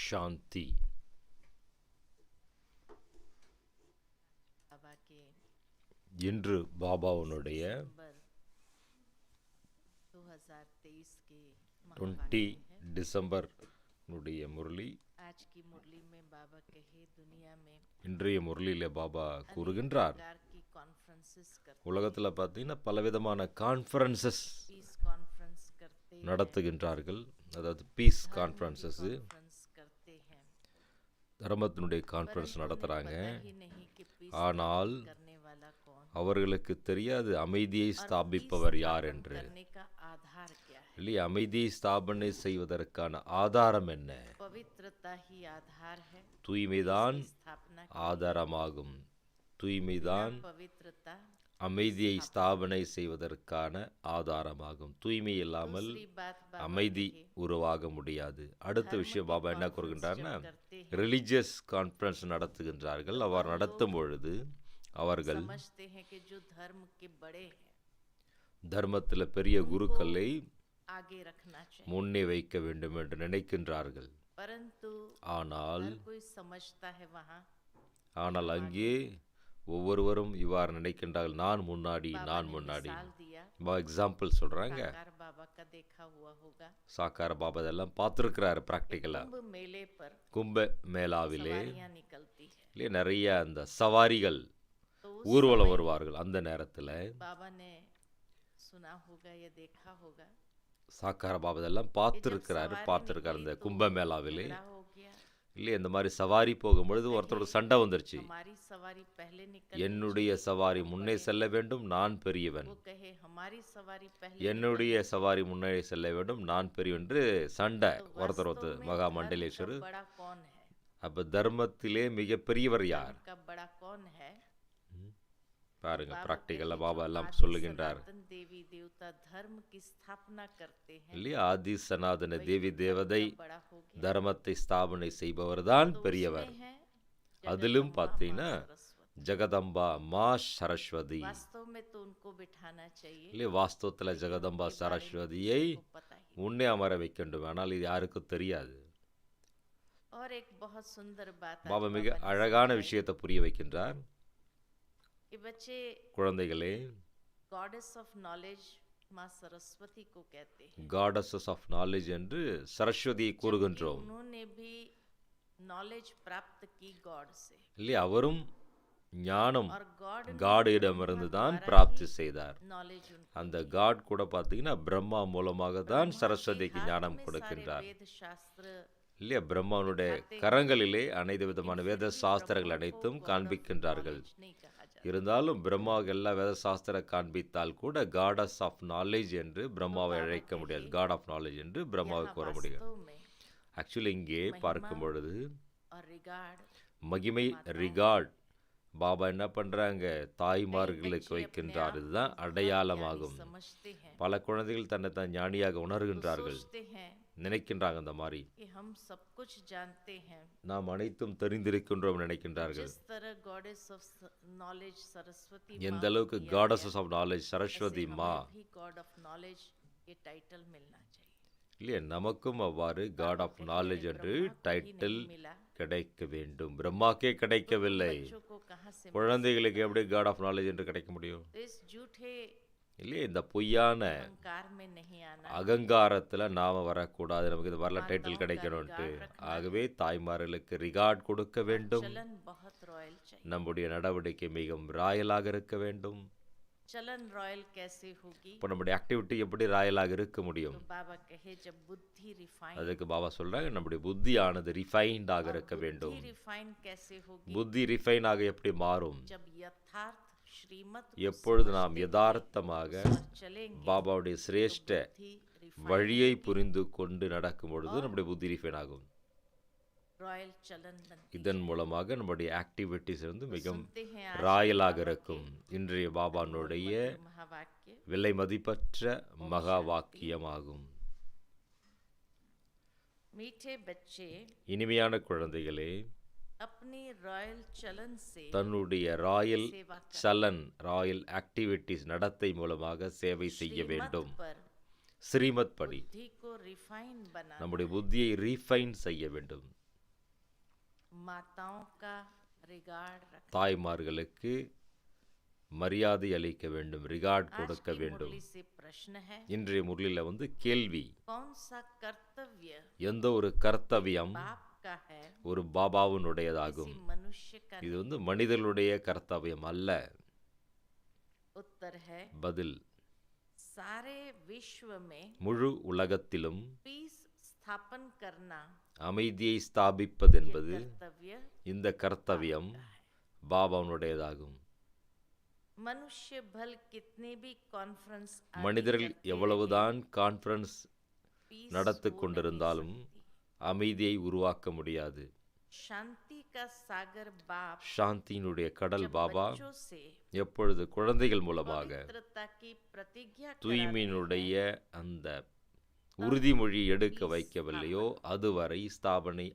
சாந்தி. இன்று பாபாவுடைய 20 டிசம்பர் முரளி. இன்றைய முரளியில பாபா கூறுகின்றார், உலகத்தில் பார்த்தீங்கன்னா பலவிதமான கான்ஃபரன்சஸ் நடத்துகின்றார்கள். அதாவது பீஸ் கான்ஃபரன்சஸ், தர்மத்தினுடைய கான்ஃபரன்ஸ் நடத்துகிறாங்க. ஆனால் அவர்களுக்கு தெரியாது அமைதியை ஸ்தாபிப்பவர் யார் என்று. இல்லையா, அமைதியை ஸ்தாபனை செய்வதற்கான ஆதாரம் என்ன? தூய்மைதான் ஆதாரமாகும். தூய்மைதான் அமைதியை ஸ்தாபனை செய்வதற்கான ஆதாரமாகும். தூய்மை இல்லாமல் அமைதி உருவாக முடியாது. அடுத்த விஷயம் பாபா என்ன கூறுகின்றார்னா, ரிலிஜியஸ் கான்ஃபரன்ஸ் நடத்துகின்றார்கள். அவர் நடத்தும் பொழுது அவர்கள் தர்மத்தில் பெரிய குருக்களை முன்னே வைக்க வேண்டும் என்று நினைக்கின்றார்கள். ஆனால் அங்கே ஒவ்வொருவரும் இவ்வாறு நினைக்கின்றார்கள், நான் முன்னாடி. எக்ஸாம்பிள் சொல்றாங்க, சாக்கார பாபா இதெல்லாம் பார்த்துருக்கிறாரு பிராக்டிக்கலா. கும்ப மேளாவிலே நிறைய அந்த சவாரிகள் ஊர்வலம் வருவார்கள். அந்த நேரத்தில் சாக்கார பாபா இதெல்லாம் பார்த்துருக்காரு இந்த கும்ப மேளாவிலே. இல்லையா, இந்த மாதிரி சவாரி போகும்பொழுது ஒருத்தரோட சண்டை வந்துருச்சு. என்னுடைய சவாரி முன்னே செல்ல வேண்டும், நான் பெரியவன். என்னுடைய சவாரி முன்னே செல்ல வேண்டும், நான் பெரியவன் என்று சண்டை. ஒருத்தர் மகா மண்டலேஸ்வரர். அப்ப தர்மத்திலே மிக பெரியவர் யார் பாருங்க. பிராக்டிகல்ல பாபா எல்லாம் சொல்லுகின்றார் இல்லையா, ஆதி சனாதன தேவி தேவதை தர்மத்தை ஸ்தாபனை செய்பவர் தான் பெரியவர். அதிலும் பார்த்தீங்கன்னா ஜெகதம்பா மா சரஸ்வதி இல்லையா, வாஸ்தவத்துல ஜெகதம்பா சரஸ்வதியை முன்னே அமர வைக்க வேண்டும். ஆனால் இது யாருக்கும் தெரியாது. பாபா மிக அழகான விஷயத்தை புரிய வைக்கின்றார். குழந்தைகளே, காடஸஸ் ஆஃப் நாலேஜ் என்று சரஸ்வதியை கூறுகின்றோம் இல்லையா. அவரும் ஞானம் காடிடமிருந்து தான் பிராப்தி செய்தார். அந்த காட் கூட பார்த்தீங்கன்னா பிரம்மா மூலமாக தான் சரஸ்வதிக்கு ஞானம் கொடுக்கின்றார் இல்லையா. பிரம்மாவுடைய கரங்களிலே அனைத்து விதமான வேத சாஸ்திரங்கள் அனைத்தும் காண்பிக்கின்றார்கள். இருந்தாலும் பிரம்மாவுக்கு எல்லா வேத சாஸ்திர காண்பித்தால் கூட காடஸ் ஆஃப் நாலேஜ் என்று பிரம்மாவை அழைக்க முடியாது. காட் ஆஃப் நாலேஜ் என்று பிரம்மாவை கூற முடியும். ஆக்சுவலி இங்கே பார்க்கும் பொழுது மகிமை ரிகார்ட் பாபா என்ன பண்றாங்க, தாய்மார்களுக்கு வைக்கின்றார். இதுதான் அடையாளமாகும். பல குழந்தைகள் தன்னை தான் ஞானியாக உணர்கின்றார்கள், நினைக்கின்றாங்க. அந்த மாதிரி நாம் அனைத்தும் தெரிந்திருக்கின்றோம் நினைக்கின்றார்கள். எந்த அளவுக்கு காடஸஸ் ஆஃப் நாலேஜ் சரஸ்வதி மா இல்லையா, நமக்கும் அவ்வாறு காட் ஆஃப் நாலேஜ் என்று டைட்டில் கிடைக்க வேண்டும். பிரம்மாக்கே கிடைக்கவில்லை, குழந்தைகளுக்கு எப்படி காட் ஆஃப் நாலேஜ் என்று கிடைக்க முடியும் இல்லையே. இந்த பொய்யான அகங்காரத்தில் நாம வரக்கூடாது, நமக்கு இது வரல டைட்டில் கிடைக்கணும்ட்டு. ஆகவே தாய்மார்களுக்கு ரிகார்ட் கொடுக்க வேண்டும். நம்முடைய நடவடிக்கை மிகவும் ராயலாக இருக்க வேண்டும். இப்போ நம்முடைய ஆக்டிவிட்டி எப்படி ராயலாக இருக்க முடியும்? அதுக்கு பாபா சொல்றாங்க, நம்முடைய புத்தியானது ரிஃபைன்டாக இருக்க வேண்டும். புத்தி ரிஃபைனாக எப்படி மாறும்? எப்பொழுது நாம் யதார்த்தமாக பாபாவுடைய சிரேஷ்ட வழியை புரிந்து கொண்டு நடக்கும் பொழுது நம்முடைய புத்தி ரிஃபைன் ஆகும். இதன் மூலமாக நம்முடைய ஆக்டிவிட்டிஸ் மிகவும் ராயலாக இருக்கும். இன்றைய பாபானுடைய விலை மதிப்பற்ற மகா வாக்கியமாகும். இனிமையான குழந்தைகளே, தன்னுடைய ராயல் சலன் ராயல் ஆக்டிவிட்டிஸ் நடத்தை மூலமாக சேவை செய்ய வேண்டும். ஸ்ரீமத் படி நம்முடைய புத்தியை ரீஃபைன் செய்ய வேண்டும். माताओं का रिगार्ड रखना, தாய்மார்களுக்கு மரியாதை அளிக்க வேண்டும், ரிகார்ட் आज கொடுக்க की வேண்டும். मुरली से प्रश्न है, இன்றைய முரளியில் கேள்வி, कौन सा कर्तव्य எந்த ஒரு கர்த்தவியம் बाप का है, ஒரு பாபாவினுடையதாகும்? किसी मनुष्य का இது नहीं? மனிதர்களுடைய கர்த்தவியம் அல்ல. उत्तर है, பதில், सारे विश्व में முழு உலகத்திலும் पीस स्थापन करना அமைதியை ஸ்தாபிப்பது ये என்பது कर्तव्य இந்த கர்த்தவியம் का है। பாபாவினுடையதாகும். मनुष्य भल कितने भी कॉन्फ्रेंस आदि மனிதர்கள் करते எவ்வளவுதான் கான்ஃபரன்ஸ் रहे, peace நடத்தி हो नहीं கொண்டிருந்தாலும் सकती। அமைதியை உருவாக்க முடியாது. शांति का सागर बाप சாந்தியினுடைய கடல் जब பாபா बच्चों से எப்பொழுது குழந்தைகள் மூலமாக पवित्रता की प्रतिज्ञा कराते தூய்மையினுடைய हैं, அந்த உறுதிமொழி எடுக்க வைக்கவில்லையோ அதுவரை ஸ்தாபனை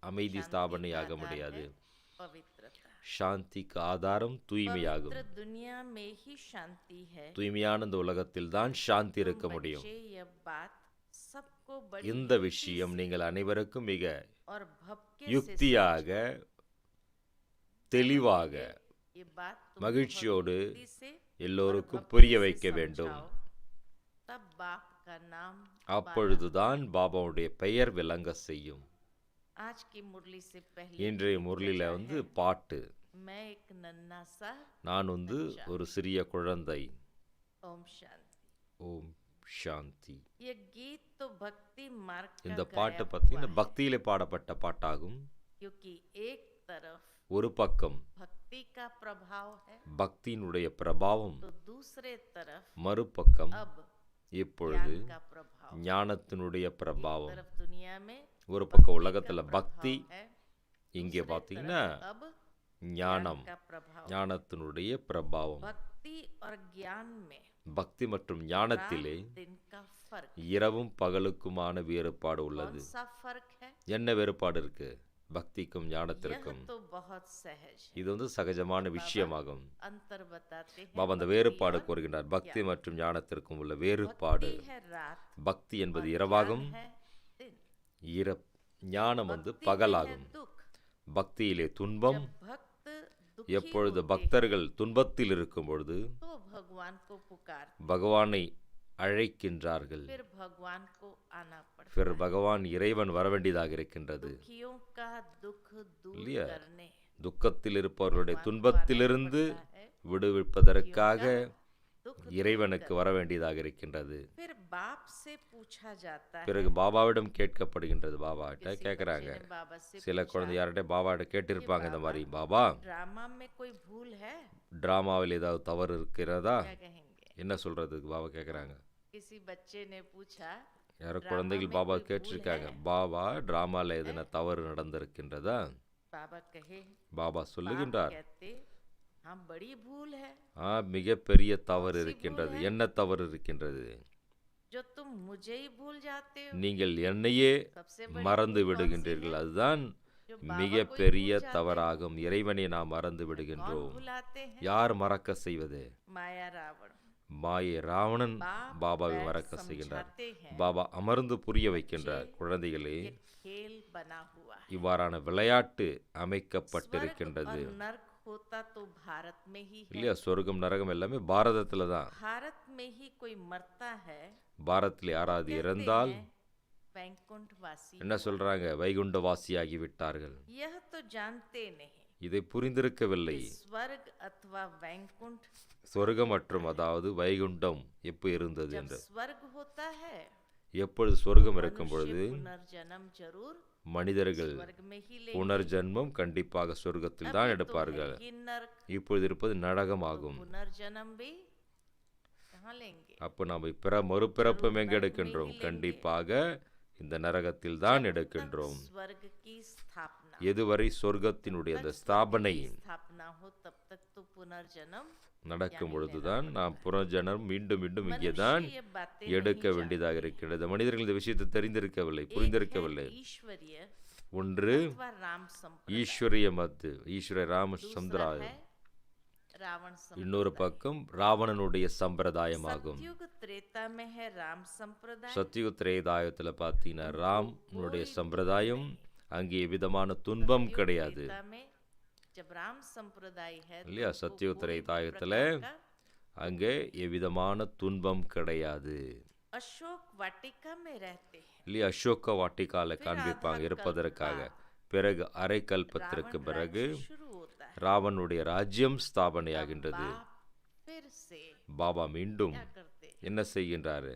அமைதி शांति ஸ்தாபனையாக का आधार முடியாது. है पवित्रता। சாந்திக்கு ஆதாரம் தூய்மையாகும். पवित्र दुनिया में ही शांति है। தூய்மையான இந்த உலகத்தில் தான் சாந்தி இருக்க முடியும். बच्चे यह बात सबको बड़ी இந்த விஷயம் நீங்கள் अனைவருக்கும் மிக और भपके யுக்தியாக தெளிவாக ये बात तुम மகிழ்ச்சியோடு बहुत युक्ति से எல்லோருக்கும் और புரிய भक्ति से வைக்க வேண்டும். समझाओ, तब बाप का नाम அப்பொழுதுதான் பாபாவுடைய பெயர் விளங்க செய்யும். आज की मुरली से पहले இன்றைய முரளியில பாட்டு, मैं एक नन्हा सा நான் ஒரு சிறிய குழந்தை. ओम शांति। ஓம் சாந்தி. ये गीत तो भक्ति मार्ग का இந்த गाया பாட்டு हुआ பார்த்தீங்கன்னா है, பக்தியிலே பாடப்பட்ட பாட்டாகும். क्योंकि एक तरफ ஒரு பக்கம் भक्ति का प्रभाव है, பக்தியினுடைய பிரபாவம், तो दूसरे तरफ மறுபக்கம் अब இப்பொழுது ज्ञान का प्रभाव। ஞானத்தினுடைய एक பிரபாவம். तरफ दुनिया में ஒரு பக்கம் भक्ति உலகத்துல का பக்தி, प्रभाव है, இங்கே दूसरे பார்த்தீங்கன்னா तरफ अब ஞானம், ज्ञान का प्रभाव। ஞானத்தினுடைய பிரபாவம். भक्ति और ज्ञान में பக்தி மற்றும் ஞானத்திலே रात दिन का फर्क, இரவும் பகலுக்குமான வேறுபாடு कौन உள்ளது. सा फर्क है? என்ன வேறுபாடு இருக்கு பக்திக்கும் यह ஞானத்திற்கும்? तो बहुत सहज है। இது சகஜமான விஷயமாகும். अंतर बताते हैं, பாபா அந்த भक्ति வேறுபாடு और கூறுகின்றார். பக்தி ज्ञान। மற்றும் ஞானத்திற்கும் உள்ள வேறுபாடு. भक्ति है रात பக்தி என்பது और இரவாகும், ज्ञान है दिन। ஞானம் भक्ति में है பகலாகும். दुख। பக்தியிலே துன்பம். जब भक्त दुखी எப்பொழுது होते பக்தர்கள் துன்பத்தில் இருக்கும் பொழுது हैं, तो भगवान को पुकारते, பகவானை அழைக்கின்றார்கள். फिर भगवान को आना पड़ता பிற है। பகவான் இறைவன் வரவேண்டியதாக இருக்கின்றது. दुखियों का दुख दूर இல்லையா? करने துக்கத்தில் இருப்பவர்களுடைய भगवान को துன்பத்திலிருந்து आना पड़ता है, விடுவிப்பதற்காக दुख दूर இறைவனுக்கு करने। வர வேண்டியதாக இருக்கின்றது. फिर बाप से पूछा जाता है, பிறகு பாபாவிடம் கேட்கப்படுகின்றது. பாபாட்ட किसी கேட்குறாங்க. बच्चे ने बाबा से சில पूछा, குழந்தை யார்கிட்ட பாபாட்ட கேட்டிருப்பாங்க இந்த மாதிரி, பாபா ड्रामा में कोई भूल है? டிராமாவில் ஏதாவது தவறு இருக்கிறதா? क्या कहेंगे? என்ன சொல்றதுக்கு பாபா கேட்குறாங்க. किसी बच्चे ने पूछा, யாரோ ड्रामा குழந்தைகள் में பாபா कोई भूल கேட்டிருக்காங்க, है? பாபா டிராமாவில் எதுனா தவறு நடந்திருக்கின்றதா? बाबा कहे, பாபா बाप சொல்லுகின்றார், कहते, हाँ बड़ी भूल है, மிகப்பெரிய தவறு कौन सी இருக்கின்றது. भूल है? என்ன தவறு இருக்கின்றது? जो तुम मुझे ही भूल जाते हो। நீங்கள் என்னையே सबसे बड़ी மறந்து भूल कौन सी விடுகின்றீர்கள். है? அதுதான் जो बाबा को ही மிகப்பெரிய भूल जाते தவறாகும். இறைவனை நாம் மறந்து हैं। விடுகின்றோம். कौन भुलाते हैं? யார் மறக்க செய்வது? माया रावण। மாயை ராவணன் बाप பாபாவை बैठ மறக்க செய்கின்றார். समझाते हैं, பாபா அமர்ந்து புரிய வைக்கின்றார். குழந்தைகளே, ये खेल बना हुआ है। இவ்வாறான விளையாட்டு स्वर्ग அமைக்கப்பட்டிருக்கின்றது. और नर्क होता तो भारत में ही है। இல்லையா? சொர்க்கம் நரகம் எல்லாமே பாரதத்துல தான். भारत में ही कोई मरता है, பாரத்தில் யாராவது कहते இறந்தால் हैं, वैकुंठवासी என்ன हुआ। சொல்றாங்க? வைகுண்டவாசியாகி விட்டார்கள். यह तो जानते नहीं இதை புரிந்திருக்கவில்லை. कि स्वर्ग अथवा वैकुंठ, சொர்க்கம் மற்றும் அதாவது வைகுண்டம் எப்போ இருந்தது जब என்று. स्वर्ग होता है எப்பொழுது சொர்க்கம் இருக்கும் பொழுது मनुष्य पुनर्जन्म जरूर மனிதர்கள் स्वर्ग में ही ले। புனர்ஜன்மம் கண்டிப்பாக சொர்க்கத்தில் தான் எடுப்பார்கள். नर्क இப்பொழுது இருப்பது நரகமாகும். पुनर्जन्म भी कहाँ लेंगे? அப்போ நாம் மறுபிறப்பும் எங்க எடுக்கின்றோம்? கண்டிப்பாக இந்த நரகத்தில் தான் எடுக்கின்றோம். स्वर्ग की स्थापना, எதுவரை சொர்க்கத்தினுடைய அந்த ஸ்தாபனை स्थापना हो तब तक तो पुनर्जन्म நடக்கும் பொழுதுதான் நாம் புனர்ஜனம் மீண்டும் மீண்டும் இங்கேதான் मनुष्य ये बातें எடுக்க नहीं வேண்டியதாக जानते। இருக்கிறது. மனிதர்கள் இந்த விஷயத்தை தெரிந்திருக்கவில்லை, एक புரிந்திருக்கவில்லை. है ईश्वरीय ஒன்று अथवा राम संप्रदाय, ஈஸ்வரிய மத்து, ஈஸ்வர ராம दूसरा சம்பிரதாயம். है रावण இன்னொரு संप्रदाय। பக்கம் ராவணனுடைய சம்பிரதாயமாகும். सतयुग त्रेता में है राम संप्रदाय, சத்தியுக திரேதாயத்தில் பார்த்தீங்கன்னா ராமனுடைய சம்பிரதாயம், அங்கே எவ்விதமான துன்பம் सतयुग கிடையாது. त्रेता में जब राम संप्रदाय है तो இல்லையா? उनको சத்தியோத்தரை कोई भी தாயத்தில் प्रकार का அங்கே எவ்விதமான துன்பம் கிடையாது. अशोक वाटिका में रहते हैं. இல்லையா? அசோக வாட்டிக்கால फिर காண்பிப்பாங்க आधा இருப்பதற்காக. कल्प பிறகு அரை கல்பத்திற்கு रावण பிறகு राज्य शुरू होता है. ராவனுடைய ராஜ்யம் तब ஸ்தாபனையாகின்றது. बाप फिर से பாபா மீண்டும் क्या करते हैं? என்ன செய்கின்றாரு?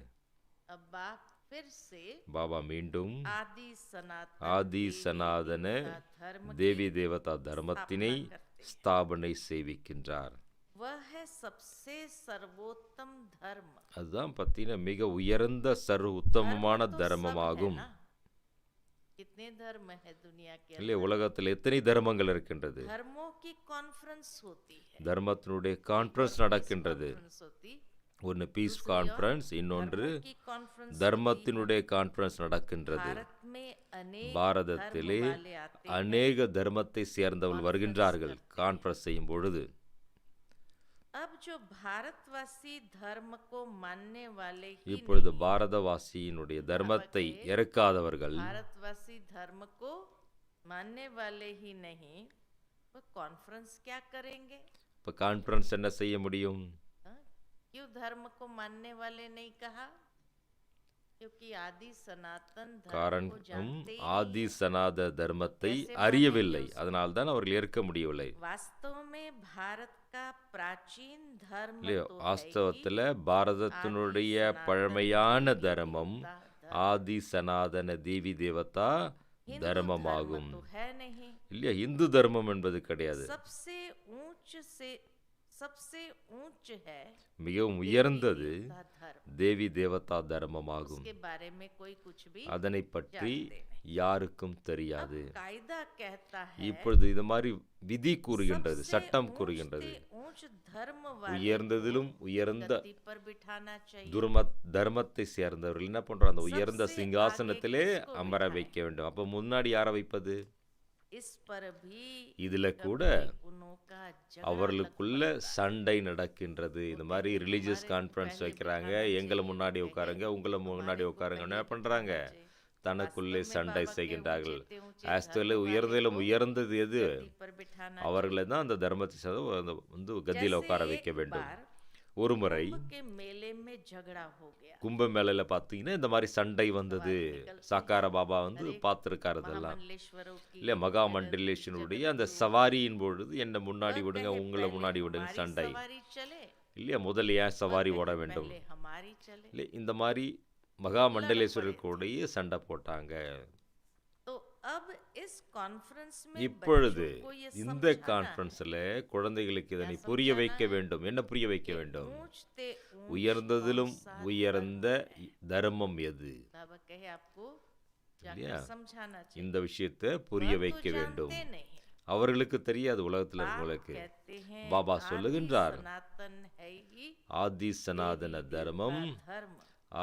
अब बाप फिर से பாபா மீண்டும் आदि सनातन ஆதி देवी சனாதன देवता धर्म தேவி की தேவதா தர்மத்தினை स्थापना करते हैं. ஸ்தாபனை செய்விக்கின்றார். वह है सबसे सर्वोत्तम धर्म. அதுதான் பார்த்தீங்கன்னா மிக உயர்ந்த சர்வ உத்தமமான धर्म तो सब है தர்மமாகும். ना. कितने धर्म है दुनिया के இல்லையா? अंदर? உலகத்தில் எத்தனை தர்மங்கள் இருக்கின்றது. धर्मों की कॉन्फ्रेंस होती है. தர்மத்தினுடைய கான்ஃபரன்ஸ் நடக்கின்றது. कॉन्फ्रेंस होती. ஒன்று பீஸ் दूसरी கான்ஃபரன்ஸ், ओर இன்னொன்று धर्मों की कॉन्फ्रेंस தர்மத்தினுடைய கான்ஃபரன்ஸ் நடக்கின்றது. भारत में अनेक பாரதத்திலே धर्म वाले आते हैं. அநேக தர்மத்தை சேர்ந்தவர்கள் வருகின்றார்கள் கான்ஃபரன்ஸ் செய்யும் பொழுது. अब जो भारतवासी धर्म को मानने वाले ही இப்பொழுது नहीं, பாரதவாசியினுடைய தர்மத்தை ஏற்காதவர்கள் भारतवासी धर्म को मानने वाले ही नहीं, वो कॉन्फ्रेंस क्या करेंगे? இப்போ கான்ஃபரன்ஸ் என்ன செய்ய முடியும்? हाँ? क्यों धर्म को मानने वाले नहीं कहा? क्योंकि आदि सनातन धर्म को காரணம் जानते ही ஆதி नहीं। சனாத தர்மத்தை कैसे அறியவில்லை, मानेंगे उसको? அதனால்தான் அவர்கள் ஏற்க முடியவில்லை. वास्तव में भारत का प्राचीन धर्म இல்லையோ? तो है ही வாஸ்தவத்தில் பாரதத்தினுடைய आदि सनातन பழமையான देवी தர்மம் देवता धर्म। ஆதி சனாதன தேவி தேவதா हिंदू தர்மமாகும். धर्म तो है नहीं. இல்லையா? இந்து தர்மம் என்பது கிடையாது. सबसे ऊंच है மிகவும் देवी உயர்ந்தது देवता धर्म. தேவி தேவதா தர்மமாகும். उसके बारे में कोई कुछ भी அதனை பற்றி जानते नहीं. யாருக்கும் தெரியாது. अब कायदा कहता है இப்பொழுது இது மாதிரி விதி கூறுகின்றது, सबसे சட்டம் ऊंच கூறுகின்றது. से ऊंच धर्म वाले உயர்ந்ததிலும் உயர்ந்த गद्दी पर बिठाना चाहिए. தர்மத்தை சேர்ந்தவர்கள் என்ன பண்றோம்? அந்த உயர்ந்த सबसे சிங்காசனத்திலே आगे किसको அமர बिठाएं? வைக்க வேண்டும். அப்ப முன்னாடி யாரை வைப்பது? इस पर भी இதுல கூட कभी उन्हों का झगड़ा அவர்களுக்குள்ள लग पड़ता है. சண்டை நடக்கின்றது. இந்த மாதிரி ரிலீஜியஸ் கான்ஃபரன்ஸ் வைக்கிறாங்க, எங்களை முன்னாடி உட்காருங்க, உங்களை முன்னாடி உட்காருங்க, என்ன பண்றாங்க? தனக்குள்ளே சண்டை செய்கின்றார்கள். ஆஸ்திரேலியா உயர்ந்ததிலும் உயர்ந்தது எது? गद्दी पर बिठाना அவர்களை தான் அந்த தர்மத்தை சேர்ந்து வந்து கத்தியில் உட்கார जैसे வைக்க एक வேண்டும். बार ஒரு முறை कुंभ के मेले में झगड़ा हो गया. கும்பமேளையில பார்த்தீங்கன்னா இந்த மாதிரி சண்டை வந்தது. சாக்கார பாபா வந்து பார்த்துருக்காரு இதெல்லாம். महामंडलेश्वरों की இல்லையா? மகாமண்டலேஷனுடைய அந்த சவாரியின் பொழுது என்ன முன்னாடி वह விடுங்க, कहे, உங்களை पहले முன்னாடி விடுங்க, हमारी சண்டை. सवारी चले. இல்லையா? முதல்ல ஏன் சவாரி वह ஓட कहे, வேண்டும்? पहले हमारी चले. இல்லை, இந்த மாதிரி மகாமண்டலேஸ்வரருடைய சண்டை போட்டாங்க. तो अब इस कॉन्फ्रेंस में இப்பொழுது बच्चों को ये இந்த समझाना கான்ஃபரன்ஸ்ல குழந்தைகளுக்கு இதனை क्या புரிய समझाना வைக்க है? வேண்டும். என்ன புரிய வைக்க कि வேண்டும்? ऊंच ते ऊंच உயர்ந்ததிலும் कौन सा உயர்ந்த धर्म है? தர்மம் எது? बाबा कहे आपको இல்லையா? जाकर समझाना चाहिए. இந்த விஷயத்தை புரிய वह तो வைக்க வேண்டும். जानते नहीं. அவர்களுக்கு தெரியாது, உலகத்தில் बाप இருக்கவங்களுக்கு. कहते हैं, பாபா आदि சொல்லுகின்றார், सनातन है ही ஆதி சனாதன देवी தர்மம், देवता धर्म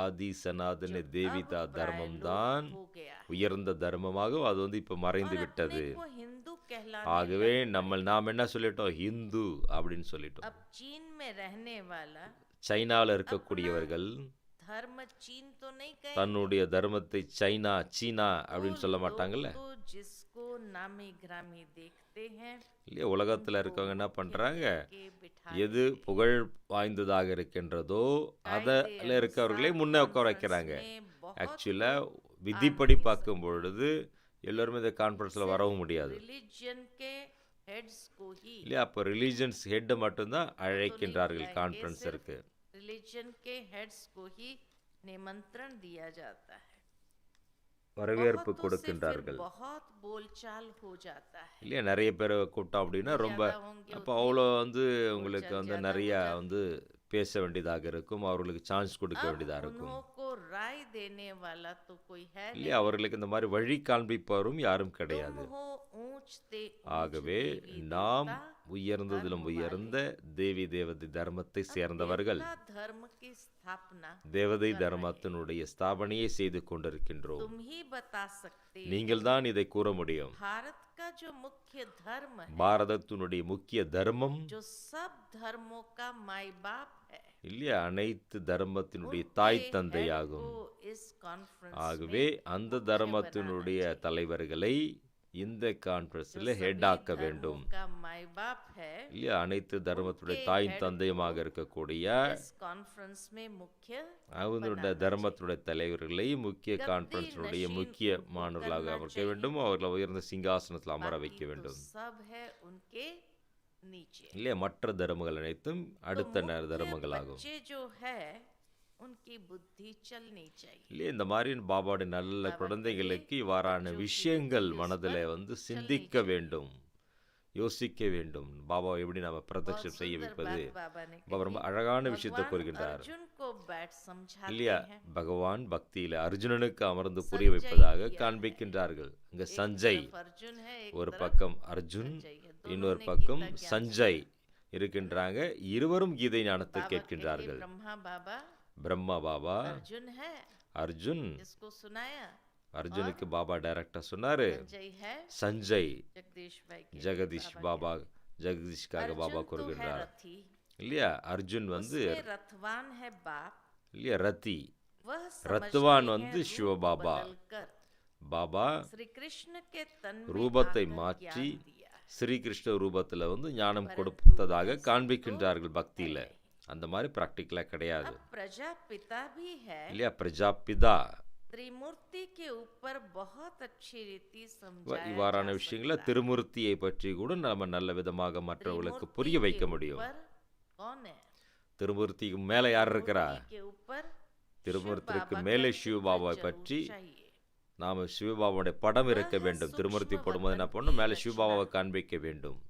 ஆதி சனாதன जो தேவிதா अब தர்மம் प्रायलोप தான் हो गया है. உயர்ந்த தர்மமாகும். அது வந்து இப்ப மறைந்து और விட்டது. अपने को हिंदू कहलाने ஆகவே लग गए. நாம் என்ன சொல்லிட்டோம்? ஹிந்து அப்படின்னு சொல்லிட்டோம். अब चीन में रहने वाला சைனால இருக்கக்கூடியவர்கள் धर्म चीन तो नहीं कहे. தன்னுடைய தர்மத்தை சீனா அப்படின்னு சொல்ல மாட்டாங்கல்ல. तो जिसको नामी ग्रामी देखते हैं இல்லையா? உலகத்துல இருக்கவங்க என்ன பண்றாங்க? के बिठा எது புகழ் வாய்ந்ததாக இருக்கின்றதோ அதில் இருக்கவர்களே முன்னே உட்கார வைக்கிறாங்க. ஆக்சுவலா விதிப்படி பார்க்கும் பொழுது எல்லாருமே இந்த கான்ஃபரன்ஸ்ல வரவும் முடியாது. रिलीजन के हेड्स को ही இல்லையா? அப்போ ரிலீஜன்ஸ் ஹெட் மட்டும்தான் அழைக்கின்றார்கள் கான்ஃபரன்ஸ் இருக்கு. रिलीजन के हेड्स को ही निमंत्रण दिया जाता है. வரவேற்பு बहुतों से फिर கொடுக்கின்றார்கள். बहुत बोलचाल हो जाता है. இல்லையா? நிறைய பேரை கூட்டம் அப்படின்னா ரொம்ப ज्यादा होंगे அப்போ उतनी அவ்வளோ வந்து உங்களுக்கு बोलचाल வந்து ज्यादा हो நிறையா जाती है. வந்து பேச வேண்டியதாக இருக்கும், அவர்களுக்கு சான்ஸ் கொடுக்க अब வேண்டியதாக இருக்கும். उन्हों को राय देने वाला तो कोई है இல்லையா? அவர்களுக்கு இந்த மாதிரி வழி காண்பிப்பவரும் யாரும் तुम கிடையாது. हो ऊंच ते ऊंच ஆகவே देवी நாம் देवता உயர்ந்ததிலும் धर्म உயர்ந்த தேவி தேவதை தர்மத்தை अब சேர்ந்தவர்கள். देवता धर्म की स्थापना தேவதை कर रहे हैं. தர்மத்தினுடைய ஸ்தாபனையை செய்து கொண்டிருக்கின்றோம். तुम ही बता सकते हो. நீங்கள் தான் இதை கூற முடியும். भारत का जो मुख्य धर्म है, பாரதத்தினுடைய முக்கிய தர்மம், जो सब धर्मों का माई बाप है, இல்லையா அனைத்து தர்மத்தினுடைய उनके தாய் head தந்தையாகும். को इस कॉन्फ्रेंस ஆகவே में அந்த मुख्य தர்மத்தினுடைய बनाना चाहिए। தலைவர்களை இந்த जो கான்ஃபரன்ஸில் सभी ஹெட் ஆக்க धर्मों வேண்டும். का माई बाप है, இல்லையா அனைத்து தர்மத்துடைய उनके தாயும் head தந்தையுமாக को இருக்கக்கூடிய इस कॉन्फ्रेंस में मुख्य அவர்களுடைய बनाना தர்மத்துடைய தலைவர்களை முக்கிய गद्दी கான்ஃபரன்ஸினுடைய नशीन முக்கியமானவர்களாக उनको அமைக்க करना வேண்டும். அவர்களை உயர்ந்த சிங்காசனத்தில் அமர बाकी வைக்க तो வேண்டும். सब है उनके नीचे। இல்லையா மற்ற தர்மங்கள் அனைத்தும் तो அடுத்த मुख्य தர்மங்களாகும். बच्चे जो है उनकी बुद्धि चलनी चाहिए। இல்லையா இந்த மாதிரி பாபாவுடைய நல்ல பாபா குழந்தைகளுக்கு கஹே, இவ்வாறான बच्चों की விஷயங்கள் बुद्धि इस மனதில் पर வந்து चलनी சிந்திக்க चाहिए। வேண்டும், யோசிக்க வேண்டும். பாபா எப்படி நாம बहुत பிரத்யட்சம் செய்ய सुंदर வைப்பது. बात बाबा ने பாபா ரொம்ப कही। அழகான விஷயத்தை भगवान கூறுகின்றார். अर्जुन को बैठ समझाते இல்லையா हैं। பகவான் பக்தியில அர்ஜுனனுக்கு அமர்ந்து புரிய संजय வைப்பதாக किया है। காண்பிக்கின்றார்கள். இங்க एक சஞ்சய் तरफ अर्जुन है, एक ஒரு तरफ பக்கம் அர்ஜுன், संजय है। दोनों இன்னொரு ने பக்கம் गीता ज्ञान சஞ்சய் இருக்கின்றாங்க. இருவரும் கீதை ஞானத்தை बाबा कहे, கேட்கின்றார்கள். ब्रह्मा बाबा பிரம்மா பாபா अर्जुन है, அர்ஜுன், इसको सुनाया। அர்ஜுனுக்கு பாபா டைரக்டா சொன்னாரு. संजय है, சஞ்சய் जगदीश भाई के ஜெகதீஷ் बाबा பாபா के। ஜெகதீஷ்காக अर्जुन பாபா तो है கூறுகின்றார். रथी, இல்லையா அர்ஜுன் வந்து उसमें रथवान है बाप, இல்லையா ரத்தி, वह ரத்துவான் समझते வந்து हैं சிவ रूप பாபா. बदलकर பாபா श्री कृष्ण के तन में ரூபத்தை आकर மாற்றி ज्ञान दिया है। ஸ்ரீகிருஷ்ண ரூபத்துல வந்து ஞானம் परंतु கொடுத்ததாக ऐसा காண்பிக்கின்றார்கள் तो பக்தியில. है नहीं। அந்த மாதிரி பிராக்டிக்கலா கிடையாது. अब प्रजापिता भी है, இல்லையா பிரஜாபிதா त्रिमूर्ति के ऊपर बहुत अच्छी रीति समझाया இவ்வாறான जा விஷயங்களை सकता है। திருமூர்த்தியை பற்றி கூட நாம நல்ல விதமாக மற்றவர்களுக்கு त्रिमूर्ति புரிய வைக்க के முடியும். ऊपर कौन है? திருமூர்த்திக்கு மேல யார் இருக்கிறா? त्रिमूर्ति के ऊपर திருமூர்த்திக்கு शिव மேலே बाबा का சிவபாபாவை चित्र பற்றி जरूर चाहिए। நாம சிவபாபாவுடைய படம் இருக்க वह வேண்டும். திருமூர்த்தி सूक्ष्म போடும்போது என்ன वतन பண்ணணும்? की மேல रचना। சிவபாபாவை காண்பிக்க வேண்டும்.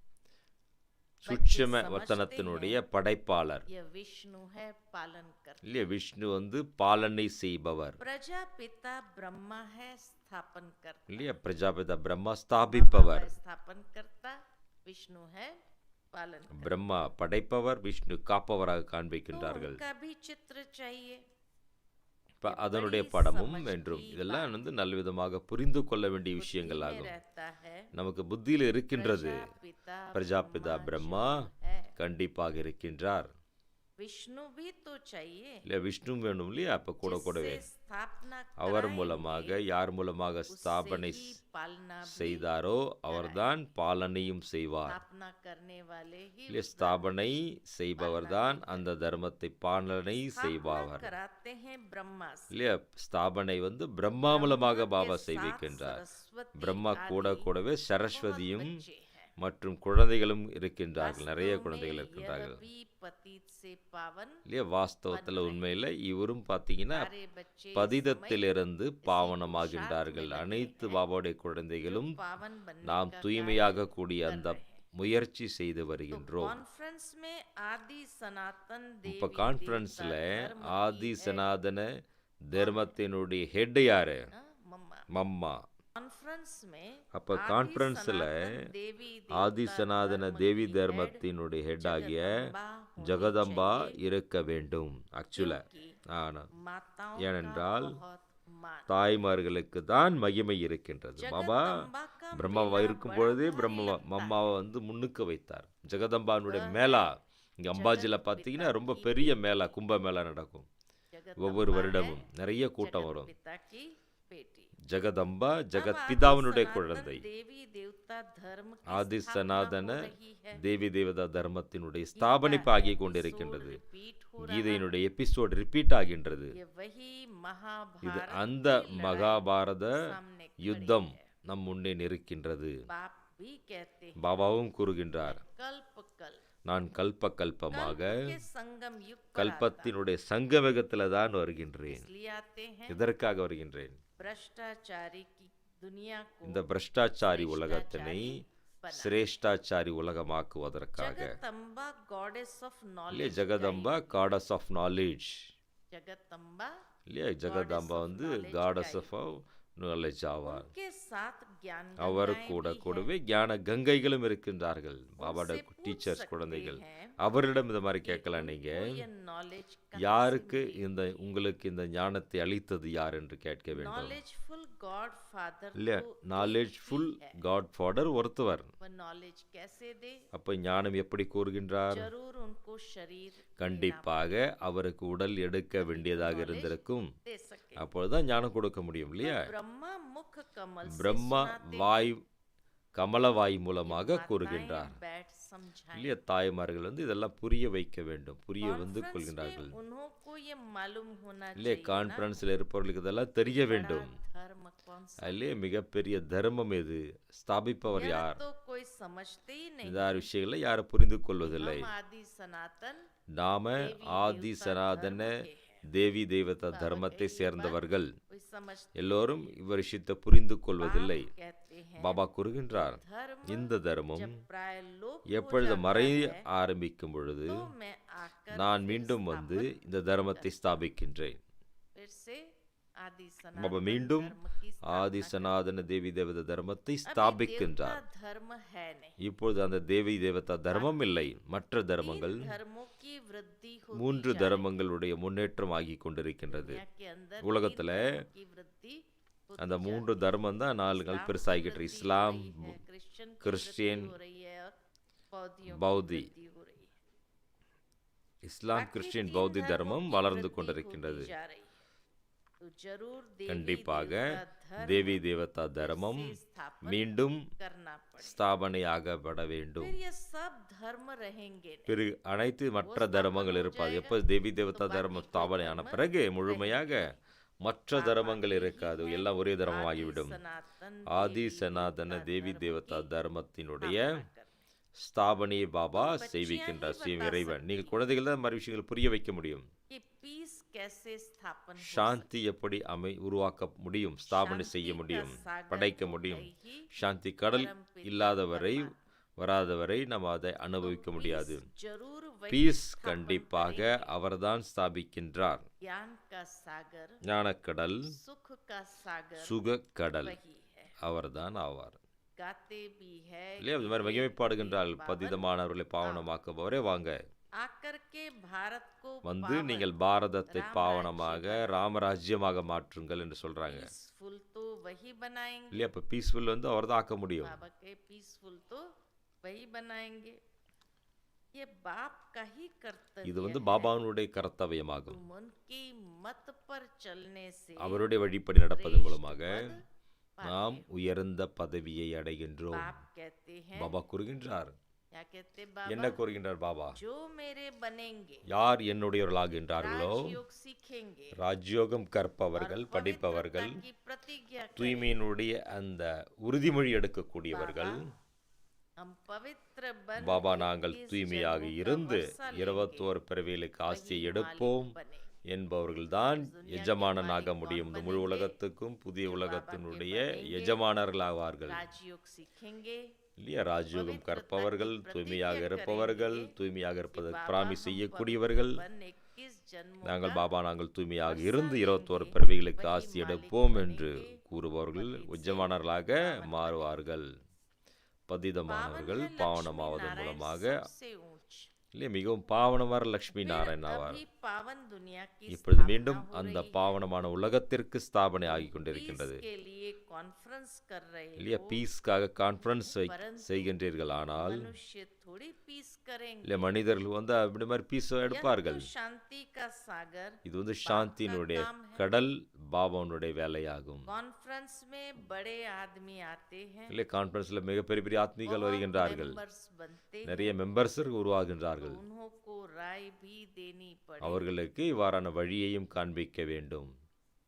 बच्चे சூட்சும समझते வத்தனத்தினுடைய हैं, படைப்பாளர். यह विष्णु है, पालन करता। இல்லையா விஷ்ணு வந்து பாலனை செய்பவர். प्रजापिता ब्रह्मा है, स्थापन करता। இல்லையா பிரஜாபிதா பிரம்மா बाबा ஸ்தாபிப்பவர். है स्थापन करता, विष्णु है पालन करता। பிரம்மா படைப்பவர், விஷ்ணு காப்பவராக तो காண்பிக்கின்றார்கள். उनका भी चित्र चाहिए। இப்ப ये அதனுடைய बड़ी படமும் समझ என்றும் की இதெல்லாம் बात வந்து நல்ல விதமாக புரிந்து கொள்ள வேண்டிய बुद्धि விஷயங்கள் में ஆகும். रहता है। நமக்கு புத்தியில இருக்கின்றது. प्रजापिता பிரஜாபிதா பிரம்மா जो है, கண்டிப்பாக இருக்கின்றார். विष्णु भी तो चाहिए, இல்ல விஷ்ணு வேணும் இல்லையா? அப்ப கூட கூடவே जिससे स्थापना அவர் कराएंगे, மூலமாக யார் மூலமாக उससे ஸ்தாபனை ही पालना भी। செய்தாரோ அவர்தான் பாலனையும் செய்வார். स्थापना करने वाले ही இல்லையா उस ஸ்தாபனை धर्म की செய்பவர்தான் पालना भी அந்த தர்மத்தை பாலனை स्थापना செய்பவர். कराते हैं ब्रह्मा से। இல்லையா ஸ்தாபனை வந்து பிரம்மா மூலமாக ब्रह्मा பாபா के செய்விக்கின்றார். साथ सरस्वती பிரம்மா கூட आदि கூடவே बहुत சரஸ்வதியும் बच्चे हैं। மற்றும் குழந்தைகளும் இருக்கின்றார்கள். நிறைய वास्तव குழந்தைகள் में இருக்கின்றார்கள். यह भी पतित से पावन இல்லையா வாஸ்தவத்துல உண்மையில இவரும் பாத்தீங்கன்னா सारे बच्चे इस பதிதத்திலிருந்து समय பாவனமாகின்றார்கள். इसी पुरुषार्थ में அனைத்து लगे பாபாவுடைய हैं, குழந்தைகளும் जो पावन बनने நாம் का தூய்மையாக कार्य கூடிய कर அந்த रहे हैं। முயற்சி செய்து तो வருகின்றோம். कॉन्फ्रेंस में आदि सनातन இப்ப देवी கான்ஃபரன்ஸ்ல देवता धर्म ஆதி की है, சனாதன தர்மத்தினுடைய ஹெட் யாரு? हाँ, मम्मा। மம்மா. कॉन्फ्रेंस में அப்ப आदि கான்ஃபரன்ஸ்ல सनातन देवी ஆதி देवता சனாதன धर्म தேவி की தர்மத்தினுடைய ஹெட் ஆகிய जगदम्बा होनी ஜெகதம்பா चाहिए, இருக்க வேண்டும். ஆக்சுவலா क्योंकि ஆனா माताओं ஏனென்றால் का बहुत मान। தாய்மார்களுக்கு தான் மகிமை இருக்கின்றது. பாபா जगदम्बा का பிரம்மாவா मेला இருக்கும் बड़ा பொழுதே भारी பிரம்மா लगता है। மம்மாவை வந்து முன்னுக்கு வைத்தார். ஜெகதம்பானுடைய वह மேளா இங்க அம்பாஜில जगत பாத்தீங்கன்னா पिता ரொம்ப की பெரிய மேளா கும்ப மேளா நடக்கும். जगदम्बा ஒவ்வொரு है வருடமும் நிறைய கூட்டம் जगत வரும். पिता की बेटी। ஜெகதம்பா अब ஜெகத் आदि பிதாவினுடைய सनातन குழந்தை. देवी देवता धर्म की ஆதி स्थापना சனாதன हो रही है। தேவி தேவதா தர்மத்தினுடைய गीता ஸ்தாபனிப்பு ஆகிக் episode கொண்டிருக்கின்றது. repeat हो रहा है। கீதையினுடைய எபிசோட் ரிப்பீட் ஆகின்றது. ये वही இது महाभारत அந்த की लड़ाई மகாபாரத सामने खड़ी யுத்தம் है। நம் முன்னே நிற்கின்றது. बाप भी कहते हैं, பாபாவும் கூறுகின்றார், कल्प कल्प நான் கல்ப கல்பமாக कल्प के संगम युग पर आता கல்பத்தினுடைய சங்கமகத்துல தான் வருகின்றேன். इसलिए आते हैं। இதற்காக வருகின்றேன். भ्रष्टाचारी की दुनिया को இந்த பிரஷ்டாச்சாரி உலகத்தினை बना। சிரேஷ்டாச்சாரி உலகமாக்குவதற்காக. जगदम्बा गॉडेस ऑफ இல்லையா knowledge. Jagadamba goddess of knowledge. Jagdamba இல்லையா ஜெகதம்பா of வந்து knowledge காடஸ் का ஆஃப் நாலேஜ் ஆவார். उनके साथ ज्ञान அவர் गंगाएं கூட भी हैं, கூடவே ஞான கங்கைகளும் இருக்கின்றார்கள். பாபாட उनसे पूछ டீச்சர்ஸ் सकते குழந்தைகள் हैं அவரிடம் இந்த மாதிரி कि கேட்கலாம். நீங்க उनको ये नॉलेज कहाँ से யாருக்கு मिली। இந்த உங்களுக்கு இந்த ஞானத்தை அளித்தது யார் என்று கேட்க வேண்டும். नॉलेजफुल गॉड फादर இல்ல तो நாலேஜ்ஃபுல் एक ही है, காட் ஃபாதர் ஒருத்தவர். वह नॉलेज कैसे दे, அப்ப ஞானம் எப்படி கூறுகின்றார்? जरूर उनको शरीर கண்டிப்பாக அவருக்கு உடல் எடுக்க வேண்டியதாக இருந்திருக்கும். दे सके। அப்பொழுதுதான் ஞானம் கொடுக்க முடியும் இல்லையா? तो ब्रह्मा मुख कमल से பிரம்மா सुनाते வாய் கமலவாய் हैं, மூலமாக माताएं கூறுகின்றார் बैठ समझाएं। இல்லையா? தாய்மார்கள் இதெல்லாம் புரிய வைக்க வேண்டும், புரிய कॉन्फ्रेंस கொள்கின்றார்கள் में उनको ये मालूम होना இல்லையா? चाहिए ना, கான்ஃபரன்ஸில் இருப்பவர்களுக்கு இதெல்லாம் தெரிய வேண்டும். बड़ा धर्म कौन सा இல்லையே மிகப்பெரிய தர்மம் எது, ஸ்தாபிப்பவர் यह யார்? तो कोई समझते ही नहीं। இந்த விஷயங்களை யாரும் புரிந்து கொள்வதில்லை. हम आदि सनातन நாம देवी ஆதி देवता சனாதன धर्म के हैं। தேவி தேவதா बाबा தர்மத்தை कई சேர்ந்தவர்கள். कोई समझते எல்லோரும் இவர் விஷயத்தை புரிந்து கொள்வதில்லை. बाप कहते हैं பாபா கூறுகின்றார், धर्म இந்த தர்மம் जब प्राय लोप हो எப்பொழுது जाता மறைய है, ஆரம்பிக்கும் பொழுது तो मैं आकर நான் फिर மீண்டும் வந்து स्थापन இந்த தர்மத்தை ஸ்தாபிக்கின்றேன். फिर से आदि பாபா सनातन மீண்டும் धर्म की ஆதி स्थापना சனாதன தேவி தேவதா தர்மத்தை अभी देवता ஸ்தாபிக்கின்றார். धर्म है नहीं। இப்பொழுது அந்த தேவி தேவதா தர்மம் இல்லை, மற்ற தர்மங்கள் तीन धर्मों की वृद्धि होती மூன்று जा रही है। தர்மங்களுடைய முன்னேற்றம் ஆகி கொண்டிருக்கின்றது. दुनिया के अंदर உலகத்துல तीन धर्मों की वृद्धि होती அந்த जा மூன்று रही है। தர்மம் தான் நாலு நாள் इस्लाम की பெருசாகிட்டு वृद्धि இஸ்லாம், हो रही है, क्रिश्चियन की क्रिश्चियन, वृद्धि हो रही है और बौद्धियों की बौद्धि। वृद्धि हो रही है। இஸ்லாம், बाकी கிறிஸ்டியன், तीन பௌத்த धर्मों தர்மம் की வளர்ந்து वृद्धि கொண்டிருக்கின்றது. होती जा रही है। तो जरूर देवी கண்டிப்பாக देवता धर्म தேவி தேவதா தர்மம் से स्थापन மீண்டும் करना पड़े। ஸ்தாபனையாகப்பட வேண்டும். फिर ये सब धर्म रहेंगे नहीं। பிறகு அனைத்து மற்ற தர்மங்கள் இருப்பாது. எப்போ தேவி தேவதா தர்மம் ஸ்தாபனையான பிறகு முழுமையாக மற்ற தர்மங்கள் இருக்காது, எல்லாம் ஒரே தர்மமாகிவிடும். सनातन ஆதி சனாதன தேவி தேவதா தர்மத்தினுடைய ஸ்தாபனையை பாபா செய்விக்கின்றார். இறைவன் நீங்கள் குழந்தைகள் தான் மறு விஷயங்கள் புரிய வைக்க முடியும். कि पीस कैसे स्थापन हो சாந்தி எப்படி உருவாக்க முடியும், ஸ்தாபனை செய்ய शांति का முடியும், सागर படைக்க तो முடியும். है ही சாந்தி கடல் परमपिता இல்லாதவரை परमात्मा। வராதவரை நம்ம அதை அனுபவிக்க तो முடியாது. पीस जरूर वही பீஸ் स्थापन கண்டிப்பாக करेंगे। அவர்தான் ஸ்தாபிக்கின்றார். ज्ञान का सागर, ஞானக்கடல், सुख का सागर சுகக்கடல் वही है। அவர்தான் ஆவார். गाते भी है இல்லையா? இது कि மாதிரி हे மகிமைப்பாடுகின்றால் पावन பதிதமானவர்களை பாவனமாக்குபவரே வாங்க आकर के भारत को வந்து पावन நீங்கள் பாரதத்தை राम பாவனமாக राज्य ராமராஜ்யமாக மாற்றுங்கள் என்று சொல்றாங்க पीसफुल तो वही बनाएंगे। இல்லையா? இப்போ பீஸ்ஃபுல் வந்து அவர் தான் ஆக்க முடியும். बाबा के पीसफुल तो वही बनाएंगे। ये बाप का ही இது कर्तव्य வந்து है। பாபாவுடைய கர்த்தவியமாகும். तुम उनकी मत पर चलने से அவருடைய வழிப்படி நடப்பதன் மூலமாக श्रेष्ठ पद நாம் पाते हो। உயர்ந்த பதவியை அடைகின்றோம். बाप कहते हैं, பாபா கூறுகின்றார். क्या कहते என்ன बाबा, கூறுகின்றார் பாபா? जो मेरे बनेंगे, யார் என்னுடையவர்களாகின்றார்களோ, राजयोग सीखेंगे ராஜ்யோகம் और கற்பவர்கள், படிப்பவர்கள், पवित्रता की प्रतिज्ञा करें। தூய்மையினுடைய அந்த உறுதிமொழி எடுக்கக்கூடியவர்கள், हम पवित्र बन பாபா के நாங்கள் इस தூய்மையாக जन्मों का இருந்து वर्षा लेंगे, 21 பிறவிகளுக்கு ஆசையை वही எடுப்போம் मालिक बने। என்பவர்கள்தான் इस दुनिया के எஜமானனாக मालिक முடியும். कौन இந்த முழு बनेंगे? உலகத்துக்கும் புதிய जो बाबा के உலகத்தினுடைய बनेंगे, எஜமானர்களாவார்கள். राजयोग सीखेंगे, இல்லையா? ராஜ்யோகம் पवित्रता கற்பவர்கள், की தூய்மையாக प्रतिज्ञा இருப்பவர்கள், करेंगे தூய்மையாக कि இருப்பதற்கு बाबा பிராமிஸ் हम செய்யக்கூடியவர்கள். पवित्र बन 21 जन्मों நாங்கள் का பாபா நாங்கள் தூய்மையாக वर्षा இருந்து लेंगे, 21 பிறவிகளுக்கு वही ஆசி मालिक எடுப்போம் என்று बनेंगे, கூறுபவர்கள் पतित से எஜமானர்களாக पावन மாறுவார்கள். पावन பதிதமானவர்கள் है लक्ष्मी பாவனமாவதன் नारायण மூலமாக सबसे ऊंच। இல்லையா? மிகவும் பாவனமான லக்ஷ்மி फिर நாராயண் ஆவார். अभी पावन दुनिया की இப்பொழுது स्थापना மீண்டும் हो அந்த रही है। பாவனமான உலகத்திற்கு ஸ்தாபனை ஆகி पीस கொண்டிருக்கின்றது. के लिए कॉन्फ्रेंस कर रहे இல்லையா? हो, பீஸ்க்காக கான்ஃபரன்ஸ் परंतु செய்கின்றீர்கள். ஆனால் मनुष्य थोड़ी पीस करेंगे। இல்லையா? மனிதர்கள் வந்து அப்படி மாதிரி பீஸ் यह எடுப்பார்கள். तो शांति का सागर இது வந்து சாந்தியினுடைய கடல், பாபாவுடைய வேலையாகும். कॉन्फ्रेंस में बड़े आदमी आते हैं, இல்லை கான்ஃபரன்ஸ்ல மிகப்பெரிய பெரிய ஆத்மீகள் बहुत வருகின்றார்கள், members बनते हैं, நிறைய மெம்பர்ஸ் तो உருவாகின்றார்கள். उन्हों को राय भी देनी पड़े। அவர்களுக்கு இவ்வாறான வழியையும் காண்பிக்க வேண்டும்.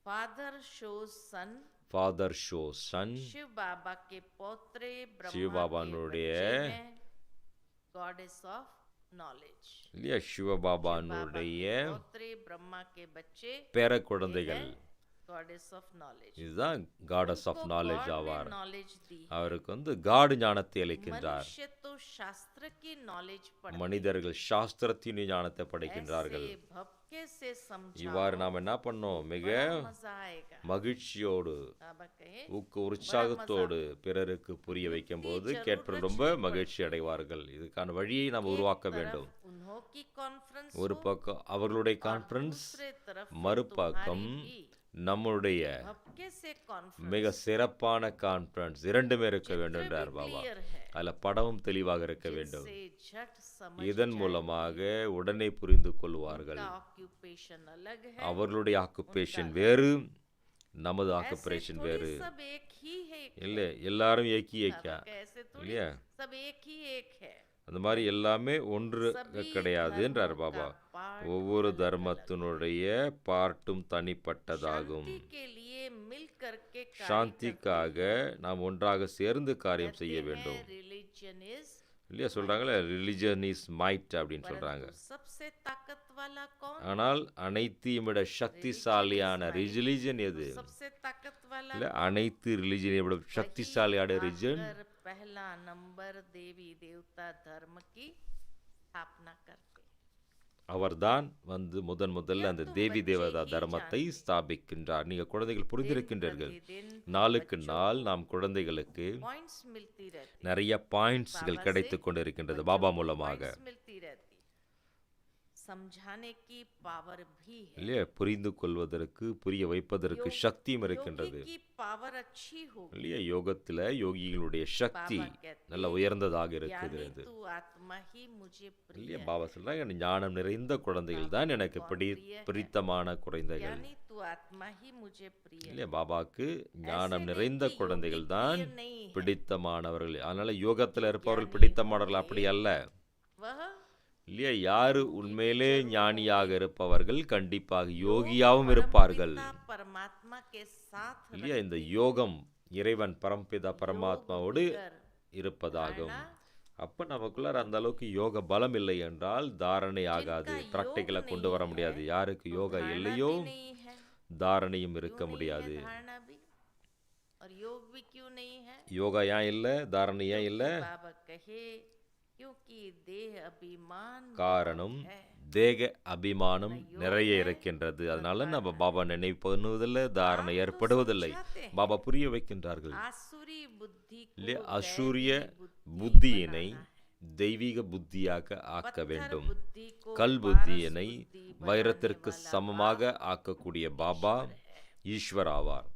फादर शोज सन, ஃபாதர் ஷோ சன், शिव बाबा के पौत्रे शिव ब्रह्मा बाबा के नुடைய बच्चे हैं, गॉडेस ऑफ नॉलेज। இல்லையா? சிவபாபானுடைய पौत्रे ब्रह्मा के बच्चे பேர குழந்தைகள் goddess of knowledge. இதுதான் காடஸ் ஆஃப் उनको நாலேஜ் God ने ஆவார். knowledge दी है. அவருக்கு காடு ஞானத்தை அளிக்கின்றார். मनुष्य तो शास्त्र की knowledge पढ़ते மனிதர்கள் சாஸ்திரத்தின் ஞானத்தை படைக்கின்றார்கள். ऐसे भपके से समझाओ, இவ்வாறு நாம் என்ன பண்ணோம்? மிக बड़ा मजा आएगा. மகிழ்ச்சியோடு बाबा कहे உற்சாகத்தோடு பிறருக்கு புரிய வைக்கும் போது கேட்பது ரொம்ப மகிழ்ச்சி அடைவார்கள். இதுக்கான வழியை நாம் உருவாக்க வேண்டும். उन्हों की कॉन्फ्रेंस ஒரு பக்கம் அவர்களுடைய கான்ஃபரன்ஸ், दूसरे तरफ மறுபக்கம் நம்முடைய भपके से कॉन्फ्रेंस மிக சிறப்பான கான்ஃபரன்ஸ், இரண்டுமே இருக்க வேண்டும் என்றார் பாபா. क्लियर है, அதில் படமும் தெளிவாக இருக்க வேண்டும். जिससे झट समझ இதன் மூலமாக உடனே புரிந்து கொள்வார்கள். उनका ऑक्यूपेशन अलग है, அவர்களுடைய ஆக்குபேஷன் வேறு, நமது ஆக்குபேஷன் ऐसे வேறு. थोड़ी सब एक ही है. இல்லை, எல்லாரும் ஏக்கி ஏக்கியா बाबा ऐसे थोड़ी இல்லையா? सब एक ही एक है. அந்த மாதிரி எல்லாமே ஒன்று கிடையாது என்றார் பாபா. ஒவ்வொரு தர்மத்தினுடைய பார்ட்டும் தனிப்பட்டதாகும். शांति के लिए मिल करके कार्य சாந்திக்காக நாம் ஒன்றாக சேர்ந்து காரியம் செய்ய வேண்டும். रिलीजन इज இல்லையா? சொல்றாங்களே ரிலிஜன் இஸ் மைட் அப்படின்னு சொல்றாங்க. सबसे ताकत वाला कौन? ஆனால் அனைத்தையும் விட சக்திசாலியான ரிலிஜன் எது? सबसे ताकत वाला இல்ல அனைத்து ரிலிஜனை விட சக்திசாலியான ரிலிஜன் आकर पहला नंबर देवी देवता धर्म की स्थापना करते. அவர்தான் முதல்ல அந்த தேவி தேவதா தர்மத்தை ஸ்தாபிக்கின்றார். நீங்க குழந்தைகள் புரிந்திருக்கின்றீர்கள். நாளுக்கு நாள் நாம் குழந்தைகளுக்கு पॉइंट्स मिलती रहती, நிறைய பாயிண்ட்ஸ்கள் கிடைத்துக் கொண்டிருக்கின்றது பாபா மூலமாக. पॉइंट्स मिलती रहती. समझाने की पावर भी है. இல்லையா? புரிந்து கொள்வதற்கு, புரிய வைப்பதற்கு சக்தியும் இருக்கின்றது. योगी की पावर अच्छी होगी. இல்லையா? யோகத்துல யோகிகளுடைய சக்தி நல்ல உயர்ந்ததாக இருக்கிறது. यानी तू आत्मा ही मुझे இல்லையா? प्रिय. பாபா சொல்றாங்க, ஞானம் நிறைந்த குழந்தைகள் தான் எனக்கு பிடித்தமான குழந்தைகள். यानी तू आत्मा ही मुझे प्रिय. இல்லையா? பாபாக்கு ஞானம் நிறைந்த குழந்தைகள் தான் பிடித்தமானவர்கள். அதனால யோகத்துல இருப்பவர்கள் பிடித்தமானவர்கள் அப்படி அல்ல. वह இல்லையா? யாரு உண்மையிலே ஞானியாக இருப்பவர்கள் கண்டிப்பாக யோகியாவும் இருப்பார்கள். परमात्मा के साथ இல்லையா? இந்த யோகம் இறைவன் பரம்பிதா பரமாத்மாவோடு இருப்பதாகும். அப்ப நமக்குள்ளார அந்த அளவுக்கு யோக பலம் இல்லை என்றால் தாரணை ஆகாது, பிராக்டிக்கலா கொண்டு வர முடியாது. யாருக்கு யோகா இல்லையோ नहीं है, தாரணையும் இருக்க முடியாது. धारणा भी और योग भी क्यों नहीं है? யோகா ஏன் இல்ல, தாரணை ஏன் இல்ல? बाबा कहे क्योंकि देह अभिमान காரணம் தேக அபிமானம் நிறைய இருக்கின்றது. அதனால நம்ம பாபா நினைவு பண்ணுவதில்லை, தாரணை ஏற்படுவதில்லை. பாபா புரிய வைக்கின்றார்கள். आसुरी बुद्धि இல்லையா? को அசூரிய बुद्धि புத்தியினை தெய்வீக புத்தியாக ஆக்க வேண்டும். बुद्धि को கல் புத்தியினை வைரத்திற்கு சமமாக ஆக்கக்கூடிய பாபா ஈஸ்வர் ஆவார்.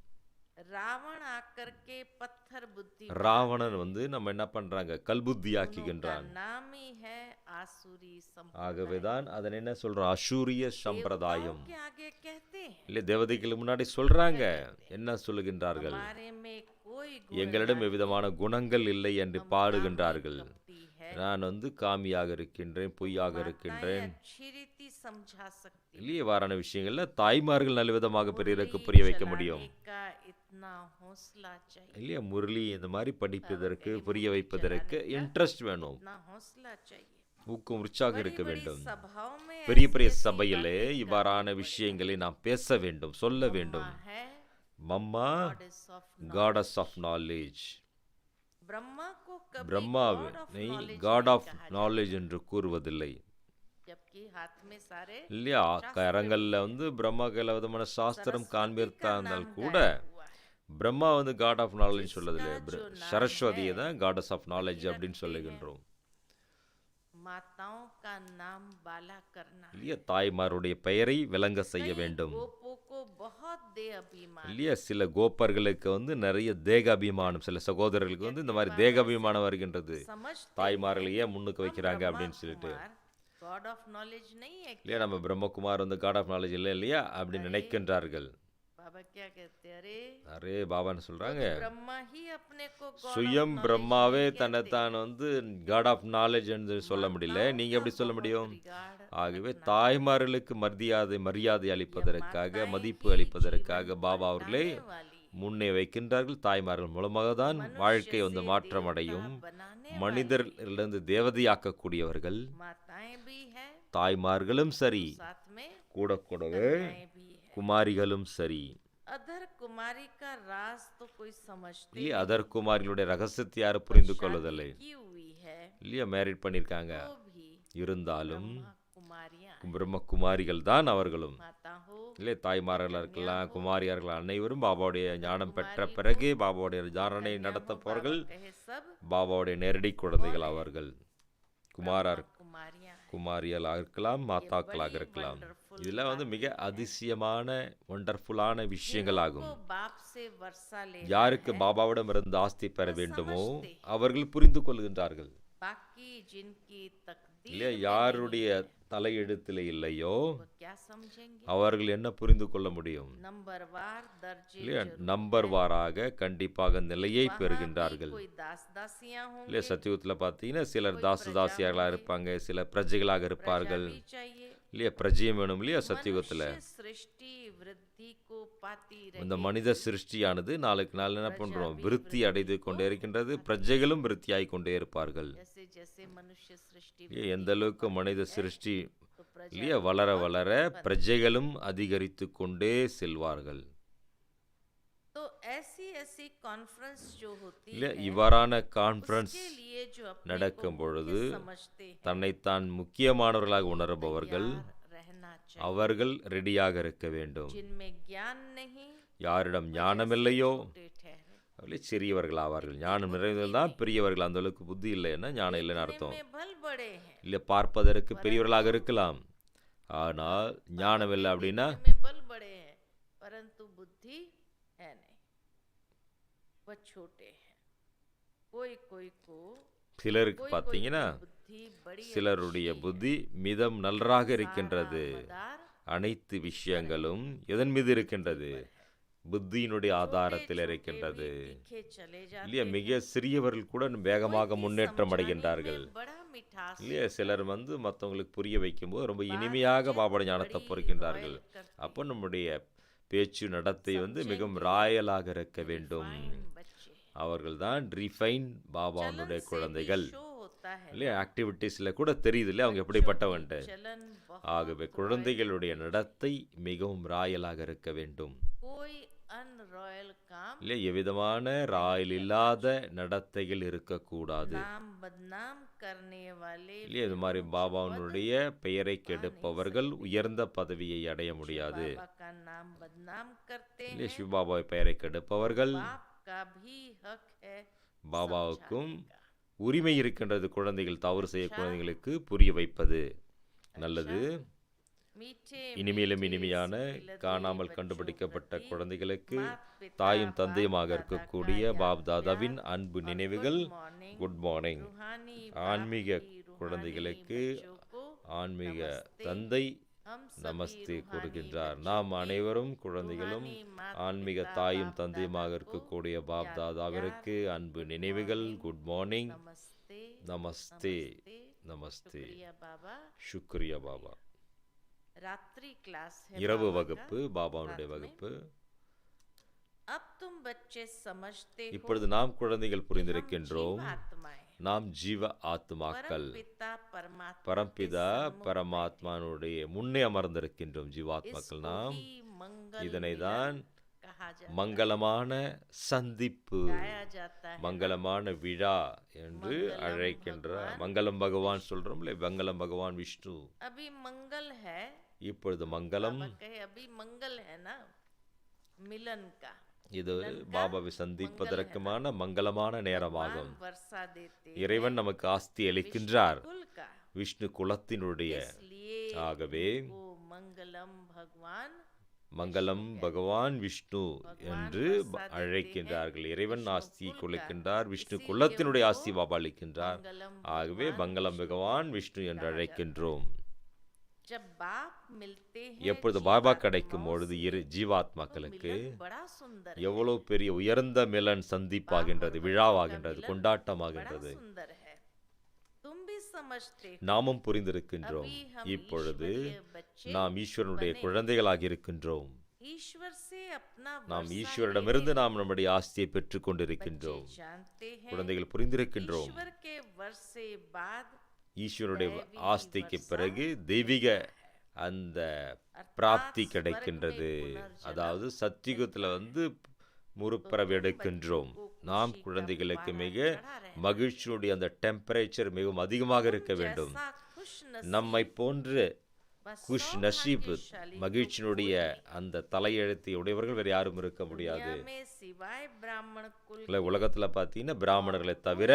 रावण आकर के पत्थर बुद्धि ராவணன் நம்ம என்ன பண்றாங்க? கல் புத்தி का ஆக்குகின்றான். नाम ही है आसुरी संप्रदाय. ஆகவேதான் அதனை என்ன சொல்றோம்? அசூரிய சம்பிரதாயம். के आगे कहते हैं இல்லை, தேவதைகளுக்கு முன்னாடி சொல்றாங்க. என்ன சொல்லுகின்றார்கள்? हमारे में कोई गुण எங்களிடம் எவ்விதமான குணங்கள் இல்லை என்று பாடுகின்றார்கள். नहीं है. நான் காமியாக இருக்கின்றேன், பொய்யாக இருக்கின்றேன். अच्छी रीति समझा सकती இல்லையே? வாரான விஷயங்கள்ல தாய்மார்கள் நல்ல விதமாக பிறருக்கு புரிய வைக்க முடியும். का इतना हौसला चाहिए, இல்லையா? முரளி இந்த மாதிரி படிப்பதற்கு, புரிய வைப்பதற்கு இன்ட்ரெஸ்ட் வேணும், इतना हौसला चाहिए. ஊக்கம், உற்சாகம் இருக்க வேண்டும். सभाओं में பெரிய பெரிய சபையிலே இவ்வாறான விஷயங்களை நாம் பேச வேண்டும், சொல்ல வேண்டும். है mamma goddess of goddess of knowledge. Brahma को कभी பிரம்மாவை God of knowledge காட் नहीं ஆஃப் कहा நாலேஜ் என்று கூறுவதில்லை. जबकि हाथ में सारे இல்லையா? கரங்கள்ல பிரம்மா கையில விதமான சாஸ்திரம் காண்பித்தா இருந்தால் கூட हुआ है. பிரம்மா காட் ஆஃப் நாலேஜ் சொல்லதில்லை. சரஸ்வதியை தான் காடஸ் ஆஃப் நாலேஜ் அப்படின்னு சொல்லுகின்றோம். माताओं का नाम बाला करना है. இல்லையா? தாய்மாருடைய பெயரை விளங்க செய்ய வேண்டும். गोपों को बहुत दे अभिमान. இல்லையா? சில கோப்பர்களுக்கு நிறைய தேக அபிமானம், சில சகோதரர்களுக்கு இந்த மாதிரி தேக அபிமானம் வருகின்றது. समझते தாய்மார்களையே முன்னுக்கு வைக்கிறாங்க அப்படின்னு சொல்லிட்டு. गॉड ऑफ नॉलेज नहीं है. இல்லையா? நம்ம பிரம்மகுமார் காட் ஆஃப் நாலேஜ் இல்லை இல்லையா அப்படின்னு நினைக்கின்றார்கள். बाबा क्या कहते हैं? அரே பாபான்னு சொல்றாங்க, ब्रह्मा ही अपने को God of சுயம் knowledge பிரம்மாவே नहीं कहते. தன்னைத்தான் காட் ஆஃப் நாலேஜ் என்று சொல்ல முடியல. நீங்க எப்படி சொல்ல முடியும்? regard ஆகவே தாய்மார்களுக்கு மரியாதை அளிப்பதற்காக, மதிப்பு அளிப்பதற்காக பாபா அவர்களே वाली முன்னே வைக்கின்றார்கள். தாய்மார்கள் மூலமாக தான் வாழ்க்கை மாற்றம் அடையும். बनाने மனிதரிலிருந்து தேவதையாக்கக்கூடியவர்கள் माताएं भी है, தாய்மார்களும் சரி, साथ में கூடவே कन्याएं भी है. குமாரிகளும் சரி. अधर कुमारी का राज तो कोई समझते இல்லையா नहीं, அதர் குமாரிகளுடைய ரகசியத்தை யாரும் पर புரிந்து शादी கொள்வதில்லை. की हुई है இல்லையா மேரிட் பண்ணியிருக்காங்க, तो भी இருந்தாலும் ब्रह्मा कुमारियां பிரம்மகுமாரிகள் தான் அவர்களும். माता हो இல்லை தாய்மார்களாக இருக்கலாம், குமாரியார்கள் அனைவரும் பாபாவுடைய ஞானம் பெற்ற कुमारी பிறகு பாபாவுடைய தாரணை कन्या நடத்த हो, போர்கள். बाबा कहे सब பாபாவுடைய நேரடி குழந்தைகள் அவர்கள். குமாரர் कुमारियां हैं। குமாரிகளாக இருக்கலாம், மாதாக்களாக இருக்கலாம். இதுல மிக அதிசயமான ஒண்டர்ஃபுல்லான விஷயங்கள் ஆகும். को बाप से वर्षा ले யாருக்கு பாபாவிடம் இருந்து ஆஸ்தி பெற வேண்டுமோ அவர்கள் புரிந்து கொள்கின்றார்கள். बाकी जिनकी तकदीर இல்லையா में யாருடைய தலையெழுத்தில் இல்லையோ वो क्या समझेंगे। அவர்கள் என்ன புரிந்து கொள்ள முடியும்? नंबरवार दर्जे இல்லையா जरूर நம்பர் வாராக கண்டிப்பாக நிலையை वहाँ भी பெறுகின்றார்கள். कोई दास दासियां இல்லையா होंगे, சத்தியுகத்தில் பார்த்தீங்கன்னா சிலர் தாசிகளாக இருப்பாங்க, சிலர் பிரஜைகளாக இருப்பார்கள். प्रजा भी चाहिए। இல்லையா பிரஜையும் வேணும் இல்லையா சத்தியுகத்தில். मनुष्य सृष्टि वृद्धि को पाती இந்த रहे, மனித சிருஷ்டியானது நாளுக்கு நாள் என்ன பண்றோம், விருத்தி அடைந்து கொண்டே இருக்கின்றது. பிரஜைகளும் விருத்தியாய் கொண்டே இருப்பார்கள். जैसे जैसे मनुष्य सृष्टि இல்லையா எந்த அளவுக்கு மனித சிருஷ்டி तो प्रजा இல்லையா வளர வளர பிரஜைகளும் அதிகரித்து கொண்டே செல்வார்கள். तो ऐसी ऐसी कॉन्फ्रेंस जो होती இல்லையா है இவ்வாறான கான்ஃபரன்ஸ் उसके लिए जो अपने को நடக்கும் பொழுது मुख्य समझते हैं தன்னைத்தான் முக்கியமானவர்களாக உணர்பவர்கள் तैयार रहना चाहिए। அவர்கள் ரெடியாக இருக்க வேண்டும். जिनमें ज्ञान नहीं யாரிடம் ஞானம் இல்லையோ छोटे ठहरे, அவர்களே சிறியவர்கள் ஆவார்கள். ஞானம் நிறைந்ததுதான் பெரியவர்கள். அந்த அளவுக்கு புத்தி இல்லைன்னா ஞானம் இல்லைன்னு அர்த்தம். में भल बड़े हैं, இல்லை பார்ப்பதற்கு பெரியவர்களாக இருக்கலாம், ஆனால் ஞானம் இல்லை அப்படின்னா में बल बड़े हैं परंतु बुद्धि है नहीं, वह छोटे हैं। कोई कोई को சிலருக்கு பார்த்தீங்கன்னா बुद्धि बड़ी சிலருடைய புத்தி மிதம் நன்றாக இருக்கின்றது. मदार அனைத்து விஷயங்களும் எதன் மீது இருக்கின்றது? புத்தியினுடைய ஆதாரத்தில் இருக்கின்றது. तीखे चले जाते இல்லையா மிக சிறியவர்கள் கூட வேகமாக முன்னேற்றம் அடைகின்றார்கள். बड़ा मिठास இல்லையா சிலர் மற்றவங்களுக்கு புரிய வைக்கும்போது ரொம்ப இனிமையாக பாபாட ஞானத்தை பொறுக்கின்றார்கள். அப்போ நம்முடைய பேச்சு நடத்தை மிகவும் ராயலாக இருக்க வேண்டும். बच्चे அவர்கள்தான் ரிஃபைன் பாபாவுடைய குழந்தைகள். शो होता है, இல்லையா ஆக்டிவிட்டீஸ்ல கூட தெரியுது இல்லையா அவங்க எப்படிப்பட்டவன்ட்டு. चलन बहुत ஆகவே குழந்தைகளுடைய நடத்தை மிகவும் ராயலாக இருக்க வேண்டும். कोई अनरॉयल काम இல்லையா எவ்விதமான ராயல் இல்லாத நடத்தைகள் இருக்கக்கூடாது. नाम बदनाम करने वाले இல்லையா இது மாதிரி பாபாவுடைய பெயரை கெடுப்பவர்கள் உயர்ந்த பதவியை அடைய முடியாது. बाबा का नाम बदनाम करते இல்லையா हैं। சிவபாபாவை பெயரை கெடுப்பவர்கள் बाप का भी हक है பாபாவுக்கும் समझाने का। உரிமை இருக்கின்றது குழந்தைகள் தவறு செய்ய குழந்தைகளுக்கு புரிய வைப்பது. நல்லது. मीठे இனிமேலும் मीठे இனிமையான सिलसिले காணாமல் बच्चों கண்டுபிடிக்கப்பட்ட प्रति குழந்தைகளுக்கு माता पिता தாயும் बाप தந்தையுமாக दादा இருக்கக்கூடிய का பாப் याद தாதாவின் प्यार அன்பு और நினைவுகள். good morning, good morning. रूहानी ஆன்மீக बाप की रूहानी குழந்தைகளுக்கு बच्चों को ஆன்மீக நமஸ்தே. தந்தை हम सभी நமஸ்தே रूहानी கூறுகின்றார். बच्चों நாம் की அனைவரும் குழந்தைகளும் रूहानी माता ஆன்மீக पिता தாயும் बाप தந்தையுமாக दादा को இருக்கக்கூடிய பாப் याद தாதாவிற்கு प्यार, அன்பு good நினைவுகள். morning, good morning. नमस्ते நமஸ்தே नमस्ते, நமஸ்தே. शुक्रिया बाबा। சுக்ரியா பாபா. रात्रि क्लास है இரவு बाबा வகுப்பு का। பாபாவுடைய रात में। வகுப்பு. अब तुम बच्चे समझते हो இப்பொழுது நாம் குழந்தைகள் कि हम புரிந்திருக்கின்றோம். जीवात्माएं, நாம் ஜீவ ஆத்மாக்கள். परमपिता परमात्मा பரம்பிதா के सन्मुख பரமாத்மானுடைய முன்னே அமர்ந்திருக்கின்றோம் बैठे। ஜீவாத்மாக்கள் इसको நாம். ही मंगल இதனை मिलन தான் कहा जाता மங்களமான சந்திப்பு, है, गाया जाता है। மங்களமான விழா என்று மங்களம் அழைக்கின்ற பகவான் மங்களம் பகவான் சொல்றோம்ல, மங்களம் பகவான் விஷ்ணு. अभी मंगल है, இப்பொழுது மங்களம். बाबा कहे अभी मंगल है ना, मिलन का இது பாபாவை சந்திப்பதற்குமான மங்களமான நேரமாகும். भगवान वर्षा देते இறைவன் நமக்கு ஆஸ்தி அளிக்கின்றார், कुल का, விஷ்ணு குலத்தினுடைய. इसलिए ஆகவே वो मंगलम भगवान மங்களம் பகவான் விஷ்ணு என்று அழைக்கின்றார்கள். இறைவன் ஆஸ்தி கொடுக்கின்றார், விஷ்ணு குலத்தினுடைய ஆஸ்தி பாபா அளிக்கின்றார். मंगलम ஆகவே भगवान மங்களம் பகவான் விஷ்ணு என்று அழைக்கின்றோம். जब बाप मिलते हैं எப்பொழுது பாபா जीवात्माओं கிடைக்கும் பொழுது से, ஜீவாத்மாக்களுக்கு मिलन बड़ा सुंदर है, எவ்வளவு பெரிய உயர்ந்த மிலன் சந்திப்பாகின்றது, விழாவாகின்றது, बड़ा கொண்டாட்டமாகின்றது. सुंदर है। तुम भी समझते हो, நாமும் புரிந்திருக்கின்றோம். अभी हम இப்பொழுது ईश्वरीय बच्चे நாம் ஈஸ்வரனுடைய बने। குழந்தைகளாக இருக்கின்றோம். ईश्वर से अपना நாம் वर्षा ஈஸ்வரிடமிருந்து लेने நாம் நம்முடைய ஆஸ்தியை பெற்றுக் கொண்டிருக்கின்றோம். बच्चे जानते हैं, குழந்தைகள் புரிந்திருக்கின்றோம். ईश्वर के वर्ष से बाद ஈஸ்வருடைய दैवी ஆஸ்திக்கு वर्षा பிறகு தெய்வீக அந்த अर्थात பிராப்தி स्वर्ग கிடைக்கின்றது. में पुनर्जन्म அதாவது சத்தியுகத்தில் முறுப்பரவு எடுக்கின்றோம். நாம் குழந்தைகளுக்கு மிக மகிழ்ச்சியுடைய அந்த டெம்பரேச்சர் மிகவும் அதிகமாக இருக்க வேண்டும். நம்மை போன்ற குஷ் நசீப் மகிழ்ச்சியினுடைய அந்த தலையெழுத்தை உடையவர்கள் வேறு யாரும் இருக்க முடியாது. உலகத்துல பார்த்தீங்கன்னா பிராமணர்களை தவிர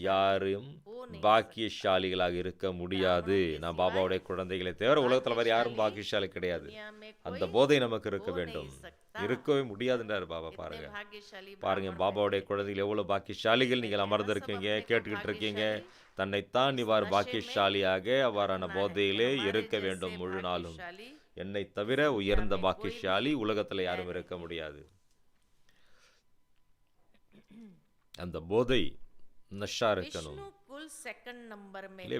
யாரும் பாக்கியசாலிகளாக இருக்க முடியாது. நான் பாபாவுடைய குழந்தைகளை தவிர உலகத்துல வேறு யாரும் பாக்கியசாலி கிடையாது. அந்த போதை நமக்கு இருக்க வேண்டும். இருக்கவே முடியாதுன்றாரு பாபா. பாருங்க பாருங்க, பாபாவுடைய குழந்தைகள் எவ்வளவு பாக்கியசாலிகள். நீங்கள் அமர்ந்திருக்கீங்க, கேட்டுக்கிட்டு இருக்கீங்க. தன்னைத்தான் இவ்வாறு பாக்கியசாலியாக அவ்வாறான போதையிலே இருக்க வேண்டும் முழு நாளும். என்னை தவிர உயர்ந்த பாக்கியசாலி உலகத்துல யாரும் இருக்க முடியாது. அந்த போதை நஷா இருக்கணும்.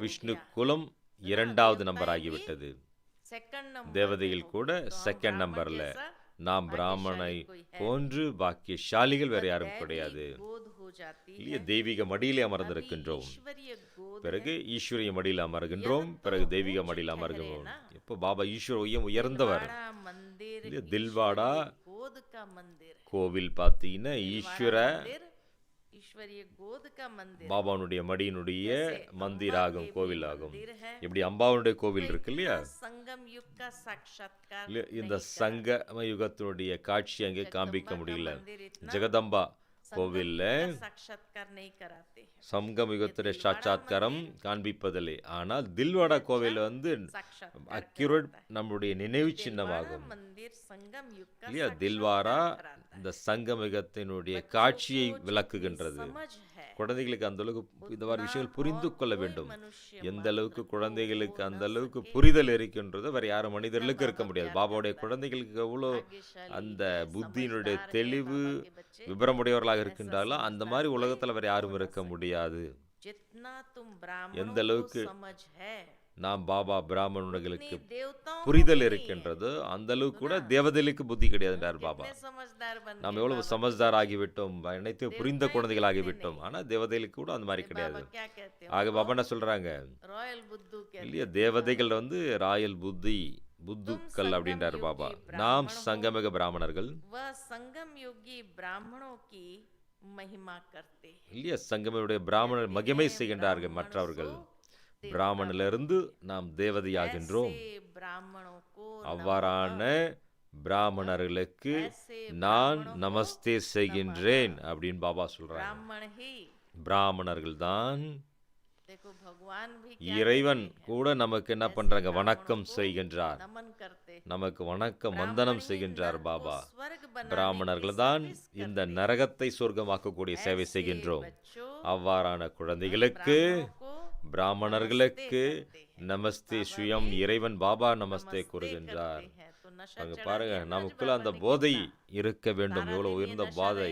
விஷ்ணு குலம் 2வது நம்பர் ஆகிவிட்டது. தேவதையில் கூட செகண்ட் நம்பர்ல. நாம் பிராமணை போன்று பாக்கியசாலிகள் வேற யாரும் கிடையாது. இல்லையா, தெய்வீக மடியிலே அமர்ந்திருக்கின்றோம். பிறகு ஈஸ்வரிய மடியில் அமர்கின்றோம். பிறகு தெய்வீக மடியில் அமர்கின்றோம். இப்போ பாபா ஈஸ்வர உயர்ந்தவர். தில்வாடா கோவில் பார்த்தீங்கன்னா ஈஸ்வர பாபாவுடைய மடியினுடைய மந்திராகும், கோவில் ஆகும். இப்படி அம்பாவுடைய கோவில் இருக்கு இல்லையா, இந்த சங்கம யுகத்தினுடைய காட்சி அங்கே காண்பிக்க முடியல. ஜெகதம்பா கோவில்ல சங்கம யுகத்துடைய சாட்சாத்காரம் காண்பிப்பதில்லை. ஆனால் தில்வாடா கோவில் அக்யூரேட் நம்முடைய நினைவு சின்னமாகும் இல்லையா. தில்வாரா இந்த சங்கமிகத்தினுடைய காட்சியை விளக்குகின்றது. குழந்தைகளுக்கு அந்த அளவுக்கு இந்த மாதிரி விஷயங்கள் புரிந்து கொள்ள வேண்டும். எந்த அளவுக்கு குழந்தைகளுக்கு அந்த அளவுக்கு புரிதல் இருக்கின்றதோ வேற யாரும் மனிதர்களுக்கு இருக்க முடியாது. பாபாவுடைய குழந்தைகளுக்கு எவ்வளோ அந்த புத்தியினுடைய தெளிவு விபரமுடையவர்களாக இருக்கின்றாலும் அந்த மாதிரி உலகத்துல வேற யாரும் இருக்க முடியாது. எந்த அளவுக்கு நாம் பாபா பிராமணர்களுக்கு புரிதல் இருக்கின்றதோ அந்த அளவுக்கு கூட தேவதைகளுக்கு புத்தி கிடையாது என்றார் பாபா. நாம் எவ்வளவு சமஜ்தார் ஆகிவிட்டோம், அனைத்து புரிந்த குழந்தைகள் ஆகிவிட்டோம். ஆனா தேவதைகளுக்கு கூட அந்த மாதிரி கிடையாது. ஆக பாபா என்ன சொல்றாங்க இல்லையா, தேவதைகள் ராயல் புத்தி புத்துக்கள் அப்படின்றார் பாபா. நாம் சங்கமிக பிராமணர்கள் இல்லையா, சங்கமியுடைய பிராமணர் மகிமை செய்கின்றார்கள். மற்றவர்கள் பிராமணிலிருந்து நாம் தேவதையாகின்றோம். அவ்வாறான பிராமணர்களுக்கு நான் நமஸ்தே செய்கின்றேன் அப்படின்னு பாபா சொல்றாங்க. பிராமணர்கள் தான் இறைவன் கூட நமக்கு என்ன பண்றாங்க, வணக்கம் செய்கின்றார், நமக்கு வணக்கம் வந்தனம் செய்கின்றார் பாபா. பிராமணர்கள் தான் இந்த நரகத்தை சொர்க்கமாக்கக்கூடிய சேவை செய்கின்றோம். அவ்வாறான குழந்தைகளுக்கு பிராமணர்களுக்கு நமஸ்தே சுயம் இறைவன் பாபா நமஸ்தே கூறுகின்றார். பாருங்க, நமக்குள்ள அந்த போதை இருக்க வேண்டும். எவ்வளவு உயர்ந்த போதை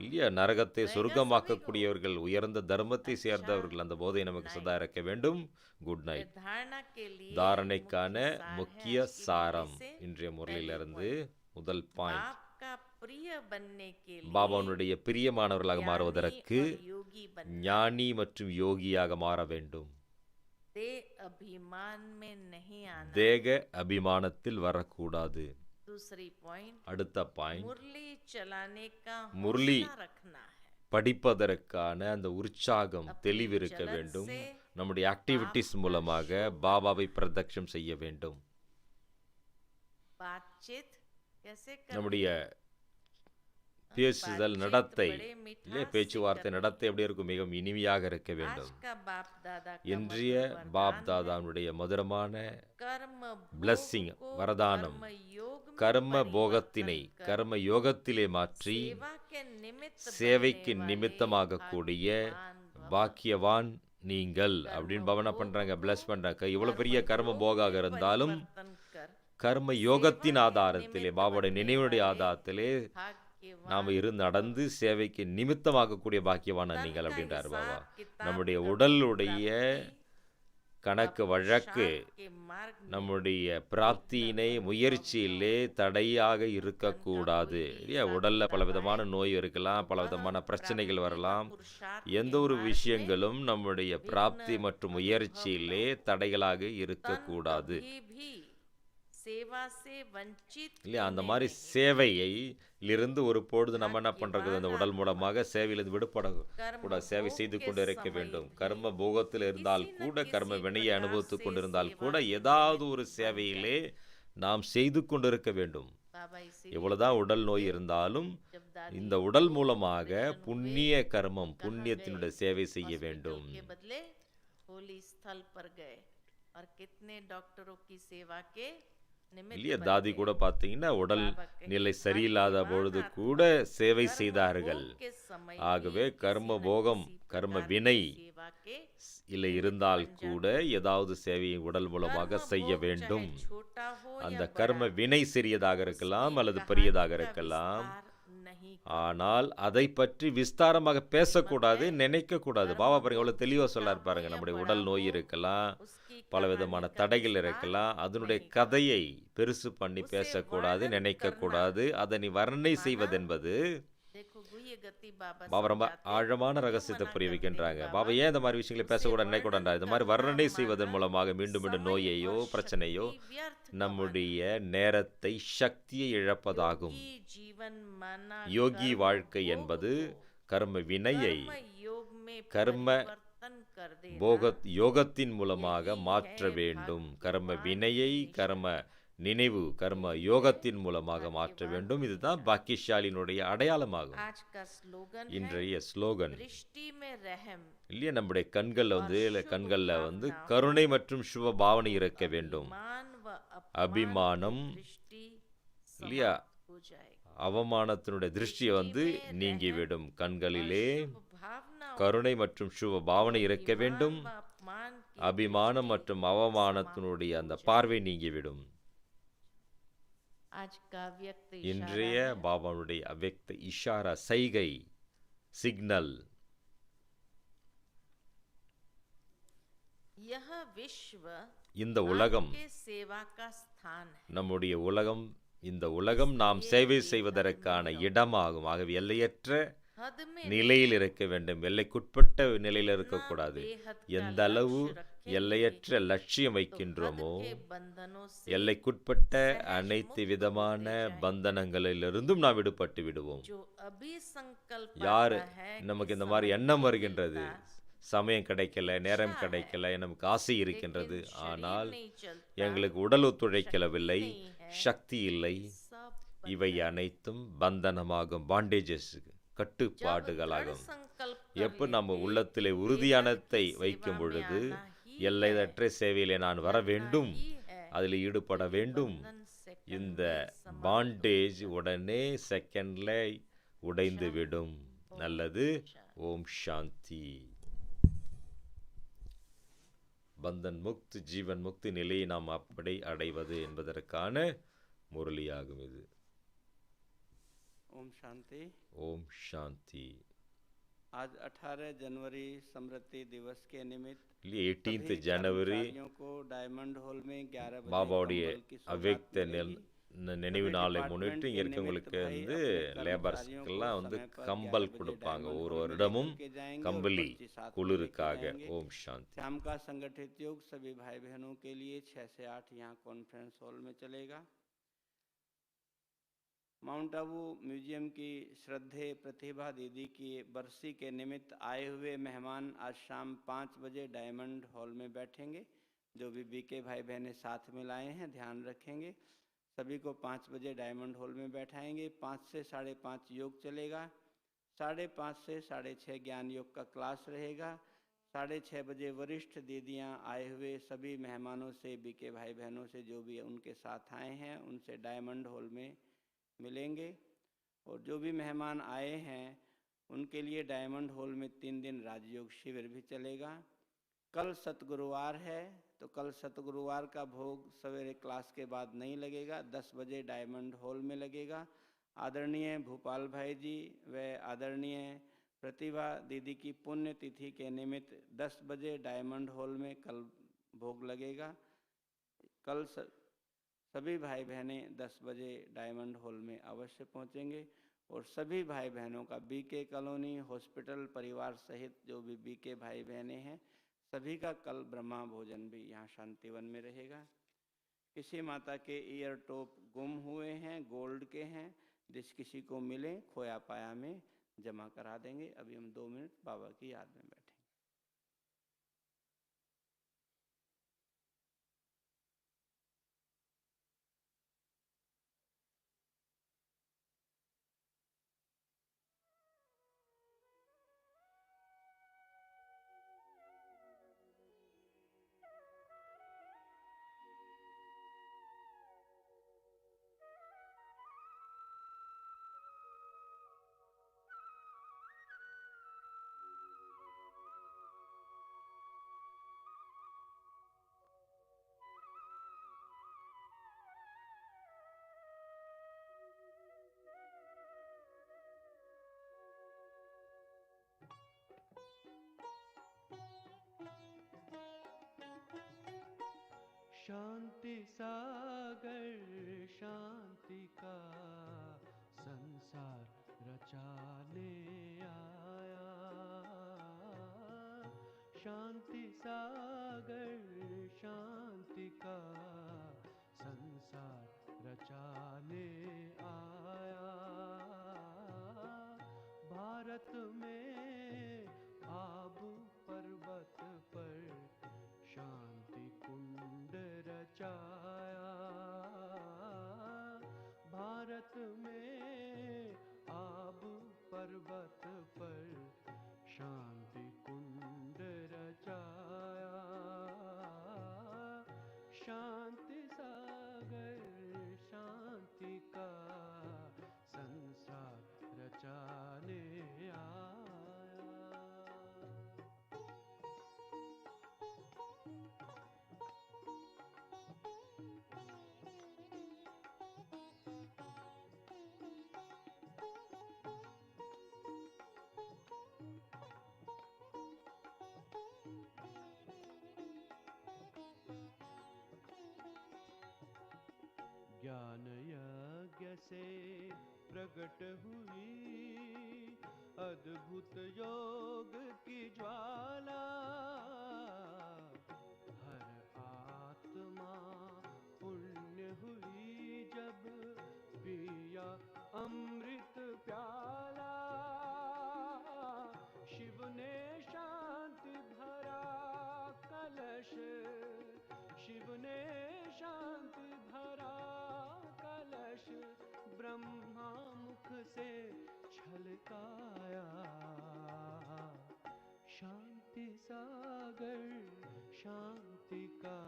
இல்லையா, நரகத்தை சொர்க்கமாக்கக்கூடியவர்கள், உயர்ந்த தர்மத்தை சேர்ந்தவர்கள். அந்த போதை நமக்கு சதா இருக்க வேண்டும். Good night. தாரணைக்கான முக்கிய சாரம் இன்றைய முறையிலிருந்து முதல் பாயிண்ட், பாபாவுடைய பிரியமானவர்களாக மாறுவதற்கு ஞானி மற்றும் யோகியாக மாற வேண்டும். தேக அபிமானத்தில் வரக்கூடாது. அடுத்த பாயிண்ட், முரளி படிப்பதற்கான அந்த உற்சாகம் தெளிவு இருக்க வேண்டும். நம்முடைய ஆக்டிவிட்டிஸ் மூலமாக பாபாவை பிரதட்சம் செய்ய வேண்டும். நம்முடைய பேசுதல் நடத்தை பேச்சுவார்த்தை நடத்தை எப்படி இருக்கும், மிகவும் இனிமையாக இருக்க வேண்டும். இன்றைய பாப் தாதாவுடைய மதுரமான பிளஸ்ஸிங் வரதானம் கர்ம போகத்தினை கர்ம யோகத்திலே மாற்றி சேவைக்கு நிமித்தமாக கூடிய பாக்கியவான் நீங்கள் அப்படின்னு பவனா பண்றாங்க, பிளஸ் பண்றாங்க. இவ்வளவு பெரிய கர்ம போகாக இருந்தாலும் கர்ம யோகத்தின் ஆதாரத்திலே பாபாவுடைய நினைவுடைய ஆதாரத்திலே நாம் நடந்து சேவைக்கு நிமித்தமாகக்கூடிய பாக்கியவான நீங்கள் அப்படின்றார் பாபா. நம்முடைய உடலுடைய கணக்கு வழக்கு के मार्ग में நம்முடைய பிராப்தியினை முயற்சியிலே தடையாக இருக்கக்கூடாது. இல்லையா? உடல்ல பலவிதமான நோய் இருக்கலாம், பலவிதமான பிரச்சனைகள் வரலாம். எந்த ஒரு விஷயங்களும் நம்முடைய பிராப்தி மற்றும் முயற்சியிலே தடைகளாக இருக்கக்கூடாது. भी सेवा से वंचित இல்லையா? அந்த होने மாதிரி नहीं। சேவையை இருந்து ஒரு பொழுது நம்ம என்ன பண்றது, அந்த உடல் மூலமாக சேவையிலிருந்து விடுபட கூட சேவை செய்து கொண்டு இருக்க வேண்டும். கர்ம போகத்தில் இருந்தால் கூட, கர்ம வினையை அனுபவித்துக் கொண்டிருந்தால் கூட, ஏதாவது ஒரு சேவையிலே நாம் செய்து கொண்டிருக்க வேண்டும். बाबा इसीलिए எவ்வளவுதான் உடல் நோய் இருந்தாலும் जब दादी இந்த உடல் को மூலமாக operation हुए, புண்ணிய கர்மம், कहाँ புண்ணியத்தினுடைய गए? சேவை செய்ய हॉस्पिटल வேண்டும். के बदले होली स्थल पर गए और कितने डॉक्टरों की सेवा के निमित्त இல்லையா? बन தாதி गए। கூட பார்த்தீங்கன்னா உடல் बाबा कहे, நிலை சரியில்லாத பொழுது கூட சேவை कर्म செய்தார்கள். भोग के समय ஆகவே भी கர்ம किसी न போகம், किसी கர்ம प्रकार की வினை सेवा के இல்லை இருந்தால் கூட ஏதாவது சேவையை உடல் மூலமாக कर्म செய்ய भोग வேண்டும். चाहे छोटा हो அந்த या கர்ம बड़ा, வினை சிறியதாக இருக்கலாம் उसकी அல்லது कहानी பெரியதாக का இருக்கலாம். विस्तार नहीं ஆனால் அதை பற்றி விஸ்தாரமாக பேசக்கூடாது, நினைக்க கூடாது. பாபா பாருங்க எவ்வளவு தெளிவா சொல்லார் பாருங்க. நம்முடைய உடல் நோய் இருக்கலாம், उसकी பலவிதமான कहानी का தடைகள் विस्तार இருக்கலாம். அதனுடைய नहीं கதையை பெருசு பண்ணி उसे பேசக்கூடாது, वर्णन நினைக்க கூடாது. அதனை வர்ணனை செய்வதென்பது देखो गुह्य गति बाबा பாபா ரொம்ப समझाते, ஆழமான क्यों ரகசியத்தை मना புரிய करते வைக்கின்றாங்க. हैं பாபா ஏன் இந்த மாதிரி விஷயங்களை பேசக்கூடாது, நினைக்கூடாது, இந்த மாதிரி வர்ணனை करना செய்வதன் माना மூலமாக மீண்டும் மீண்டும் समय நோயையோ और பிரச்சனையோ शक्ति व्यर्थ गंवाना। நம்முடைய நேரத்தை, சக்தியை இழப்பதாகும். योगी जीवन माना யோகி कर्म வாழ்க்கை भोग என்பது को கர்ம வினையை कर्म योग में कर्म परिवर्तन कर देना। யோகத்தின் மூலமாக மாற்ற வேண்டும். கர்ம வினையை கர்ம நினைவு, கர்ம யோகத்தின் மூலமாக மாற்ற வேண்டும். இதுதான் பாக்கியசாலியினுடைய அடையாளமாகும். आज का स्लोगन है இன்றைய ஸ்லோகன் दृष्टि में रहम, இல்லையா? நம்முடைய கண்கள்ல வந்து கருணை மற்றும் சுப பாவனை இருக்க வேண்டும். मान व அபிமானம் अपमान की दृष्टि இல்லையா? समाप्त हो जाएगी। அவமானத்தினுடைய திருஷ்டி வந்து நீங்கிவிடும். கண்களிலே शुभ भावना கருணை மற்றும் சுப பாவனை இருக்க வேண்டும். व अपमान की அபிமானம் மற்றும் அவமானத்தினுடைய அந்த பார்வை நீங்கிவிடும். आज का व्यक्त இன்றைய इशारा है, பாபாவுடைய அவ்வக்த இஷாரா, சைகை, சிக்னல். यह विश्व இந்த உலகம் आपके सेवा का स्थान है। நம்முடைய உலகம், இந்த உலகம் நாம் சேவை செய்வதற்கான இடமாகும். ஆகவே எல்லையற்ற हद में நிலையில் இருக்க வேண்டும், எல்லைக்குட்பட்ட நிலையில் இருக்கக்கூடாது. बेहद का எந்த அளவு लक्ष्य रखेंगे, எல்லையற்ற லட்சியம் तो வைக்கின்றோமோ, हद के बंधनों से எல்லைக்குட்பட்ட सहज அனைத்து मुक्त விதமான होते जाएंगे। பந்தனங்களிலிருந்தும் நாம் விடுபட்டு விடுவோம். जो अभी संकल्प யார் आता है कि நமக்கு இந்த மாதிரி समय எண்ணம் नहीं வருகின்றது, मिलता, சமயம் கிடைக்கல, நேரம் इच्छा है, கிடைக்கல, நமக்கு ஆசை இருக்கின்றது, लेकिन शरीर ஆனால் नहीं चलता, எங்களுக்கு உடல் ஒத்துழைக்கவில்லை, शक्ति नहीं है, சக்தி இல்லை, सब இவை அனைத்தும் பந்தனமாகும், பாண்டேஜஸ், जब दृढ़ கட்டுப்பாடுகளாகும். संकल्प कर எப்போ நம்ம लेते, உள்ளத்திலே बेहद உறுதியானத்தை की सेवा வைக்கும் में பொழுது, आना ही எல்லையற்ற சேவையிலே நான் வர है, வேண்டும், करना ही है, அதில் ஈடுபட வேண்டும். बंधन सेकंड இந்த में समाप्त பாண்டேஜ் உடனே செகண்ட்ல உடைந்து விடும். நல்லது. ஓம் சாந்தி. பந்தன் முக்த், ஜீவன் முக்தி நிலையை நாம் அப்படி அடைவது என்பதற்கான முரளியாகும் இது. ओम शांति। ஓம் சாந்தி. आज 18 जनवरी स्मृति दिवस के निमित्त 18 सभी ஜனவரி कर्मचारियों को डायमंड हॉल में 11 बजे பாபாவுடைய कंबल की सौगात அவ்வக்த मिलेगी। நினைவு सभी நாளை डिपार्टमेंट முன்னிட்டு இங்க के இருக்கவங்களுக்கு निमित्त भाई வந்து अपने லேபர்ஸ்க்கெல்லாம் வந்து कर्मचारियों को கம்பல் 11 बजे கொடுப்பாங்க. डायमंड ஒரு हॉल में வருடமும் लेकर के जाएंगे और கம்பளி 25 साथ में குளிருக்காக. लेके जाएंगे। ஓம் சாந்தி. शाम का संगठित योग सभी भाई बहनों के लिए 6 से 8 यहाँ कॉन्फ्रेंस हॉल में चलेगा। माउंट आबू म्यूजियम की श्रद्धेय प्रतिभा दीदी की बरसी के निमित्त आए हुए मेहमान आज शाम 5 बजे डायमंड हॉल में बैठेंगे। जो भी बीके भाई बहनें साथ में लाए हैं ध्यान रखेंगे, सभी को 5 बजे डायमंड हॉल में बैठाएंगे। 5 से 5:30 योग चलेगा, 5:30 से 6:30 ज्ञान योग का क्लास रहेगा। 6:30 बजे वरिष्ठ दीदियां आए हुए सभी मेहमानों से, बीके भाई बहनों से जो भी उनके साथ आए हैं उनसे डायमंड हॉल में मिलेंगे। और जो भी मेहमान आए हैं उनके लिए डायमंड हॉल में 3 दिन राजयोग शिविर भी चलेगा। कल सतगुरुवार है तो कल सतगुरुवार का भोग सवेरे क्लास के बाद नहीं लगेगा, 10 बजे डायमंड हॉल में लगेगा। आदरणीय भूपाल भाई जी व आदरणीय प्रतिभा दीदी की पुण्यतिथि के निमित्त 10 बजे डायमंड हॉल में कल भोग लगेगा। कल सभी भाई बहनें 10 बजे डायमंड हॉल में अवश्य पहुंचेंगे और सभी भाई बहनों का बीके कॉलोनी हॉस्पिटल परिवार सहित जो भी बीके भाई बहनें हैं सभी का कल ब्रह्मा भोजन भी यहाँ शांतिवन में रहेगा। किसी माता के ईयर टॉप गुम हुए हैं, गोल्ड के हैं, जिस किसी को मिले खोया पाया में जमा करा देंगे। अभी हम 2 मिनट बाबा की याद में बैठेंगे। शांति सागर शांति का संसार रचाने आया। शांति सागर शांति का संसार रचाने आया। भारत में आब पर्वत पर शांति कुंड रचाया। भारत में आब पर्वत पर शांति कुंड रचाया। शांति सागर शांति का संसार रचाने आया। ज्ञान यज्ञ से प्रकट हुई अद्भुत योग की ज्वाला। हर आत्मा पुण्य हुई जब पिया अमृत प्याला। शिव ने शांति भरा कलश, शिव ने शांति भरा कलश, ब्रह्मा मुख से छलकाया। शांति सागर शांति का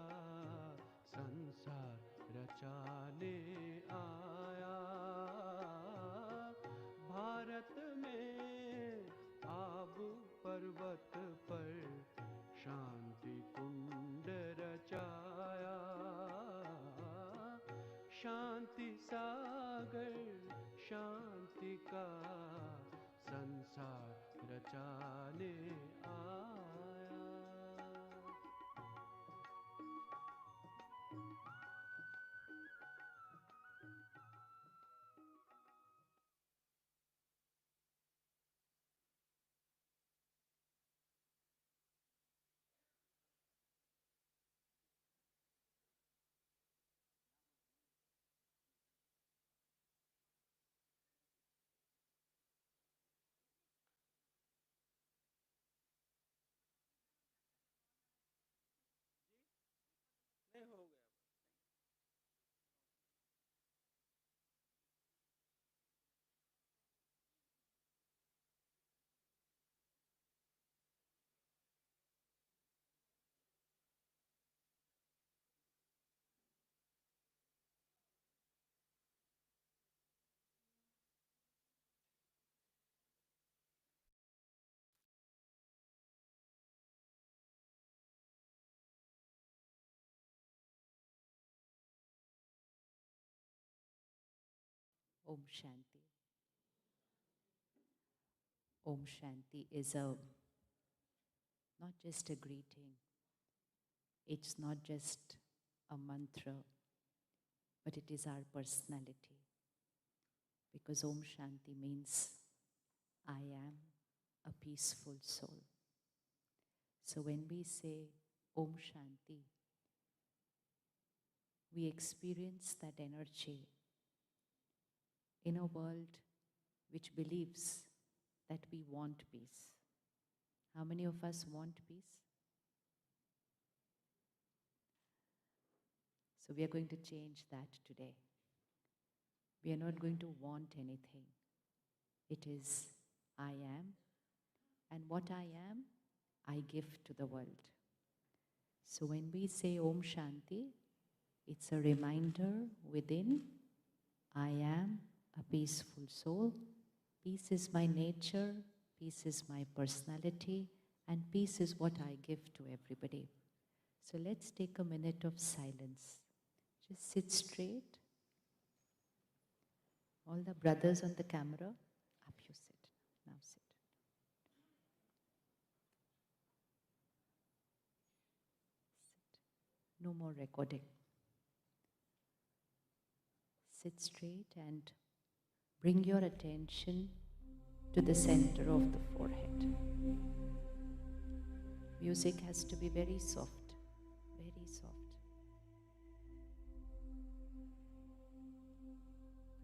संसार रचाने आया। भारत में आब पर्वत पर शांति कुंड रचाया। शांति सागर शांति का संसार रचाने आया। नहीं हो गया। Om Shanti. Om Shanti is not just a greeting, It's not just a mantra, but it is our personality. Because Om Shanti means I am a peaceful soul. So when we say Om Shanti, we experience that energy in a world which believes that we want peace. How many of us want peace? So we are going to change that today. We are not going to want anything. It is I am, and what I am, I give to the world. So when we say Om Shanti, it's a reminder within, I am a peaceful soul. Peace is my nature, peace is my personality, and peace is what I give to everybody. So let's take a minute of silence. Just sit straight. All the brothers on the camera, up you sit. Now sit. Sit. No more recording. Sit straight and bring your attention to the center of the forehead. Music has to be very soft, very soft.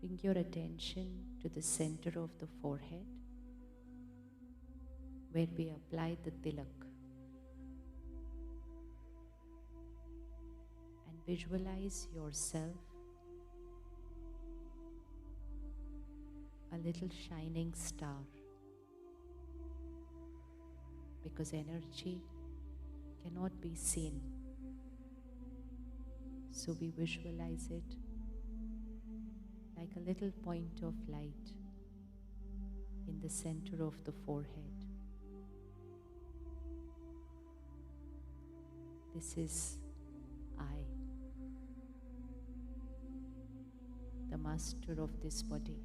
Bring your attention to the center of the forehead where we apply the tilak. And visualize yourself a little shining star, because energy cannot be seen. So we visualize it like a little point of light in the center of the forehead. This is I, the master of this body.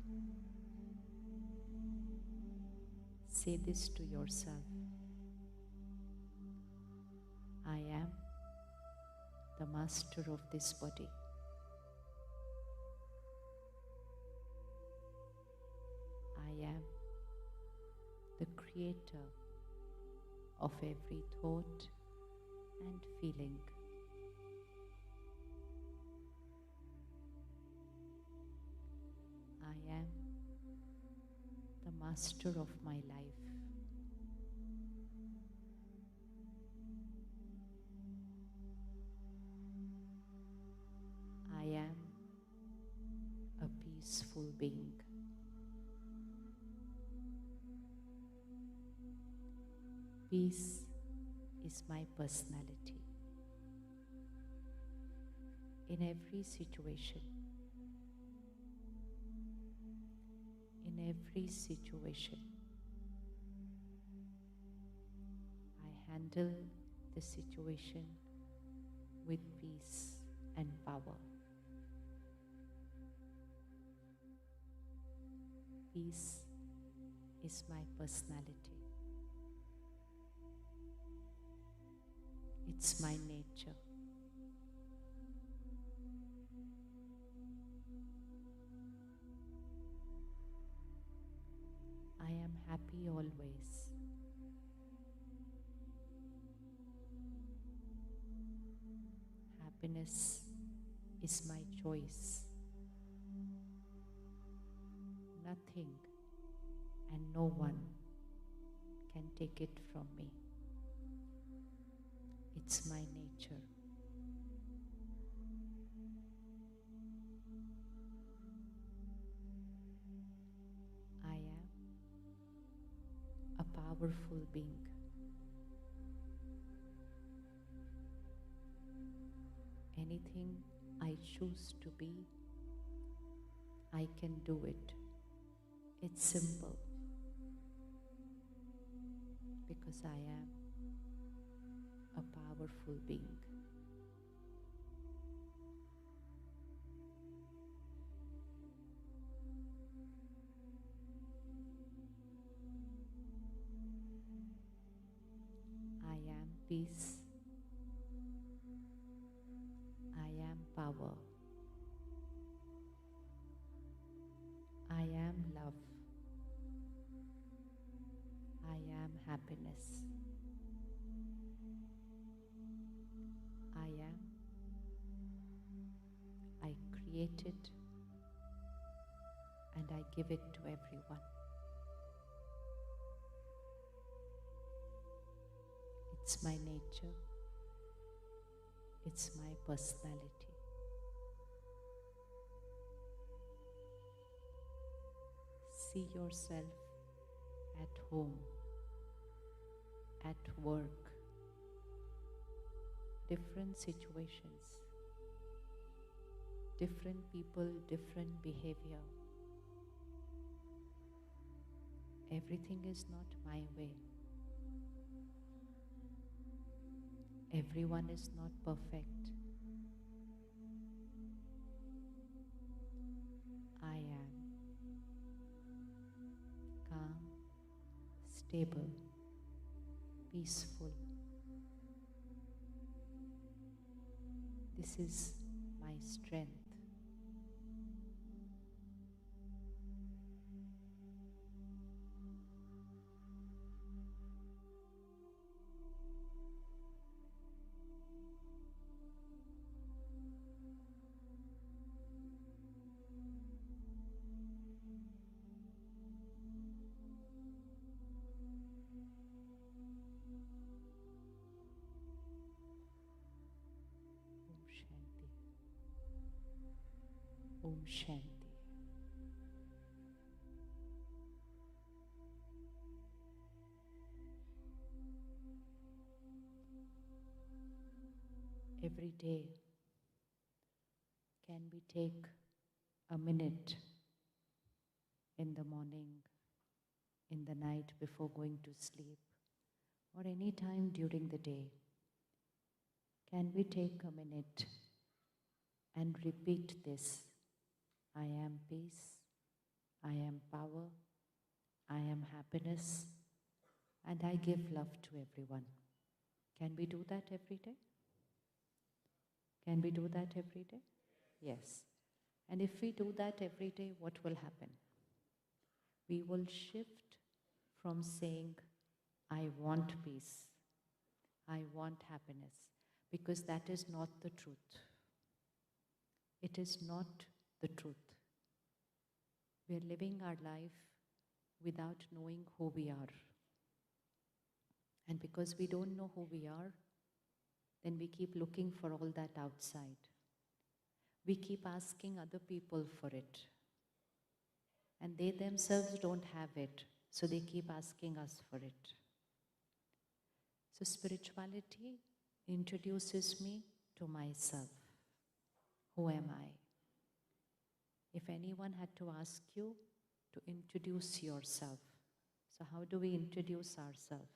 Say this to yourself. I am the master of this body. I am the creator of every thought and feeling. I am the master of my life. I am a peaceful being. Peace is my personality. In every situation, I handle the situation with peace and power. Peace is my personality. It's my nature. I am happy always. Happiness is my choice. Nothing and no one can take it from me. It's my nature. I am a powerful being. Anything I choose to be, I can do it. It's simple, because I am a powerful being. I am peace. happiness. I am. I create it and I give it to everyone. It's my nature. It's my personality. See yourself at home, at work, different situations, different people, different behavior. Everything is not my way. Everyone is not perfect. I am calm, stable, peaceful. This is my strength. Om Shanti. Om Shanti. Every day, can we take a minute in the morning, in the night before going to sleep, or any time during the day? Can we take a minute and repeat this? I am peace, I am power, I am happiness, and I give love to everyone. Can we do that every day? Can we do that every day? Yes. And if we do that every day, what will happen? We will shift from saying, I want peace, I want happiness, because that is not the truth. It is not the truth. We are living our life without knowing who we are. And because we don't know who we are, then we keep looking for all that outside. We keep asking other people for it. And they themselves don't have it, so they keep asking us for it. So spirituality introduces me to myself. Who am I? If anyone had to ask you to introduce yourself, so how do we introduce ourselves?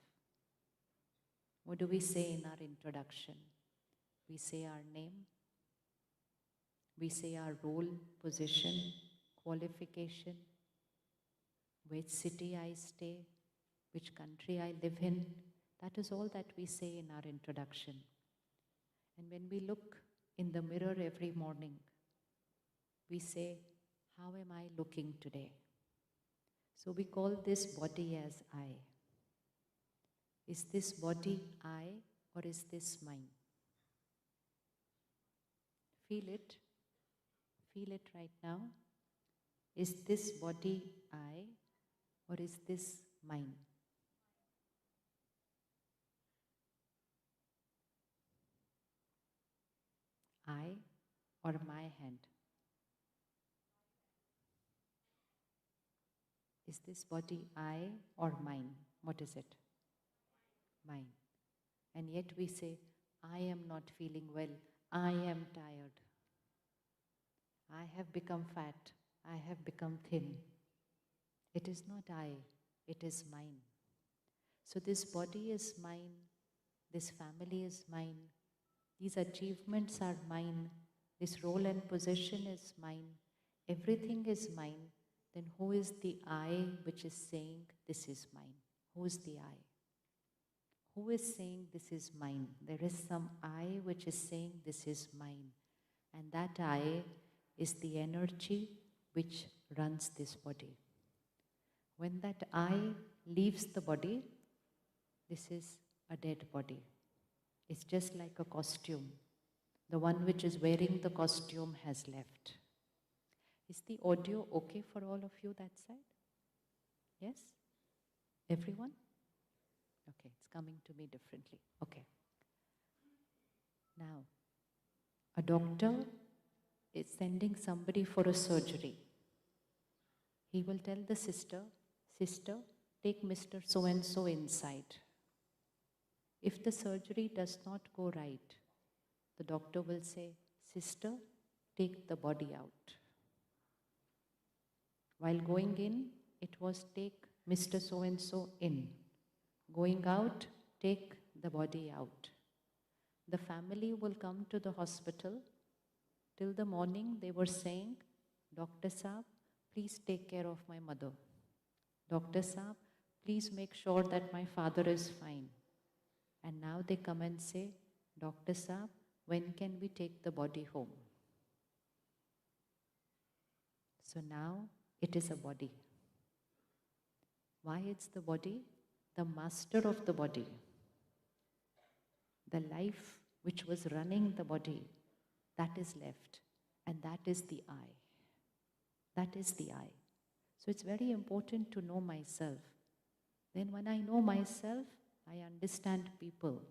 What do we say in our introduction? We say our name, we say our role, position, qualification, which city I stay, which country I live in. That is all that we say in our introduction. And when we look in the mirror every morning, we say, how am I looking today? So we call this body as I. Is this body I or is this mine? Feel it. Feel it right now. Is this body I or is this mine? I or my hand? Is this body I or mine? What is it? Mine. And yet we say, I am not feeling well. I am tired. I have become fat. I have become thin. It is not I, it is mine. So this body is mine. This family is mine. These achievements are mine. This role and position is mine. Everything is mine. Then who is the I which is saying this is mine? Who is the I? Who is saying this is mine? There is some I which is saying this is mine. And that I is the energy which runs this body. When that I leaves the body, this is a dead body. It's just like a costume. The one which is wearing the costume has left. Is the audio okay for all of you that side? Yes? Everyone? Okay, it's coming to me differently. Okay. Now, a doctor is sending somebody for a surgery. He will tell the sister, "Sister, take Mr. So-and-so inside." If the surgery does not go right, the doctor will say, "Sister, take the body out." While going in, it was take Mr. So-and-so in. Going out, take the body out. The family will come to the hospital. Till the morning, they were saying, "Dr. Saab, please take care of my mother. Dr. Saab, please make sure that my father is fine." And now they come and say, "Dr. Saab, when can we take the body home?" So now it is a body. Why it's the body? The master of the body, the life which was running the body, that is left, and that is the I. That is the I. So it's very important to know myself. Then when I know myself, I understand people.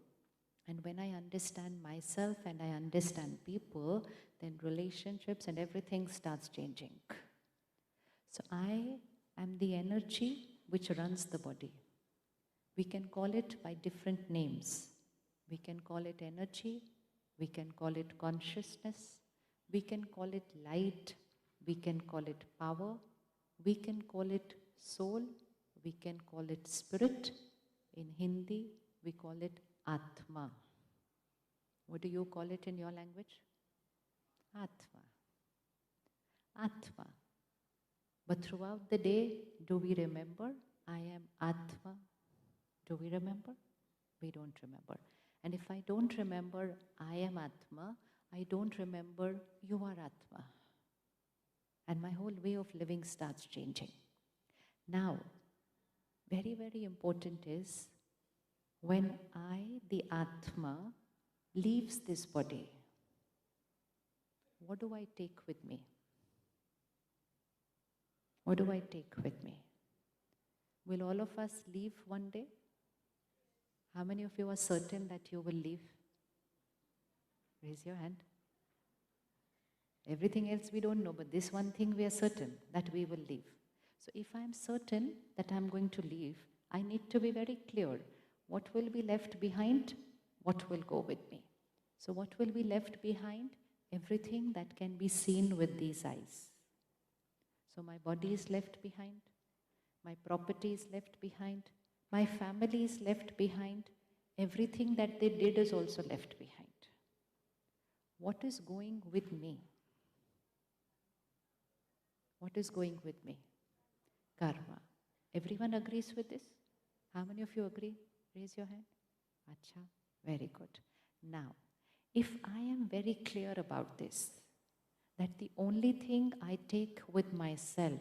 And when I understand myself and I understand people, then relationships and everything starts changing. So I am the energy which runs the body. We can call it by different names. We can call it energy, we can call it consciousness, we can call it light, we can call it power, we can call it soul, we can call it spirit. In Hindi, we call it Atma. What do you call it in your language? Atma. Atma. But throughout the day, do we remember, I am Atma? Do we remember? We don't remember. And if I don't remember, I am Atma, I don't remember, you are Atma. And my whole way of living starts changing. Now, very, very important is, when I, the Atma, leaves this body, what do I take with me? What do I take with me? Will all of us leave one day? How many of you are certain that you will leave? Raise your hand. Everything else we don't know, but this one thing we are certain, that we will leave. So if I am certain that I am going to leave, I need to be very clear. What will be left behind? What will go with me? So what will be left behind? Everything that can be seen with these eyes. So my body is left behind, my property is left behind, my family is left behind, everything that they did is also left behind. What is going with me? What is going with me? Karma. Everyone agrees with this? How many of you agree? Raise your hand. Acha, very good. Now, if I am very clear about this, that the only thing I take with myself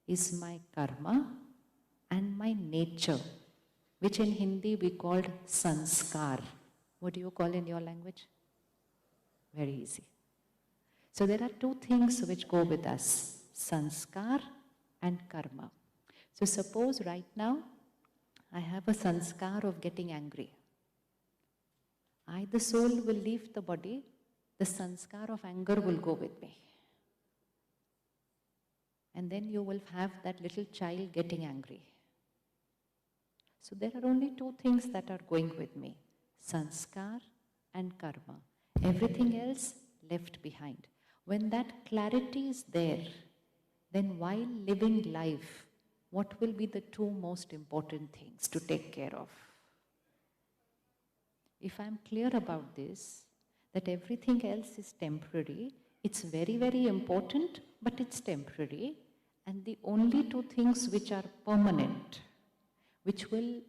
is my karma and my nature, which in Hindi we called sanskar. What do you call in your language? Very easy. So there are two things which go with us, sanskar and karma. So suppose right now I have a sanskar of getting angry. I, the soul, will leave the body, the sanskar of anger will go with me. And then you will have that little child getting angry. So there are only two things that are going with me, sanskar and karma. Everything else left behind. When that clarity is there, then while living life, what will be the two most important things to take care of? If I am clear about this, that everything else is temporary, it's very, very important, but it's temporary. And the only two things which are permanent, which will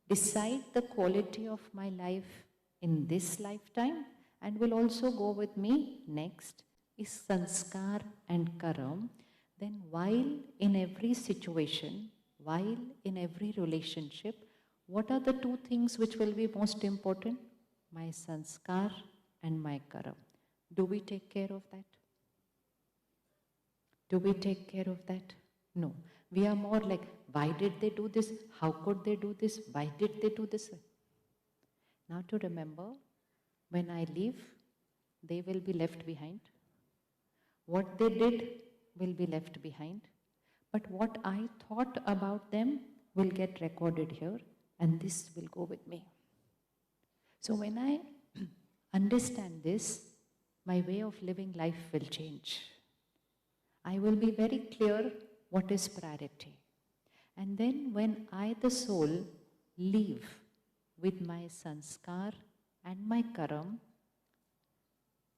decide the quality of my life in this lifetime and will also go with me next, is sanskar and karam. Then while in every situation, while in every relationship, What are the two things which will be most important? My sanskar and my karam. Do we take care of that? Do we take care of that? No. We are more like, why did they do this? How could they do this? Why did they do this? Now to remember, when I leave, they will be left behind. What they did will be left behind. But what I thought about them will get recorded here, and this will go with me. So when I understand this, my way of living life will change. I will be very clear what is priority. And then when I, the soul, leave with my sanskar and my karam,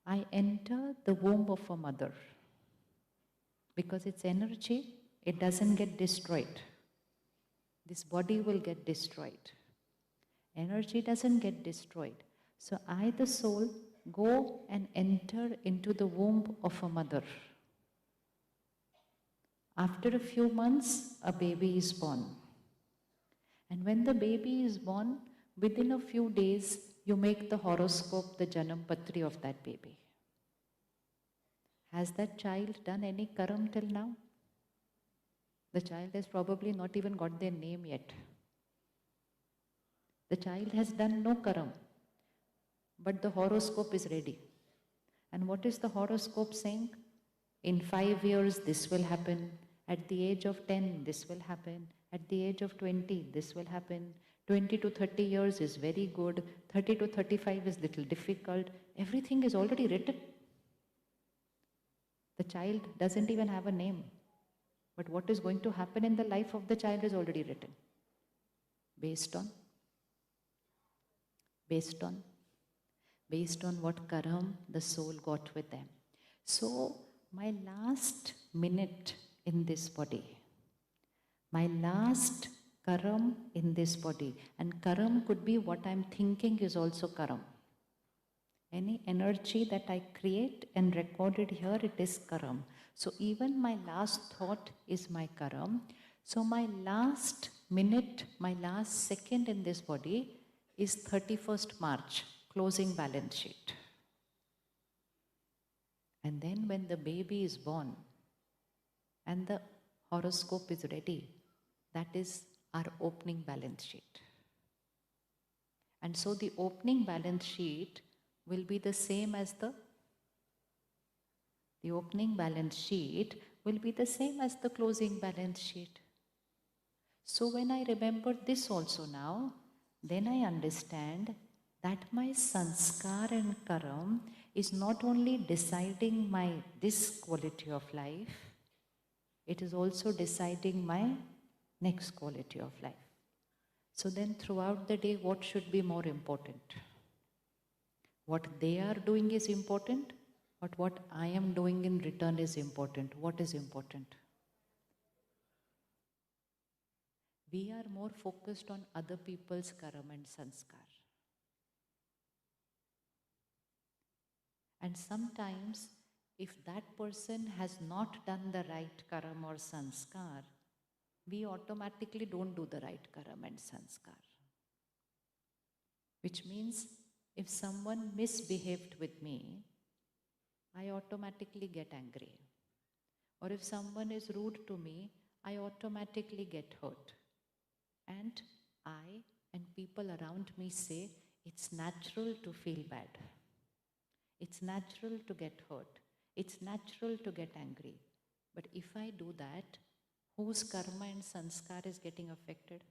I enter the womb of a mother. Because it's energy, it doesn't get destroyed. This body will get destroyed. Energy doesn't get destroyed. So I, the soul, go and enter into the womb of a mother. After a few months, a baby is born. And when the baby is born, within a few days, you make the horoscope, the Janam Patri of that baby. Has that child done any karam till now? The child has probably not even got their name yet. The child has done no karam, but the horoscope is ready. And what is the horoscope saying? In 5 years, this will happen. At the age of 10, this will happen. At the age of 20, this will happen. 20 to 30 years is very good. 30 to 35 is little difficult. Everything is already written. The child doesn't even have a name. But what is going to happen in the life of the child is already written. Based on what karam the soul got with them. So, my last minute in this body, my last karam in this body, and karam could be what I'm thinking is also karam. Any energy that I create and recorded here, it is karam. So even my last thought is my karam. So my last minute, my last second in this body is 31st March, closing balance sheet. And then when the baby is born and the horoscope is ready, that is our opening balance sheet. And so the opening balance sheet will be the same as the opening balance sheet will be the same as the closing balance sheet. So when I remember this also now, then I understand that my sanskar and karam is not only deciding this quality of life, it is also deciding my next quality of life. So then throughout the day, what should be more important? What they are doing is important, but what I am doing in return is important. What is important? We are more focused on other people's karam and sanskar. And sometimes, if that person has not done the right karam or sanskar, we automatically don't do the right karam and sanskar. Which means, if someone misbehaved with me, I automatically get angry. Or if someone is rude to me, I automatically get hurt. And I and people around me say, it's natural to feel bad. It's natural to get hurt. It's natural to get angry. But if I do that, whose karma and sanskar is getting affected?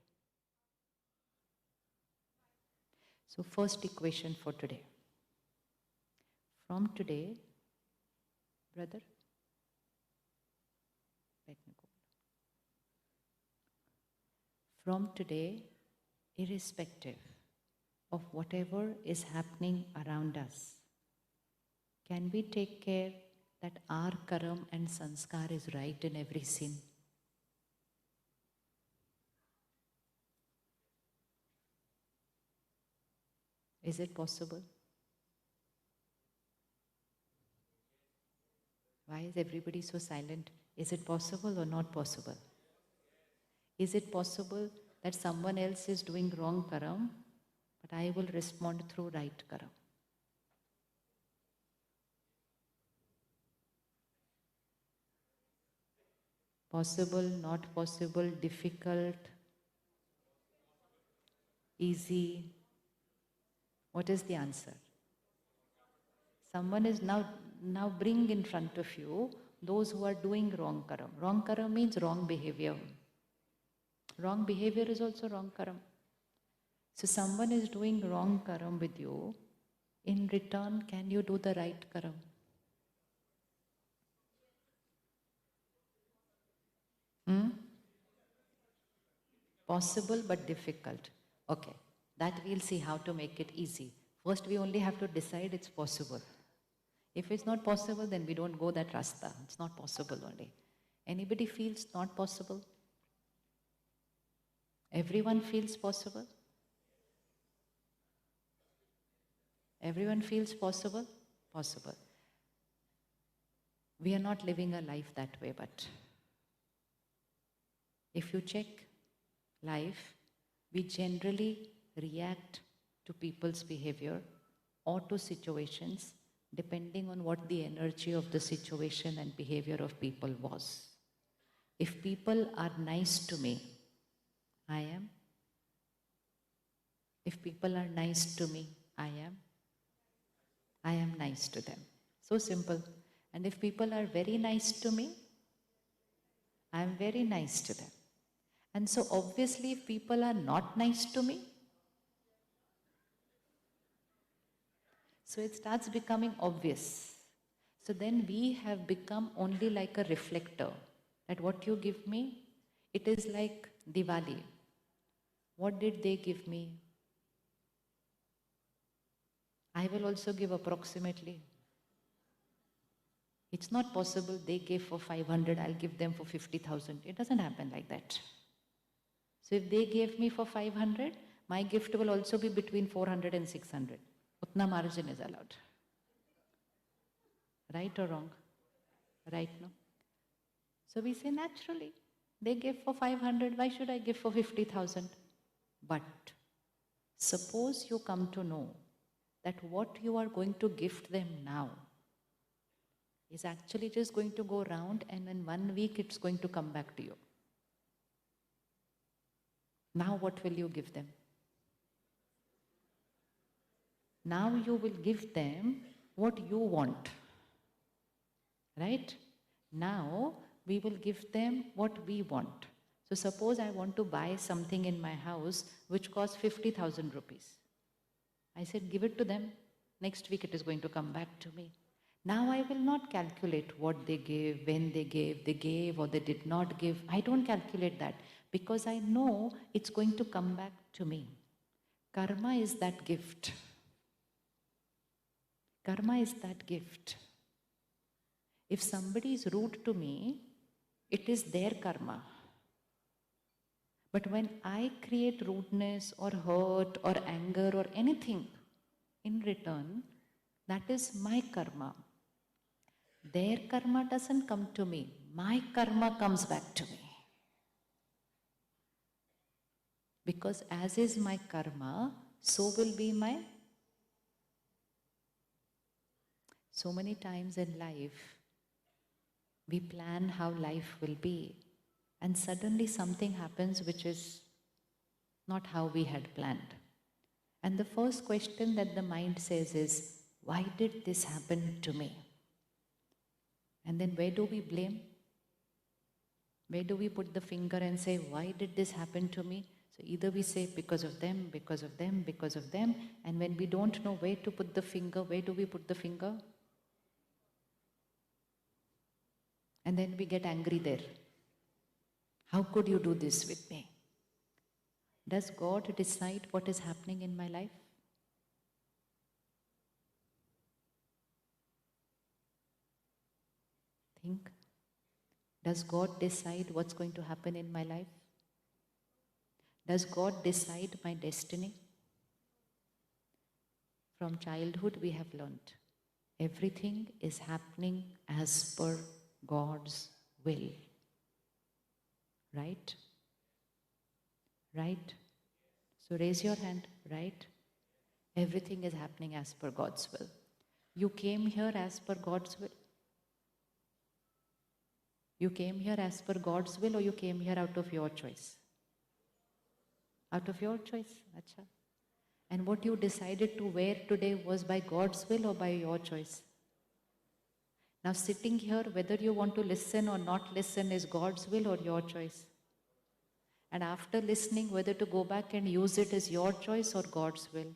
So first equation for today. From today, brother, from today, irrespective of whatever is happening around us, can we take care that our karam and sanskar is right in every scene? Is it possible? Why is everybody so silent? Is it possible or not possible? Is it possible that someone else is doing wrong karam, but I will respond through right karam. Possible, not possible, difficult, easy. What is the answer? Someone is now bring in front of you those who are doing wrong karam. Wrong karam means wrong behavior. Wrong behavior is also wrong karam. So someone is doing wrong karam with you. In return, can you do the right karam? Possible but difficult. Okay, that we'll see how to make it easy. First, we only have to decide it's possible. If it's not possible, then we don't go that rasta. It's not possible only. Anybody feels not possible? Everyone feels possible? Everyone feels possible? Possible. We are not living a life that way, but if you check life, we generally react to people's behavior or to situations depending on what the energy of the situation and behavior of people was. If people are nice to me, I am. If people are nice to me, I am nice to them. So simple. And if people are very nice to me, I am very nice to them. And so obviously if people are not nice to me, so it starts becoming obvious. So then we have become only like a reflector, that what you give me, it is like Diwali. What did they give me? I will also give approximately. It's not possible they gave for 500, I'll give them for 50,000. It doesn't happen like that. So if they gave me for 500, my gift will also be between 400 and 600. Utna margin is allowed. Right or wrong? Right, no? So we say naturally, they gave for 500, why should I give for 50,000? But suppose you come to know that what you are going to gift them now is actually just going to go round, and in 1 week it's going to come back to you. Now what will you give them? Now you will give them what you want. Right? Now we will give them what we want. So suppose I want to buy something in my house which costs 50,000 rupees. I said, give it to them. Next week it is going to come back to me. Now I will not calculate what they gave, when they gave or they did not give. I don't calculate that because I know it's going to come back to me. Karma is that gift. Karma is that gift. If somebody is rude to me, it is their karma. But when I create rudeness or hurt or anger or anything in return, that is my karma. Their karma doesn't come to me. My karma comes back to me. Because as is my karma, so will be my. So many times in life, we plan how life will be, and suddenly something happens which is not how we had planned. And the first question that the mind says is, why did this happen to me? And then where do we blame? Where do we put the finger and say, why did this happen to me? So either we say, because of them, because of them, because of them. And when we don't know where to put the finger, where do we put the finger? And then we get angry there. How could you do this with me? Does God decide what is happening in my life? Think. Does God decide what's going to happen in my life? Does God decide my destiny? From childhood we have learnt everything is happening as per God's will. Right? Right? So raise your hand, right? Everything is happening as per God's will. You came here as per God's will. You came here as per God's will, or you came here out of your choice? Out of your choice, acha. And what you decided to wear today was by God's will or by your choice? Now sitting here, whether you want to listen or not listen is God's will or your choice. And after listening, whether to go back and use it is your choice or God's will.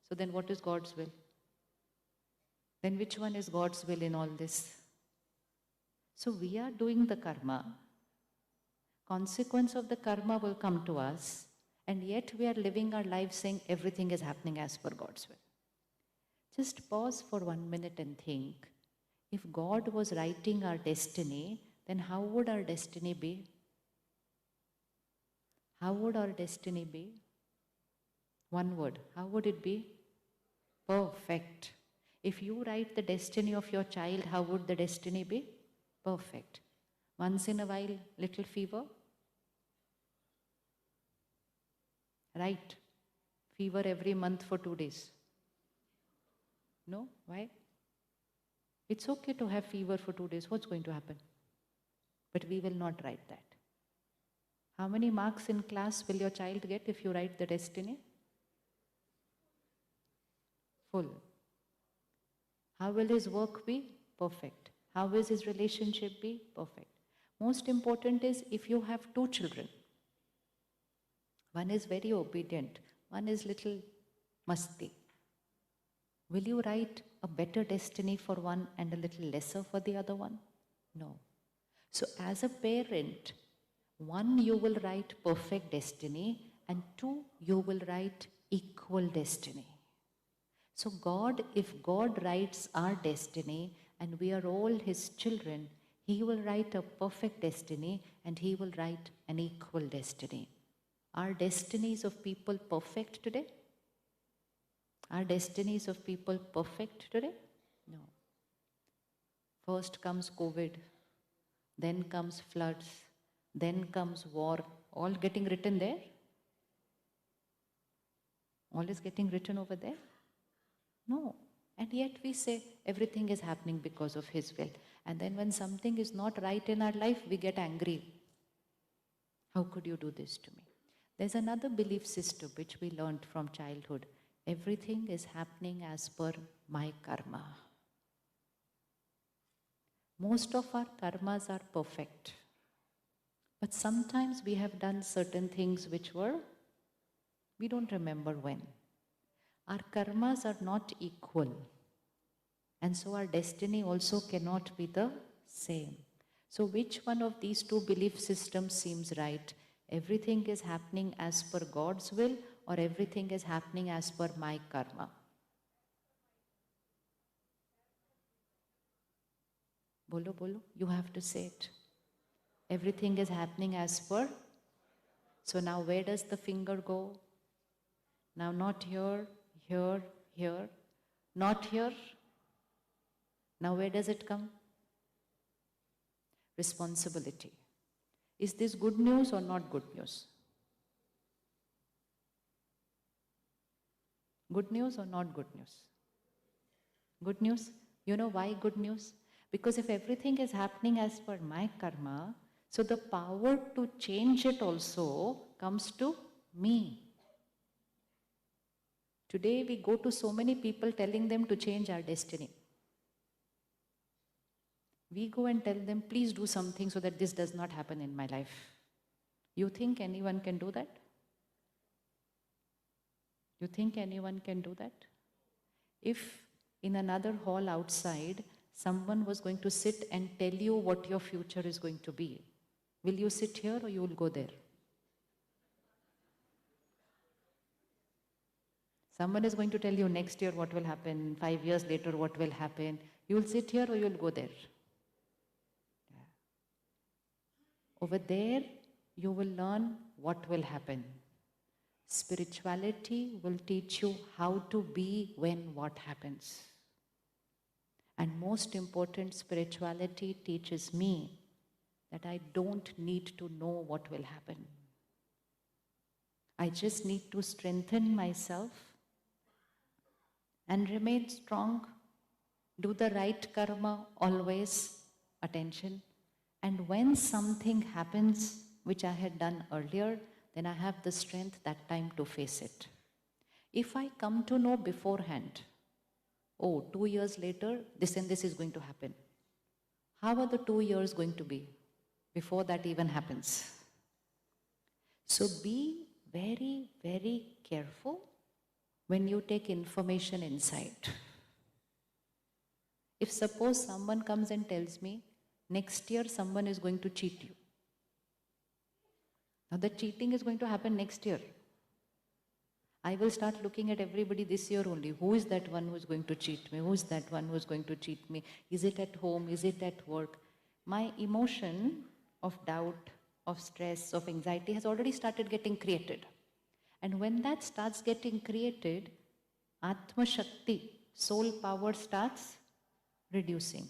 So then what is God's will? Then which one is God's will in all this? So we are doing the karma. Consequence of the karma will come to us, and yet we are living our life saying everything is happening as per God's will. Just pause for 1 minute and think, if God was writing our destiny, then how would our destiny be? How would our destiny be? One word, how would it be? Perfect. If you write the destiny of your child, how would the destiny be? Perfect. Once in a while, little fever? Right. Fever every month for 2 days. No? Why? It's okay to have fever for 2 days. What's going to happen? But we will not write that. How many marks in class will your child get if you write the destiny? Full. How will his work be? Perfect. How will his relationship be? Perfect. Most important is if you have 2 children. One is very obedient, one is little masti. Will you write a better destiny for one and a little lesser for the other one? No. So as a parent, 1, you will write perfect destiny, and 2, you will write equal destiny. So God, if God writes our destiny and we are all His children, He will write a perfect destiny and He will write an equal destiny. Are destinies of people perfect today? Are destinies of people perfect today? No. First comes COVID, then comes floods, then comes war. All getting written there? All is getting written over there? No. And yet we say everything is happening because of His will. And then when something is not right in our life, we get angry. How could you do this to me? There's another belief system which we learned from childhood. Everything is happening as per my karma. Most of our karmas are perfect. But sometimes we have done certain things which were, we don't remember when. Our karmas are not equal. And so our destiny also cannot be the same. So which one of these 2 belief systems seems right? Everything is happening as per God's will, or everything is happening as per my karma? Bolo, bolo, you have to say it. Everything is happening as per. So now where does the finger go? Now not here, here, here, not here. Now where does it come? Responsibility. Is this good news or not good news? Good news or not good news? Good news. You know why good news? Because if everything is happening as per my karma, so the power to change it also comes to me. Today we go to so many people telling them to change our destiny. We go and tell them, please do something so that this does not happen in my life. You think anyone can do that? You think anyone can do that? If in another hall outside, someone was going to sit and tell you what your future is going to be, will you sit here or you will go there? Someone is going to tell you next year what will happen, 5 years later what will happen. You will sit here or you will go there? Over there, you will learn what will happen. Spirituality will teach you how to be when what happens. And most important, spirituality teaches me that I don't need to know what will happen. I just need to strengthen myself and remain strong, do the right karma always, attention. And when something happens which I had done earlier, then I have the strength that time to face it. If I come to know beforehand, oh, 2 years later, this and this is going to happen. How are the 2 years going to be before that even happens? So be very, very careful when you take information inside. If suppose someone comes and tells me, next year someone is going to cheat you. Now the cheating is going to happen next year. I will start looking at everybody this year only. Who is that one who is going to cheat me? Who is that one who is going to cheat me? Is it at home? Is it at work? My emotion of doubt, of stress, of anxiety has already started getting created. And when that starts getting created, Atma Shakti, soul power, starts reducing.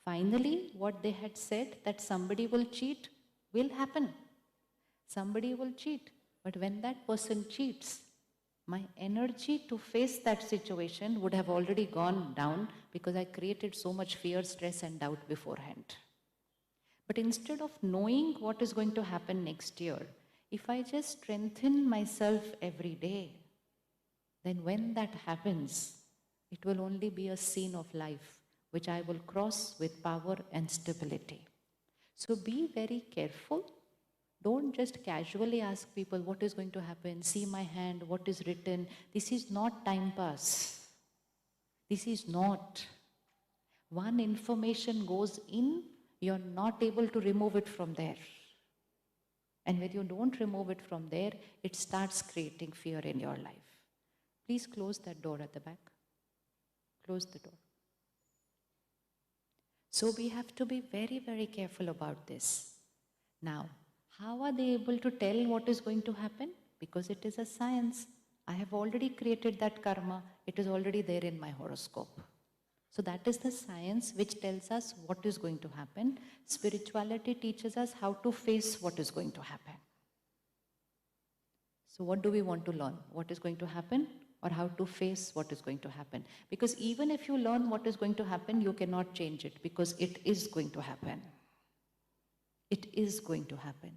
Finally, what they had said, that somebody will cheat, will happen. Somebody will cheat. But when that person cheats, my energy to face that situation would have already gone down because I created so much fear, stress and doubt beforehand. But instead of knowing what is going to happen next year, if I just strengthen myself every day, then when that happens, it will only be a scene of life which I will cross with power and stability. So be very careful. Don't just casually ask people what is going to happen, see my hand, what is written. This is not time pass. This is not. One information goes in, you're not able to remove it from there. And when you don't remove it from there, it starts creating fear in your life. Please close that door at the back. Close the door. So we have to be very, very careful about this. Now, how are they able to tell what is going to happen? Because it is a science. I have already created that karma. It is already there in my horoscope. So that is the science which tells us what is going to happen. Spirituality teaches us how to face what is going to happen. So what do we want to learn? What is going to happen or how to face what is going to happen? Because even if you learn what is going to happen, you cannot change it because it is going to happen. It is going to happen.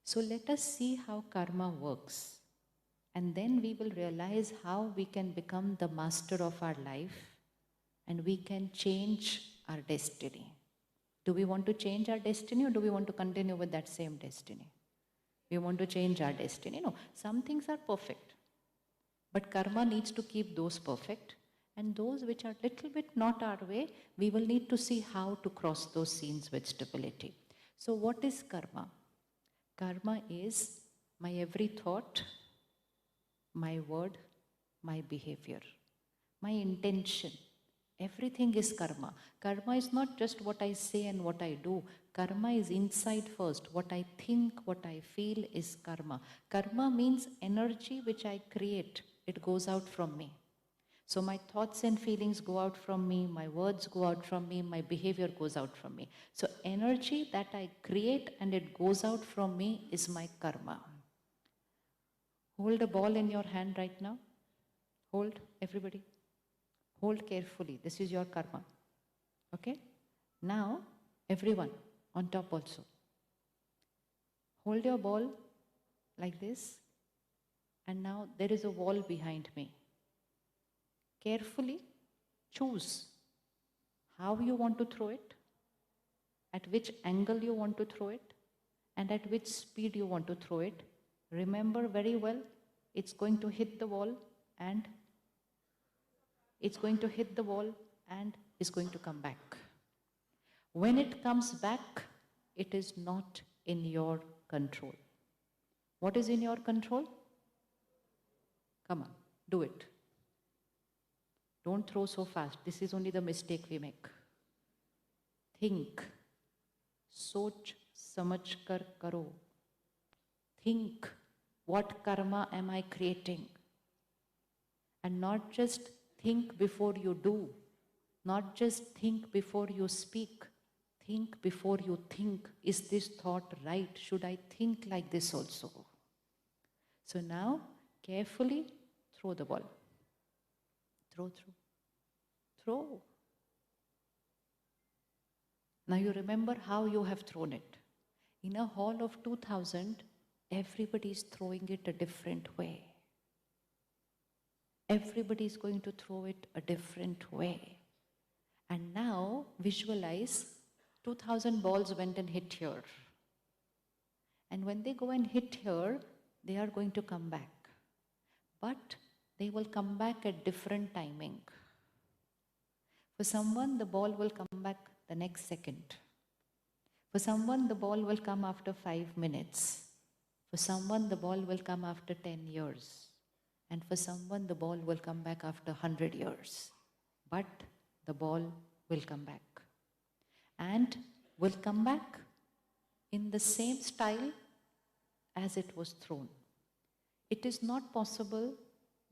So let us see how karma works. And then we will realize how we can become the master of our life and we can change our destiny. Do we want to change our destiny or do we want to continue with that same destiny? We want to change our destiny. No, some things are perfect. But karma needs to keep those perfect. And those which are little bit not our way, we will need to see how to cross those scenes with stability. So what is karma? Karma is my every thought, my word, my behavior, my intention. Everything is karma. Karma is not just what I say and what I do. Karma is inside first. What I think, what I feel is karma. Karma means energy which I create. It goes out from me. So my thoughts and feelings go out from me, my words go out from me, my behavior goes out from me. So energy that I create and it goes out from me is my karma. Hold a ball in your hand right now. Hold, everybody. Hold carefully. This is your karma. Okay? Now, everyone, on top also. Hold your ball like this. And now there is a wall behind me. Carefully choose how you want to throw it, at which angle you want to throw it, and at which speed you want to throw it. Remember very well, it's going to hit the wall and it's going to hit the wall and it's going to come back. When it comes back, it is not in your control. What is in your control? Come on, do it. Don't throw so fast. This is only the mistake we make. Think. Soch samajh kar karo. Think. What karma am I creating? And not just think before you do. Not just think before you speak. Think before you think. Is this thought right? Should I think like this also? So now, carefully throw the ball. Throw. Now you remember how you have thrown it. In a hall of 2000, everybody is throwing it a different way. Everybody is going to throw it a different way. And now visualize 2000 balls went and hit here. And when they go and hit here, they are going to come back. But they will come back at different timing. For someone, the ball will come back the next second. For someone, the ball will come after 5 minutes. For someone, the ball will come after 10 years. And for someone, the ball will come back after 100 years. But the ball will come back. And will come back in the same style as it was thrown. It is not possible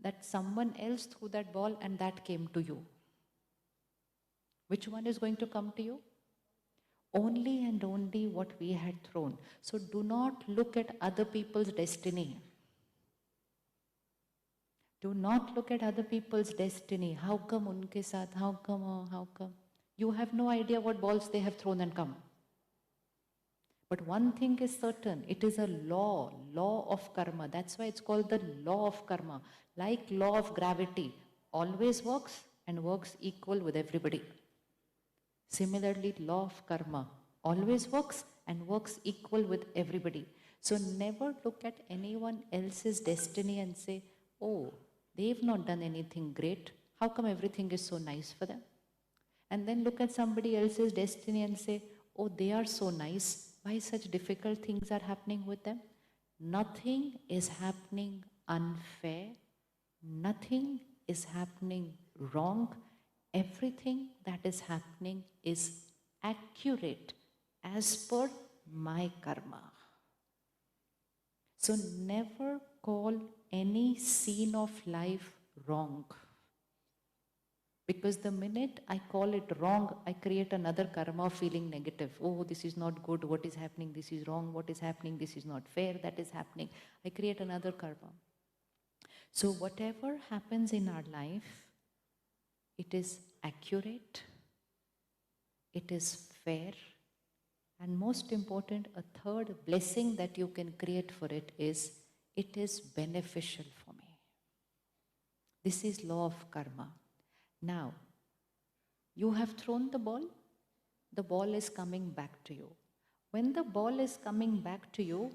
that someone else threw that ball and that came to you. Which one is going to come to you? Only and only what we had thrown. So do not look at other people's destiny. Do not look at other people's destiny. How come unke saath? How come? You have no idea what balls they have thrown and come. But one thing is certain, it is a law of karma. That's why it's called the law of karma. Like law of gravity, always works and works equal with everybody. Similarly, law of karma always works and works equal with everybody. So never look at anyone else's destiny and say, oh, they've not done anything great. How come everything is so nice for them? And then look at somebody else's destiny and say, oh, they are so nice. Why such difficult things are happening with them? Nothing is happening unfair. Nothing is happening wrong. Everything that is happening is accurate as per my karma. So never call any scene of life wrong. Because the minute I call it wrong, I create another karma feeling negative. Oh, this is not good. What is happening? This is wrong. What is happening? This is not fair. That is happening. I create another karma. So whatever happens in our life, it is accurate, it is fair, and most important, a third blessing that you can create for it is beneficial for me. This is law of karma. Now, you have thrown the ball is coming back to you. When the ball is coming back to you,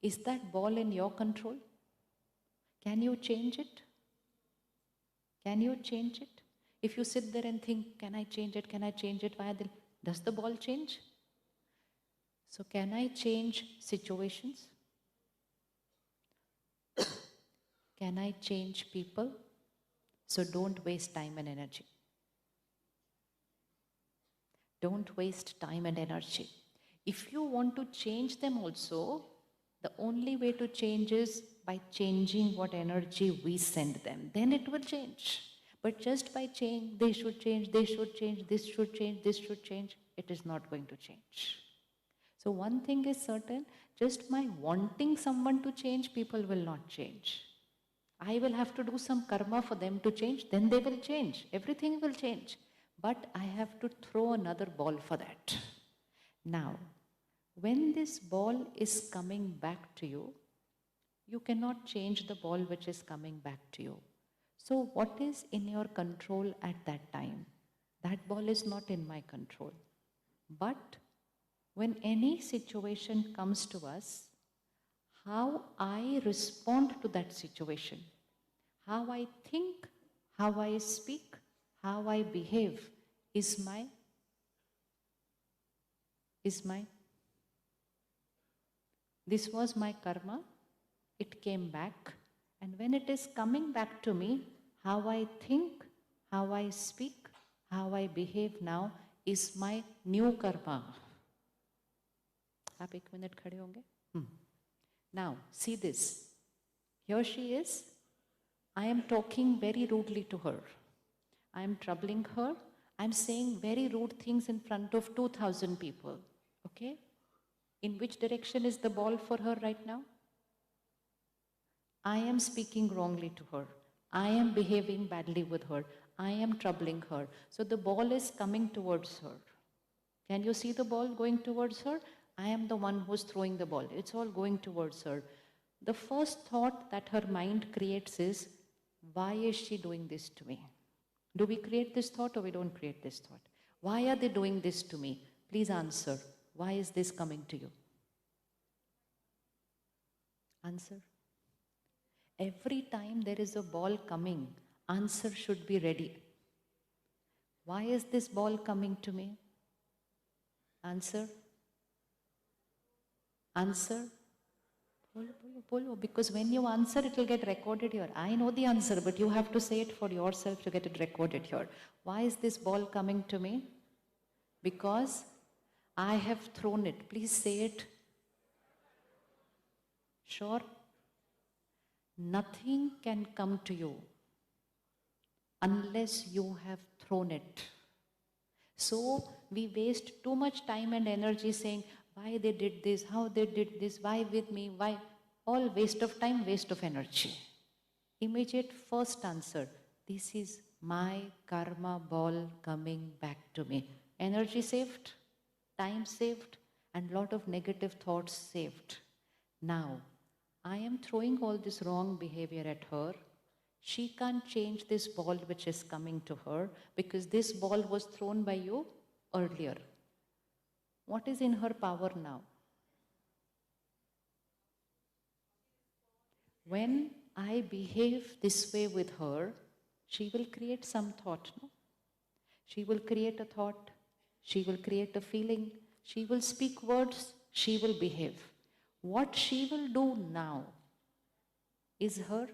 is that ball in your control? Can you change it? Can you change it? If you sit there and think, can I change it? Can I change it? Does the ball change? So can I change situations? Can I change people? So don't waste time and energy. Don't waste time and energy. If you want to change them also, the only way to change is by changing what energy we send them. Then it will change. But just by saying they should change, this should change, this should change, it is not going to change. So one thing is certain, just by wanting someone to change, people will not change. I will have to do some karma for them to change, then they will change. Everything will change. But I have to throw another ball for that. Now, when this ball is coming back to you, you cannot change the ball which is coming back to you. So what is in your control at that time? That ball is not in my control. But when any situation comes to us, how I respond to that situation, how I think, how I speak, how I behave is my. This was my karma. It came back. And when it is coming back to me, how I think, how I speak, how I behave now is my new karma. आप एक minute खड़े होंगे? Now, see this. Here she is. I am talking very rudely to her. I am troubling her. I am saying very rude things in front of 2,000 people. Okay? In which direction is the ball for her right now? I am speaking wrongly to her. I am behaving badly with her. I am troubling her. So the ball is coming towards her. Can you see the ball going towards her? I am the one who's throwing the ball. It's all going towards her. The first thought that her mind creates is, why is she doing this to me? Do we create this thought or we don't create this thought? Why are they doing this to me? Please answer. Why is this coming to you? Answer. Every time there is a ball coming, answer should be ready. Why is this ball coming to me? Answer. Answer. Because when you answer, it will get recorded here. I know the answer, but you have to say it for yourself to get it recorded here. Why is this ball coming to me? Because I have thrown it. Please say it. Sure? Nothing can come to you unless you have thrown it. So we waste too much time and energy saying, why they did this, how they did this, why with me, why? All waste of time, waste of energy. Immediate first answer, this is my karma ball coming back to me. Energy saved, time saved, and lot of negative thoughts saved. Now, I am throwing all this wrong behavior at her. She can't change this ball which is coming to her because this ball was thrown by you earlier. What is in her power now? When I behave this way with her, she will create some thought. No? She will create a thought. She will create a feeling. She will speak words. She will behave. What she will do now is her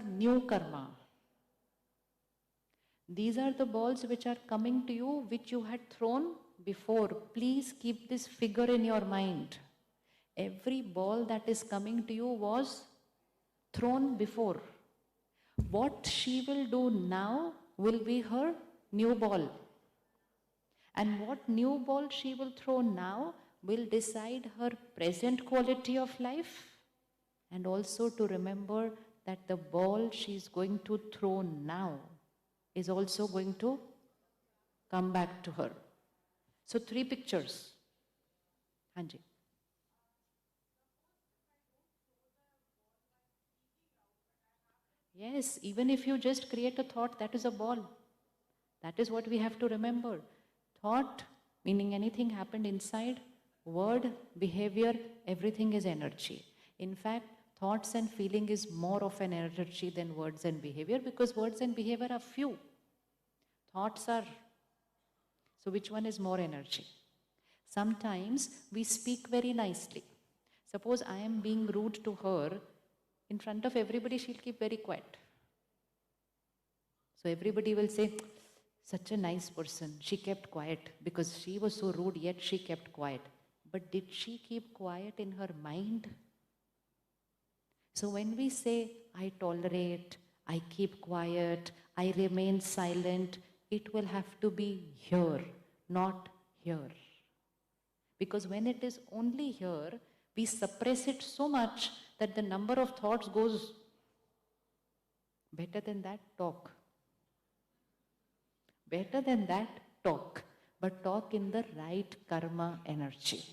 new karma. These are the balls which are coming to you, which you had thrown before. Please keep this figure in your mind. Every ball that is coming to you was thrown before. What she will do now will be her new ball. And what new ball she will throw now will decide her present quality of life, and also to remember that the ball she is going to throw now is also going to come back to her. So 3 pictures. Hanji. Yes, even if you just create a thought, that is a ball. That is what we have to remember. Thought, meaning anything happened inside, word, behavior, everything is energy. In fact, thoughts and feeling is more of an energy than words and behavior, because words and behavior are few. Thoughts are. So which one is more energy? Sometimes we speak very nicely. Suppose I am being rude to her, in front of everybody she'll keep very quiet. So everybody will say, such a nice person, she kept quiet because she was so rude, yet she kept quiet. But did she keep quiet in her mind? So when we say, I tolerate, I keep quiet, I remain silent, it will have to be here, not here. Because when it is only here, we suppress it so much that the number of thoughts goes. Better than that, talk. Better than that, talk. But talk in the right karma energy.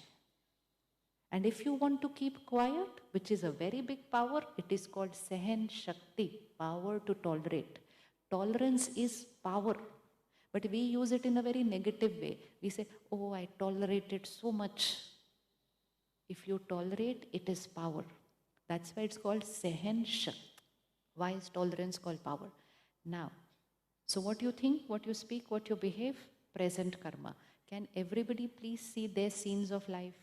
And if you want to keep quiet, which is a very big power, it is called Sehen Shakti, power to tolerate. Tolerance is power. But we use it in a very negative way. We say, oh, I tolerated so much. If you tolerate, it is power. That's why it's called Sehen Shakti. Why is tolerance called power? Now, so what you think, what you speak, what you behave, present karma. Can everybody please see their scenes of life?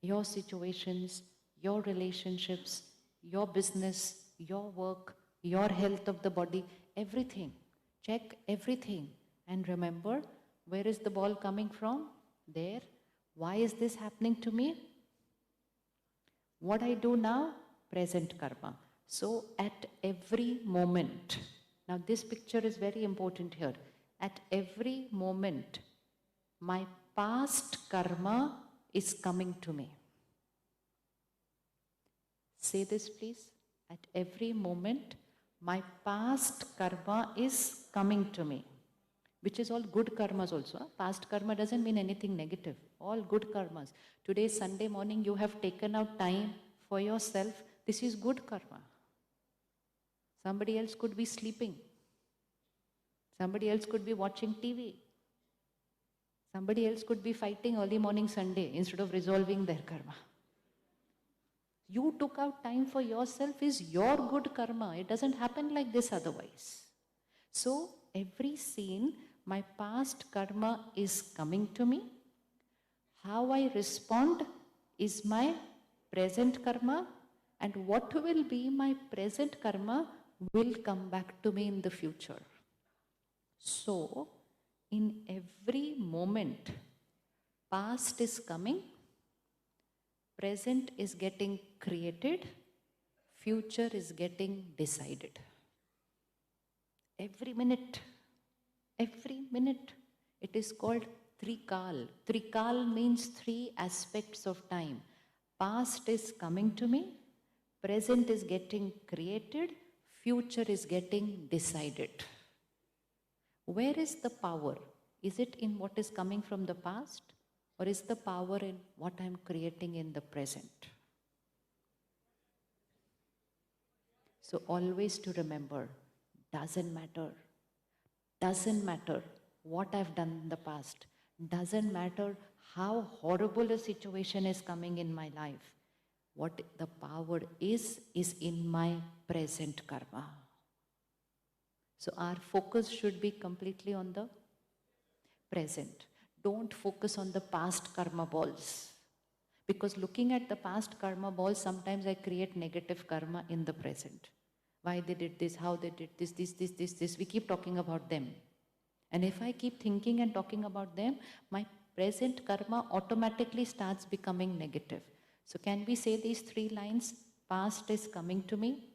Your situations, your relationships, your business, your work, your health of the body, everything. Check everything. And remember, where is the ball coming from? There. Why is this happening to me? What I do now? Present karma. So at every moment, now this picture is very important here. At every moment, my past karma is coming to me. Say this please. At every moment, my past karma is coming to me, which is all good karmas also. Past karma doesn't mean anything negative. All good karmas. Today, Sunday morning, you have taken out time for yourself. This is good karma. Somebody else could be sleeping. Somebody else could be watching TV. Somebody else could be fighting early morning Sunday instead of resolving their karma. You took out time for yourself is your good karma. It doesn't happen like this otherwise. So, every scene, my past karma is coming to me. How I respond is my present karma, and what will be my present karma will come back to me in the future. So, in every moment, past is coming, present is getting created, future is getting decided. Every minute, it is called Trikal. Trikal means 3 aspects of time. Past is coming to me, present is getting created, future is getting decided. Where is the power? Is it in what is coming from the past, or is the power in what I am creating in the present? So always to remember, doesn't matter what I've done in the past, doesn't matter how horrible a situation is coming in my life. What the power is in my present karma. So our focus should be completely on the present. Don't focus on the past karma balls. Because looking at the past karma balls, sometimes I create negative karma in the present. Why they did this, how they did this. We keep talking about them. And if I keep thinking and talking about them, my present karma automatically starts becoming negative. So can we say these 3 lines? Past is coming to me.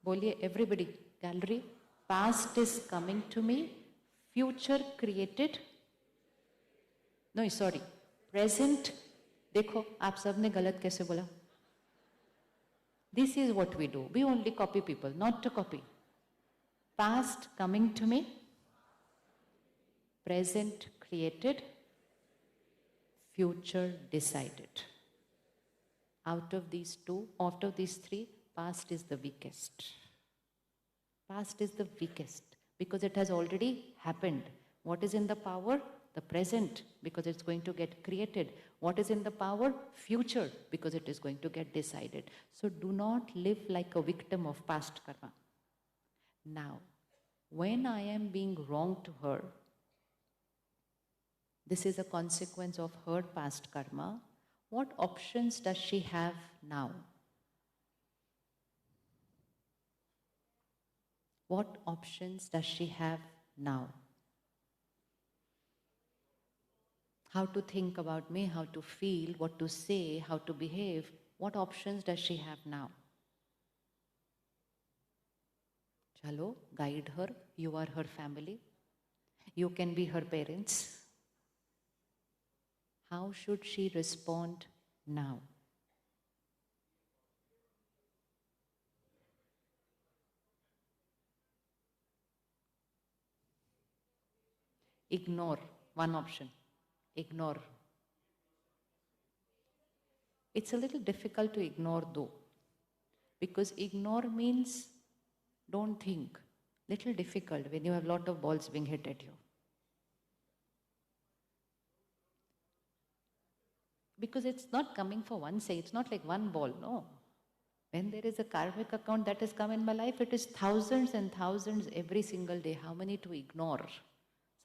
Boliye everybody, gallery. Past is coming to me. Future created. No, sorry. Present. देखो आप सब ने गलत कैसे बोला? This is what we do. We only copy people, not to copy. Past coming to me. Present created. Future decided. Out of these 3, past is the weakest. Past is the weakest because it has already happened. What is in the power? The present, because it's going to get created. What is in the power? Future, because it is going to get decided. So do not live like a victim of past karma. Now, when I am being wrong to her, this is a consequence of her past karma. What options does she have now? What options does she have now? How to think about me, how to feel, what to say, how to behave. What options does she have now? Chalo, guide her. You are her family. You can be her parents. How should she respond now? Ignore, one option. Ignore. It's a little difficult to ignore though, because ignore means don't think. Little difficult when you have a lot of balls being hit at you. Because it's not coming for one say, it's not like one ball, no. When there is a karmic account that has come in my life, it is thousands and thousands every single day. How many to ignore?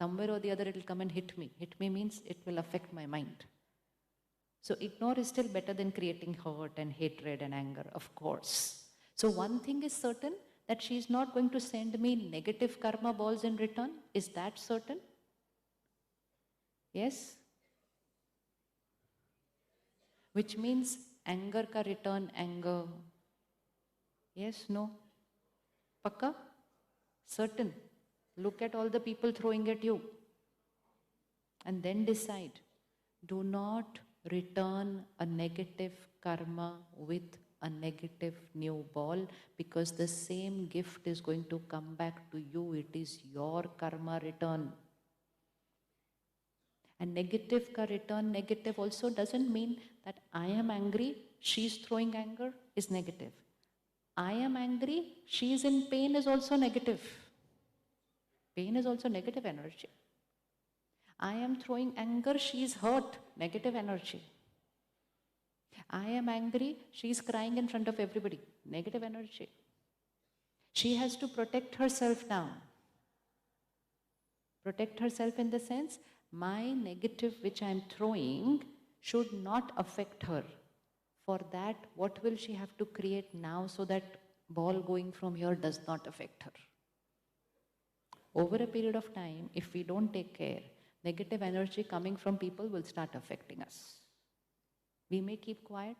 Somewhere or the other it will come and hit me. Hit me means it will affect my mind. So ignore is still better than creating hurt and hatred and anger, of course. So one thing is certain, that she is not going to send me negative karma balls in return. Is that certain? Yes? Which means anger ka return anger. Yes, no? Pakka? Certain. Look at all the people throwing at you. And then decide. Do not return a negative karma with a negative new ball, because the same gift is going to come back to you. It is your karma return. And negative ka return, negative also doesn't mean that I am angry, she's throwing anger, is negative. I am angry, she is in pain is also negative. Pain is also negative energy. I am throwing anger, she is hurt, negative energy. I am angry, she is crying in front of everybody, negative energy. She has to protect herself now. Protect herself in the sense, my negative which I am throwing should not affect her. For that, what will she have to create now so that ball going from here does not affect her? Over a period of time, if we don't take care, negative energy coming from people will start affecting us. We may keep quiet,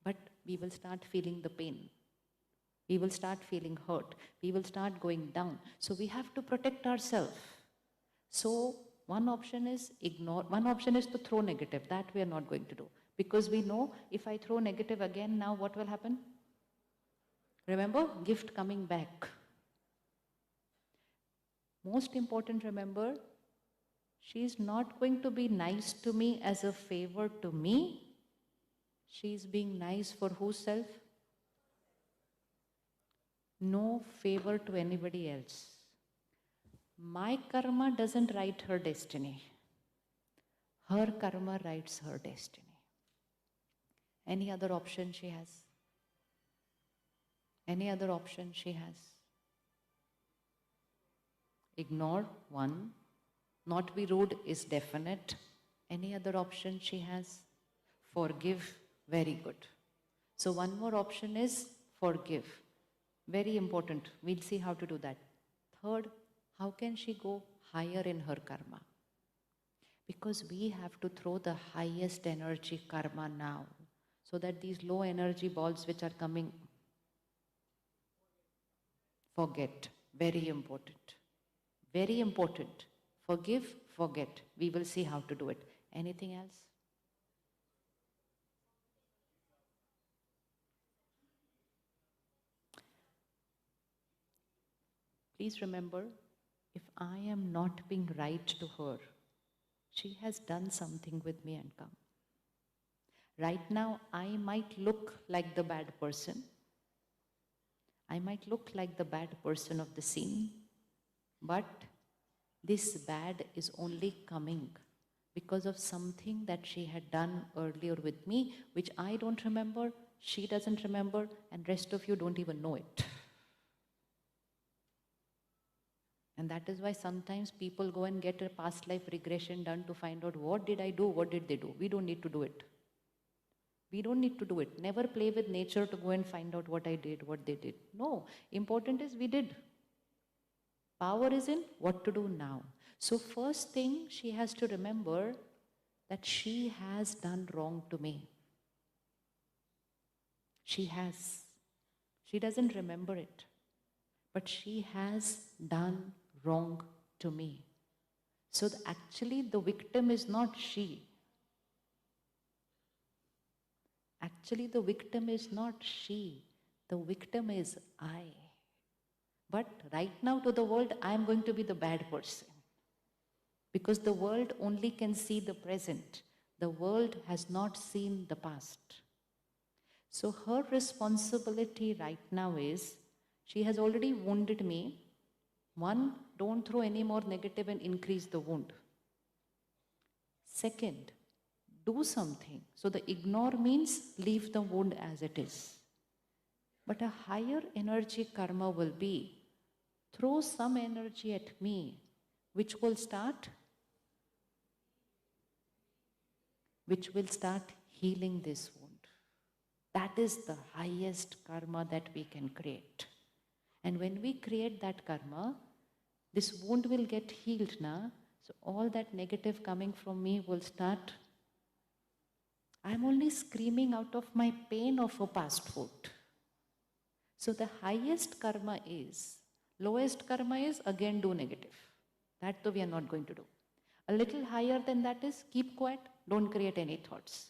but we will start feeling the pain. We will start feeling hurt. We will start going down. So we have to protect ourselves. So one option is ignore. One option is to throw negative. That we are not going to do. Because we know if I throw negative again, now what will happen? Remember, gift coming back. Most important, remember, she is not going to be nice to me as a favor to me. She is being nice for whose self? No favor to anybody else. My karma doesn't write her destiny. Her karma writes her destiny. Any other option she has? Any other option she has? Ignore, one. Not be rude is definite. Any other option she has? Forgive, very good. So one more option is forgive. Very important. We'll see how to do that. Third, how can she go higher in her karma? Because we have to throw the highest energy karma now, so that these low energy balls which are coming, forget. Very important. Very important. Forgive, forget. We will see how to do it. Anything else? Please remember, if I am not being right to her, she has done something with me and come. Right now, I might look like the bad person. I might look like the bad person of the scene, but this bad is only coming because of something that she had done earlier with me, which I don't remember, she doesn't remember, and rest of you don't even know it. And that is why sometimes people go and get a past life regression done to find out what did I do, what did they do. We don't need to do it. We don't need to do it. Never play with nature to go and find out what I did, what they did. No, important is we did. Power is in what to do now. So first thing she has to remember that she has done wrong to me. She has. She doesn't remember it. But she has done wrong to me. So actually the victim is not she. Actually the victim is not she. The victim is I. But right now to the world, I am going to be the bad person. Because the world only can see the present. The world has not seen the past. So her responsibility right now is, she has already wounded me. One, don't throw any more negative and increase the wound. Second, do something. So the ignore means leave the wound as it is. But a higher energy karma will be, throw some energy at me, which will start healing this wound. That is the highest karma that we can create. And when we create that karma, this wound will get healed now. So all that negative coming from me will start. I'm only screaming out of my pain of a past wound. So the highest karma is, lowest karma is again do negative. That though we are not going to do. A little higher than that is keep quiet, don't create any thoughts.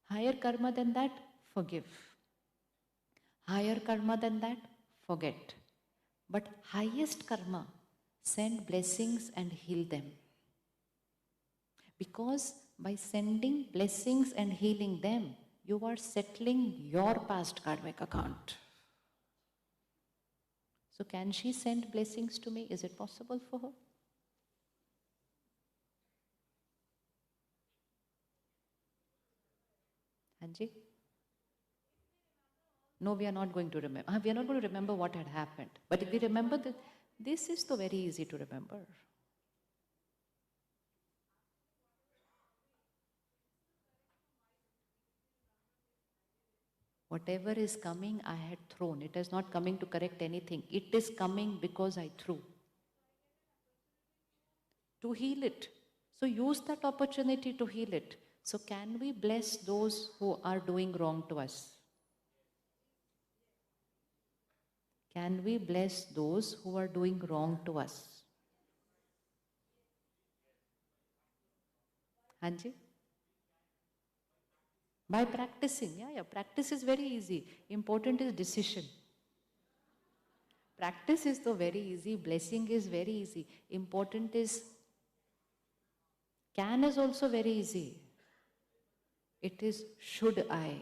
Higher karma than that, forgive. Higher karma than that, forget. But highest karma, send blessings and heal them. Because by sending blessings and healing them, you are settling your past karmic account. So can she send blessings to me? Is it possible for her? Anji? No, we are not going to remember. We are not going to remember what had happened. But if we remember that, this is so very easy to remember. Whatever is coming, I had thrown. It is not coming to correct anything. It is coming because I threw. To heal it. So use that opportunity to heal it. So can we bless those who are doing wrong to us? Can we bless those who are doing wrong to us? Hanji? By practicing, yeah, practice is very easy. Important is decision. Practice is so very easy, blessing is very easy. Important is, can is also very easy. It is, should I?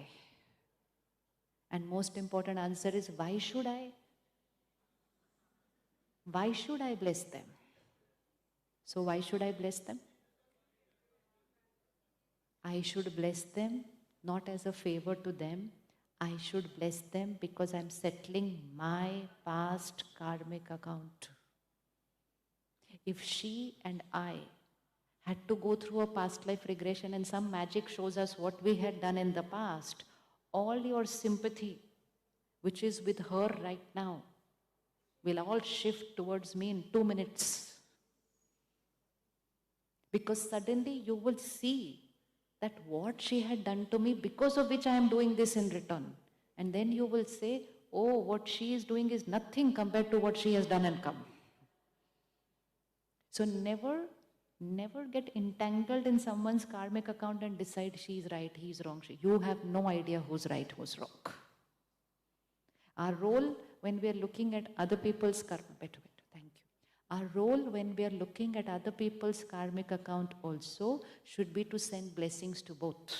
And most important answer is, why should I? Why should I bless them? So why should I bless them? I should bless them not as a favor to them. I should bless them because I'm settling my past karmic account. If she and I had to go through a past life regression and some magic shows us what we had done in the past, all your sympathy, which is with her right now, will all shift towards me in 2 minutes. Because suddenly you will see that what she had done to me, because of which I am doing this in return. And then you will say, oh, what she is doing is nothing compared to what she has done and come. So never get entangled in someone's karmic account and decide she is right, he is wrong. You have no idea who's right, who's wrong. Our role when we are looking at other people's karma, thank you. Our role when we are looking at other people's karmic account also should be to send blessings to both.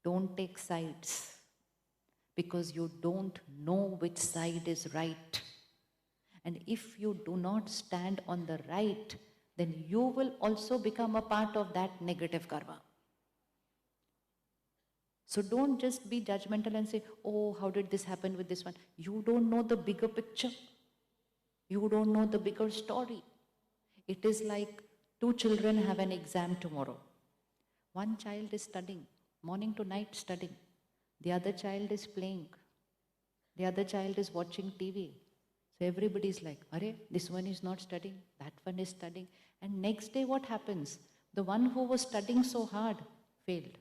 Don't take sides, because you don't know which side is right. And if you do not stand on the right, then you will also become a part of that negative karma. So don't just be judgmental and say, oh, how did this happen with this one? You don't know the bigger picture. You don't know the bigger story. It is like 2 children have an exam tomorrow. One child is studying, morning to night studying. The other child is playing. The other child is watching TV. So everybody is like, Arey, this one is not studying, that one is studying. And next day what happens? The one who was studying so hard failed.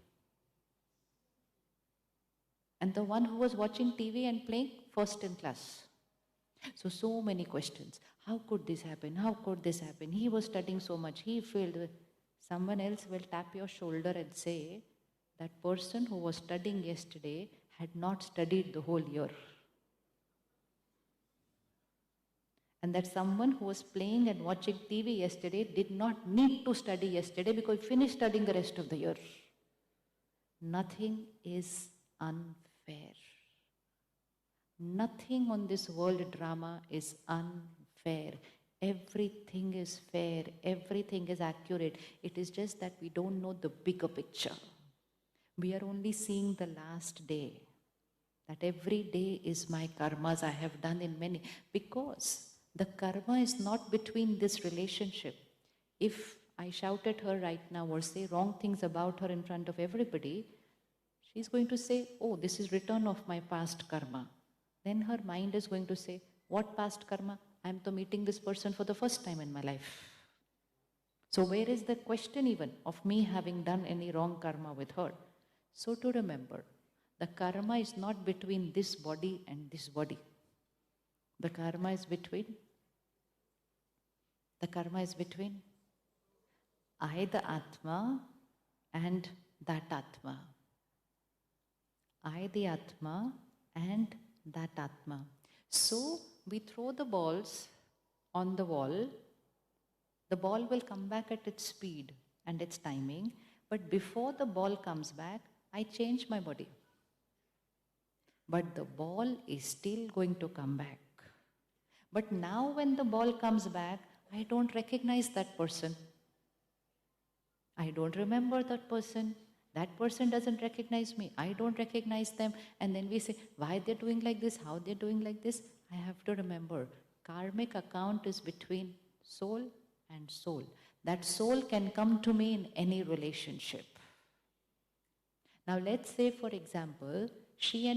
And the one who was watching TV and playing, first in class. So many questions. How could this happen? How could this happen? He was studying so much, he failed. Someone else will tap your shoulder and say, that person who was studying yesterday had not studied the whole year. And that someone who was playing and watching TV yesterday did not need to study yesterday because he finished studying the rest of the year. Nothing is unfair. Nothing on this world drama is unfair. Everything is fair. Everything is accurate. It is just that we don't know the bigger picture. We are only seeing the last day. That every day is my karmas I have done in many. Because the karma is not between this relationship. If I shout at her right now or say wrong things about her in front of everybody, she's going to say, oh, this is return of my past karma. Then her mind is going to say, what past karma? I'm to meeting this person for the first time in my life. So where is the question even of me having done any wrong karma with her? So to remember, the karma is not between this body and this body. The karma is between I, the Atma, and that Atma. I, the Atma, and that Atma. So we throw the balls on the wall. The ball will come back at its speed and its timing, but before the ball comes back, I change my body. But the ball is still going to come back. But now when the ball comes back, I don't recognize that person. I don't remember that person. That person doesn't recognize me. I don't recognize them. And then we say, why they're doing like this, how they're doing like this. I have to remember, karmic account is between soul and soul. That soul can come to me in any relationship. Now let's say, for example, she and